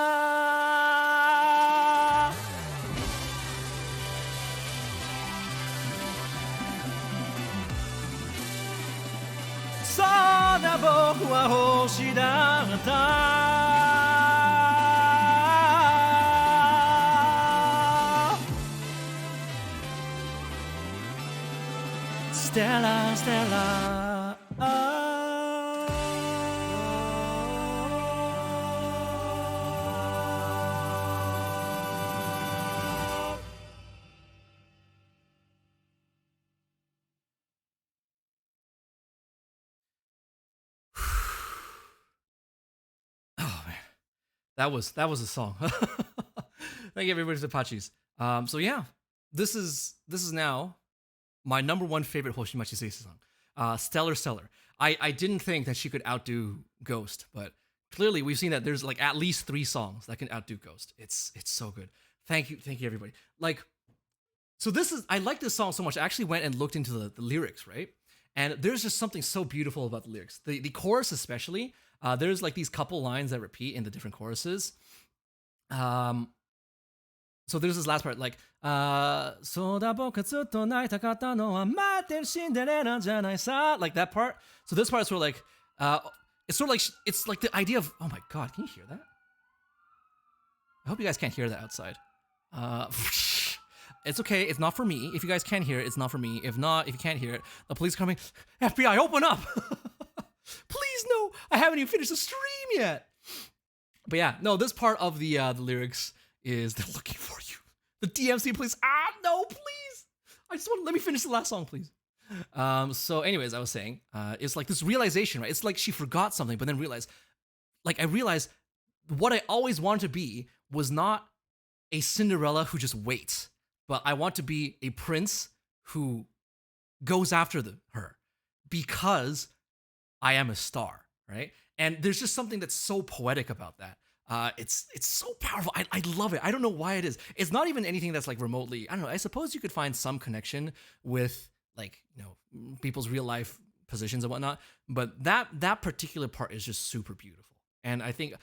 そうだ僕は星だったステラステラOh man, that was a song. Thank you everybody for the Apaches. So yeah, this is now my number one favorite Hoshimachi Seisei song. Stellar. I didn't think that she could outdo Ghost, but clearly we've seen that there's like at least 3 songs that can outdo Ghost. It's so good. Thank you everybody. Like, so I like this song so much. I actually went and looked into the lyrics, right? And there's just something so beautiful about the lyrics. The chorus especially. There's like these couple lines that repeat in the different choruses. So there's this last part, like, like that part. So this part is sort of like, it's sort of like, it's like the idea of, oh my God, can you hear that? I hope you guys can't hear that outside. It's okay, it's not for me. If you guys can hear it, it's not for me. If you can't hear it, the police are coming. FBI, open up! Please, no, I haven't even finished the stream yet. But yeah, no, this part of the lyrics is they're looking for you. The DMC, please. No, please. Let me finish the last song, please. So anyways, I was saying, it's like this realization, right? It's like she forgot something, but then realized, I realized what I always wanted to be was not a Cinderella who just waits, but I want to be a prince who goes after her because I am a star, right? And there's just something that's so poetic about that. It's so powerful. I love it. I don't know why it is. It's not even anything that's like remotely. I don't know. I suppose you could find some connection with like people's real life positions and whatnot. But that particular part is just super beautiful. And I think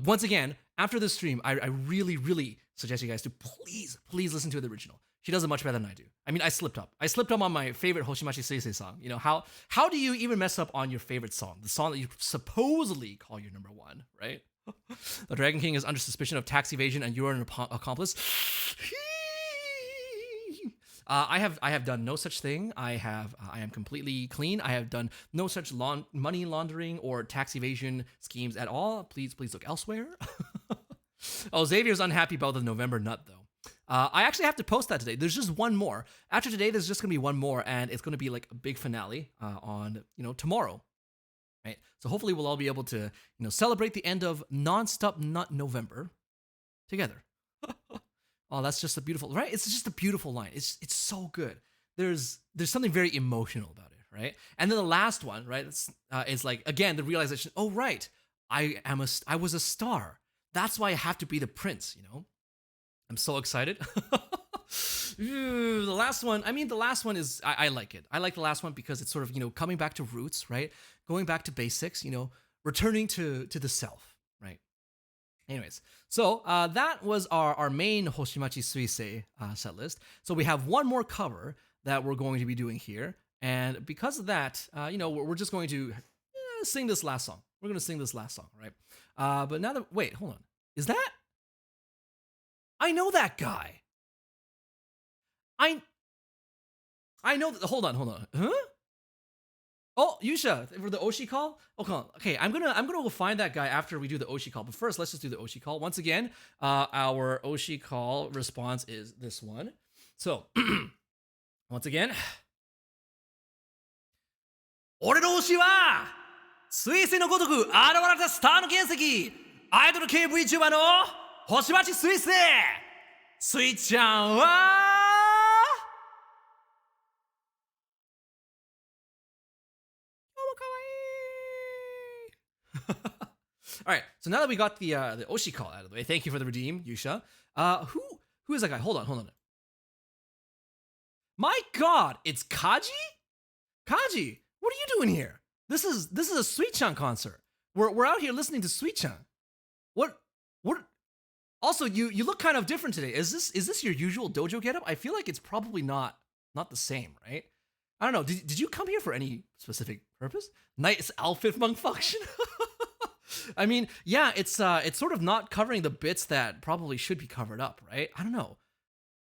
once again after this stream, I really suggest you guys to please listen to the original. She does it much better than I do. I mean, I slipped up on my favorite Hoshimachi Suisei song. How do you even mess up on your favorite song? The song that you supposedly call your number one, right? The Dragon King is under suspicion of tax evasion and you're an accomplice. I have done no such thing. I am completely clean. I have done no such money laundering or tax evasion schemes at all. Please look elsewhere. Oh, Xavier's unhappy about the November nut though. I actually have to post that today. There's just one more. After today, there's just gonna be one more, and it's gonna be like a big finale on tomorrow, right? So hopefully we'll all be able to celebrate the end of nonstop nut November together. Oh, that's just a beautiful, right? It's just a beautiful line. It's so good. There's something very emotional about it, right? And then the last one, right? It's like again the realization. Oh, right. I was a star. That's why I have to be the prince. I'm so excited. The last one. I mean, the last one is I like it. I like the last one because it's sort of coming back to roots, right? Going back to basics. Returning to the self, right? Anyways, so that was our main Hoshimachi Suisei set list. So we have one more cover that we're going to be doing here, and because of that, we're just going to sing this last song. We're going to sing this last song, right? But now that wait, hold on, is that? I know that guy. I know that. Hold on. Huh? Oh, Yusha, for the Oshi call? Okay, I'm gonna go find that guy after we do the Oshi call. But first, let's just do the Oshi call. Once again, our Oshi call response is this one. So, once again, 俺の推しは彗星のごとく現れたスターの原石、アイドル系 VTuber の星町彗星、スイちゃんは All right, so now that we got the Oshi call out of the way, thank you for the redeem, Yusha. Who is that guy? Hold on. My God, it's Kaji? Kaji, what are you doing here? This is a Sweet-chan concert. We're out here listening to Sweet-chan. What? Also, you look kind of different today. Is this your usual dojo getup? I feel like it's probably not the same, right? I don't know. Did you come here for any specific purpose? Nice outfit malfunction. I mean, yeah, it's sort of not covering the bits that probably should be covered up, right? I don't know.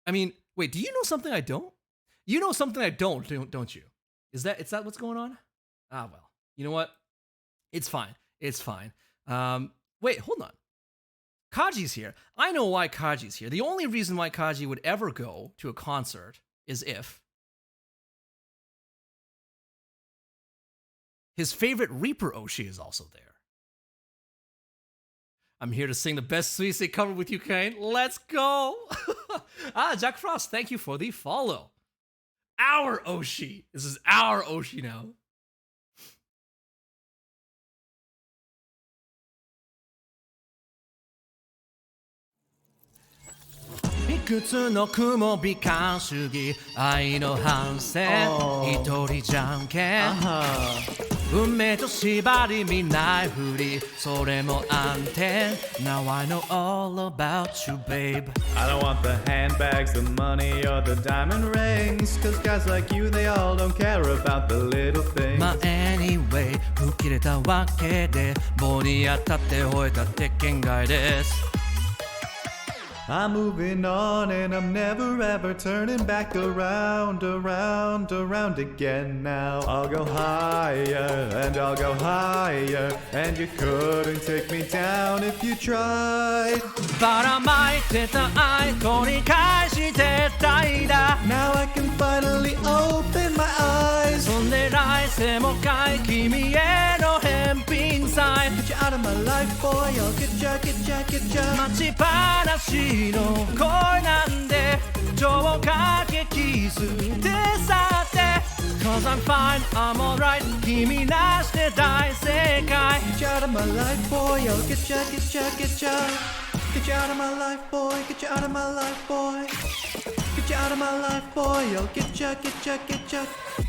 I mean, wait, do you know something I don't? You know something I don't you? Is that what's going on? Ah, well, you know what? It's fine. Wait, hold on. Kaji's here. I know why Kaji's here. The only reason why Kaji would ever go to a concert is if his favorite Reaper Oshi is also there. I'm here to sing the best Suisei cover with you, Cain. Let's go! Jack Frost, thank you for the follow. Our Oshi. This is our Oshi now. Ikutsu no kumo bikan shugi, ai no hansen, hitori janken. 運命と縛り見ないふりそれも暗転 Now I know all about you, babe I don't want the handbags, the money, or the diamond rings Cause guys like you, they all don't care about the little things まあ anyway 吹っ切れたわけで棒に当たって吠えた鉄拳外です I'm moving on and I'm never ever turning back around again now I'll go higher and I'll go higher And you couldn't take me down if you tried ばらまいてた愛取り返してたいだ Now I can finally open my eyes そんで来世もかい君への返品さえ Get you out of my life boy, I'll get ya 待ちっぱなしの恋なんで情をかけキスで去ってこ Cause I'm fine, I'm alright 君なしで大正解 Get you out of my life, boy. Yo, get ya, get ya, get ya. Get you out of my life, boy. Get you out of my life, boy. Get you out of my life, boy. Yo, get ya, get ya, get ya.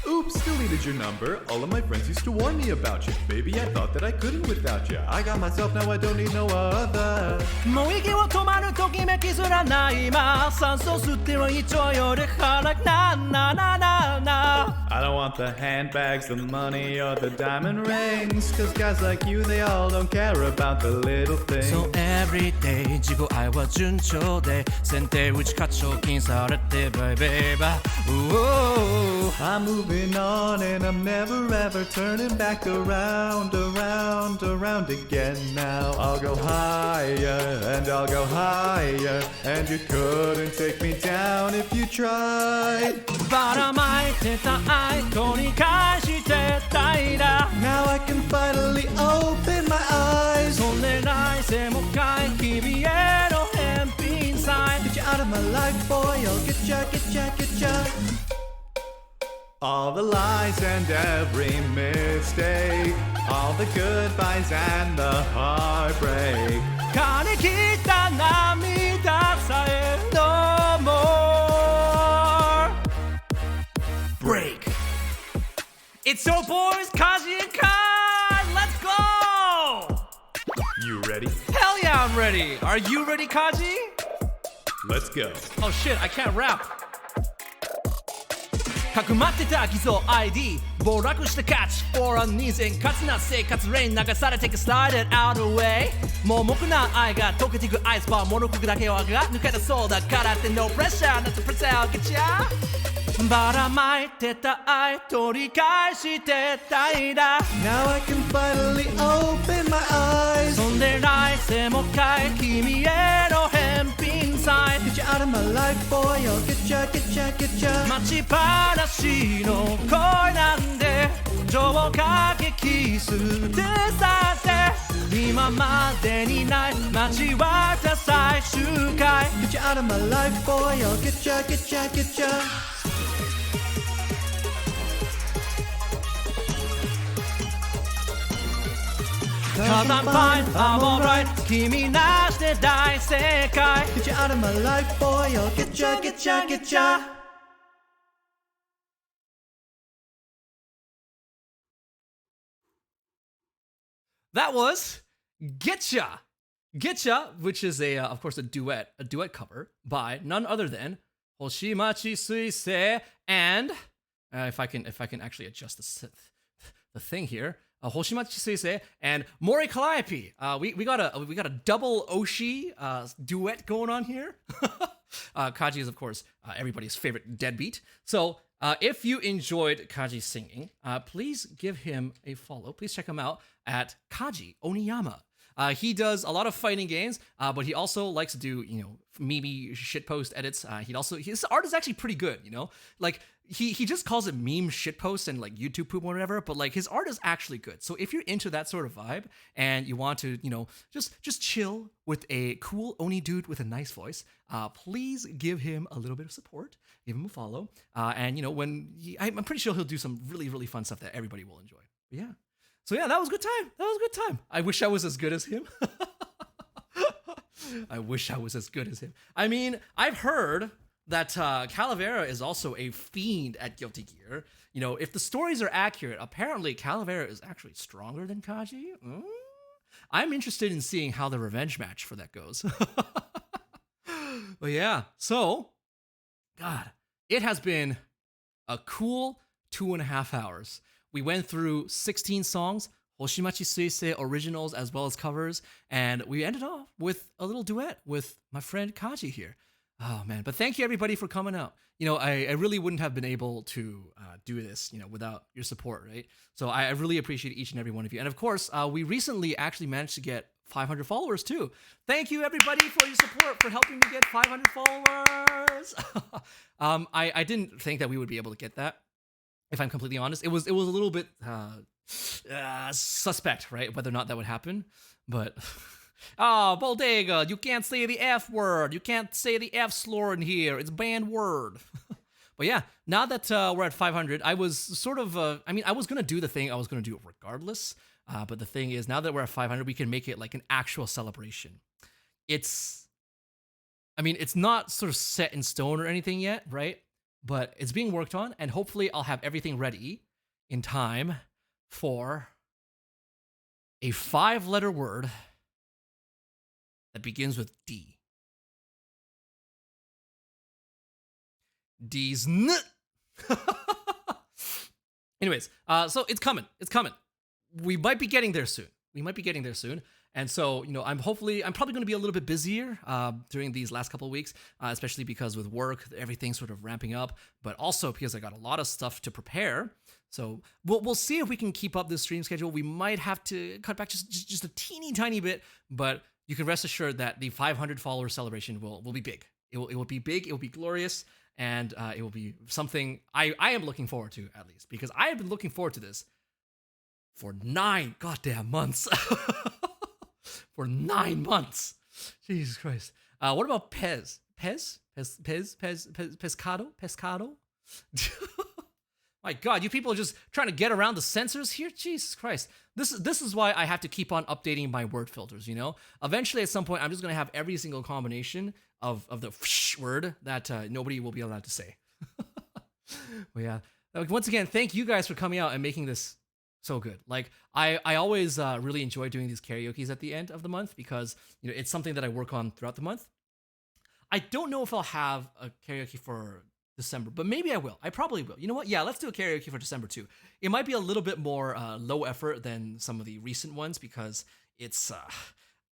Oops, deleted your number. All of my friends used to warn me about you. Baby, I thought that I couldn't without you. I got myself, now I don't need no other. もう息を止まるときめきすらない今酸素吸っては一丁より腹ななななな I don't want the handbags, the money, or the diamond rings. Cause guys like you, they all don't care about the little things. So everyday 自己愛は順調で選定打ち課長金されてバイベーバー I'm moving on and I'm never ever turning back around, around, around again. Now I'll go higher and I'll go higher, and you couldn't take me down if you tried. ばらまいてた愛取り返してたいだ Now I can finally open my eyes. それ来世もかい君への返品さえ Get you out of my life, boy. I'll get ya, get ya, get ya. All the lies and every mistake, all the goodbyes and the heartbreak. 枯れ切った涙さえ No more Break It's so boys, Kaji and Kai Let's go You ready? Hell yeah, I'm ready Are you ready, Kaji? Let's go. Oh shit, I can't rap かくまってた偽造 ID 暴落した価値 For a needs 円滑な生活レイン流されてく Slide it out of the way 盲目な愛が溶けてくアイスバーモノコクだけをが抜けたそうだからって No pressure, not to pressure, get ya ばらまいてた愛取り返してたいだ Now I can finally open my eyes. そんで来世もかい君への返品さえ Get you out of my life, boy. I'll get ya, get ya, get ya. 待ちっぱなしの恋なんで情かけキスでさって今までにない待ちわった最終回 Get you out of my life, boy. I'll get ya, get ya, get ya. Cause I'm fine, I'm alright 君なしで大正解 Get you out of my life, boy. I'll get ya, get ya, get ya. That was Getcha Getcha, which is of course a duet cover by none other than Hoshimachi Suisei and if I can actually adjust the thing here, Hoshimachi Suisei and Mori Calliope. We got a double Oshi duet going on here. Kaji is of course everybody's favorite deadbeat. So if you enjoyed Kaji singing, please give him a follow. Please check him out at Kaji Oniyama. He does a lot of fighting games, but he also likes to do, meme shitpost edits. His art is actually pretty good, Like, he just calls it meme shitpost and, like, YouTube poop or whatever, but, like, his art is actually good. So if you're into that sort of vibe and you want to, just chill with a cool Oni dude with a nice voice, please give him a little bit of support. Give him a follow. And, I'm pretty sure he'll do some really, really fun stuff that everybody will enjoy. But yeah. So yeah, that was a good time. I wish I was as good as him. I wish I was as good as him. I mean, I've heard that Calavera is also a fiend at Guilty Gear. If the stories are accurate, apparently Calavera is actually stronger than Kaji. I'm interested in seeing how the revenge match for that goes. But yeah, so, God, it has been a cool 2.5 hours. We went through 16 songs, Hoshimachi Suisei originals as well as covers, and we ended off with a little duet with my friend Kaji here. Oh man, but thank you everybody for coming out. I really wouldn't have been able to do this, without your support, right? So I really appreciate each and every one of you. And of course, we recently actually managed to get 500 followers too. Thank you everybody for your support, for helping me get 500 followers. I didn't think that we would be able to get that. If I'm completely honest, it was a little bit suspect, right? Whether or not that would happen. But, Bodega, you can't say the F word. You can't say the F slur in here. It's a banned word. But yeah, now that we're at 500, I was sort of, I was going to do the thing I was going to do it regardless. But the thing is, now that we're at 500, we can make it like an actual celebration. It's not sort of set in stone or anything yet, right? But it's being worked on, and hopefully I'll have everything ready in time for a 5-letter word that begins with D. D's n. Anyways, so it's coming. It's coming. We might be getting there soon. And so, I'm probably going to be a little bit busier during these last couple of weeks, especially because with work, everything's sort of ramping up, but also because I got a lot of stuff to prepare. So we'll see if we can keep up this stream schedule. We might have to cut back just a teeny tiny bit, but you can rest assured that the 500 follower celebration will be big. It will be big. It will be glorious. And it will be something I am looking forward to, at least, because I have been looking forward to this for 9 goddamn months. For 9 months. Jesus Christ. What about Pez? Pescado? My God, you people are just trying to get around the censors here? Jesus Christ. This is why I have to keep on updating my word filters, Eventually, at some point, I'm just going to have every single combination of the word that nobody will be allowed to say. But yeah. Once again, thank you guys for coming out and making this so good. Like, I always really enjoy doing these karaokes at the end of the month because, it's something that I work on throughout the month. I don't know if I'll have a karaoke for December, but maybe I will. I probably will. You know what? Yeah, let's do a karaoke for December too. It might be a little bit more low effort than some of the recent ones because it's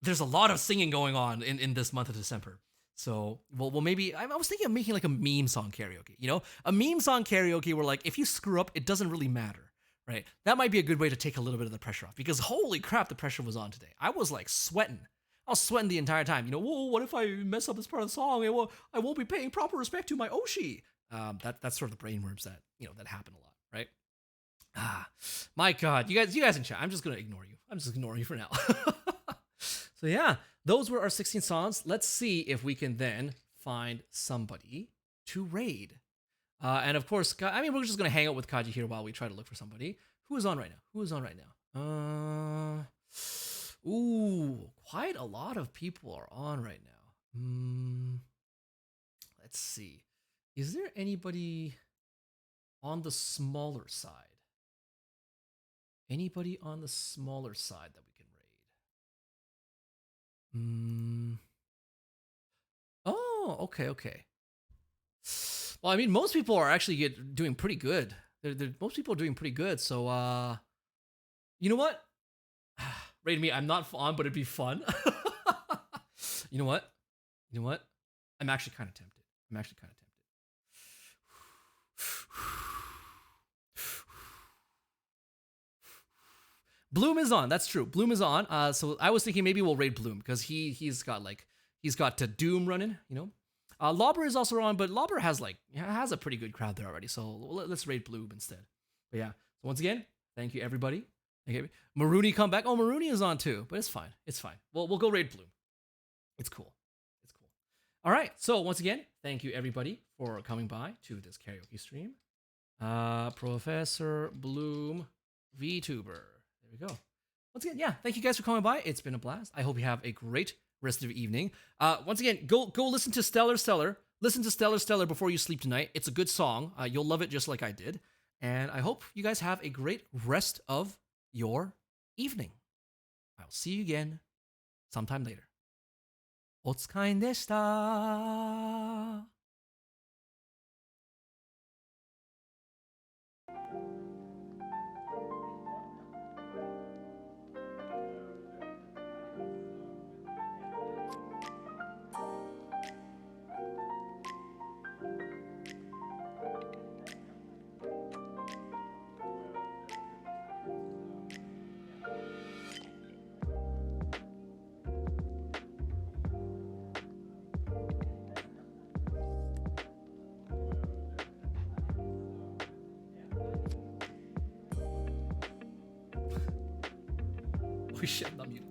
there's a lot of singing going on in this month of December. So, well, maybe I was thinking of making like a meme song karaoke. A meme song karaoke where like if you screw up, it doesn't really matter, right? That might be a good way to take a little bit of the pressure off because holy crap, the pressure was on today. I was like sweating. I was sweating the entire time. Whoa, what if I mess up this part of the song? I won't be paying proper respect to my Oshi. That's sort of the brainworms that that happen a lot, right? My God, you guys in chat. I'm just gonna ignore you. I'm just ignoring you for now. So yeah, those were our 16 songs. Let's see if we can then find somebody to raid. And of course, we're just gonna hang out with Kaji here while we try to look for somebody. Who is on right now? Ooh, quite a lot of people are on right now. Let's see. Is there anybody on the smaller side? Anybody on the smaller side that we can raid? Oh, okay. Well, most people are actually doing pretty good. Most people are doing pretty good. So, you know what? Raid me. I'm not on, but it'd be fun. You know what? I'm actually kind of tempted. Bloom is on. That's true. Bloom is on. So I was thinking maybe we'll raid Bloom because he's got to Doom running. Lauber is also on, but Lauber has a pretty good crowd there already. So let's raid Bloom instead. But yeah. So once again, thank you everybody. Okay. Marooney come back. Oh, Marooney is on too, but it's fine. We'll go raid Bloom. It's cool. All right. So once again, thank you everybody for coming by to this karaoke stream. Professor Bloom VTuber. There we go. Once again, yeah, thank you guys for coming by. It's been a blast. I hope you have a great rest of your evening. Once again, go listen to Stellar. Listen to Stellar before you sleep tonight. It's a good song. You'll love it just like I did. And I hope you guys have a great rest of your evening. I'll see you again sometime later. お疲れでした。We shut the mute.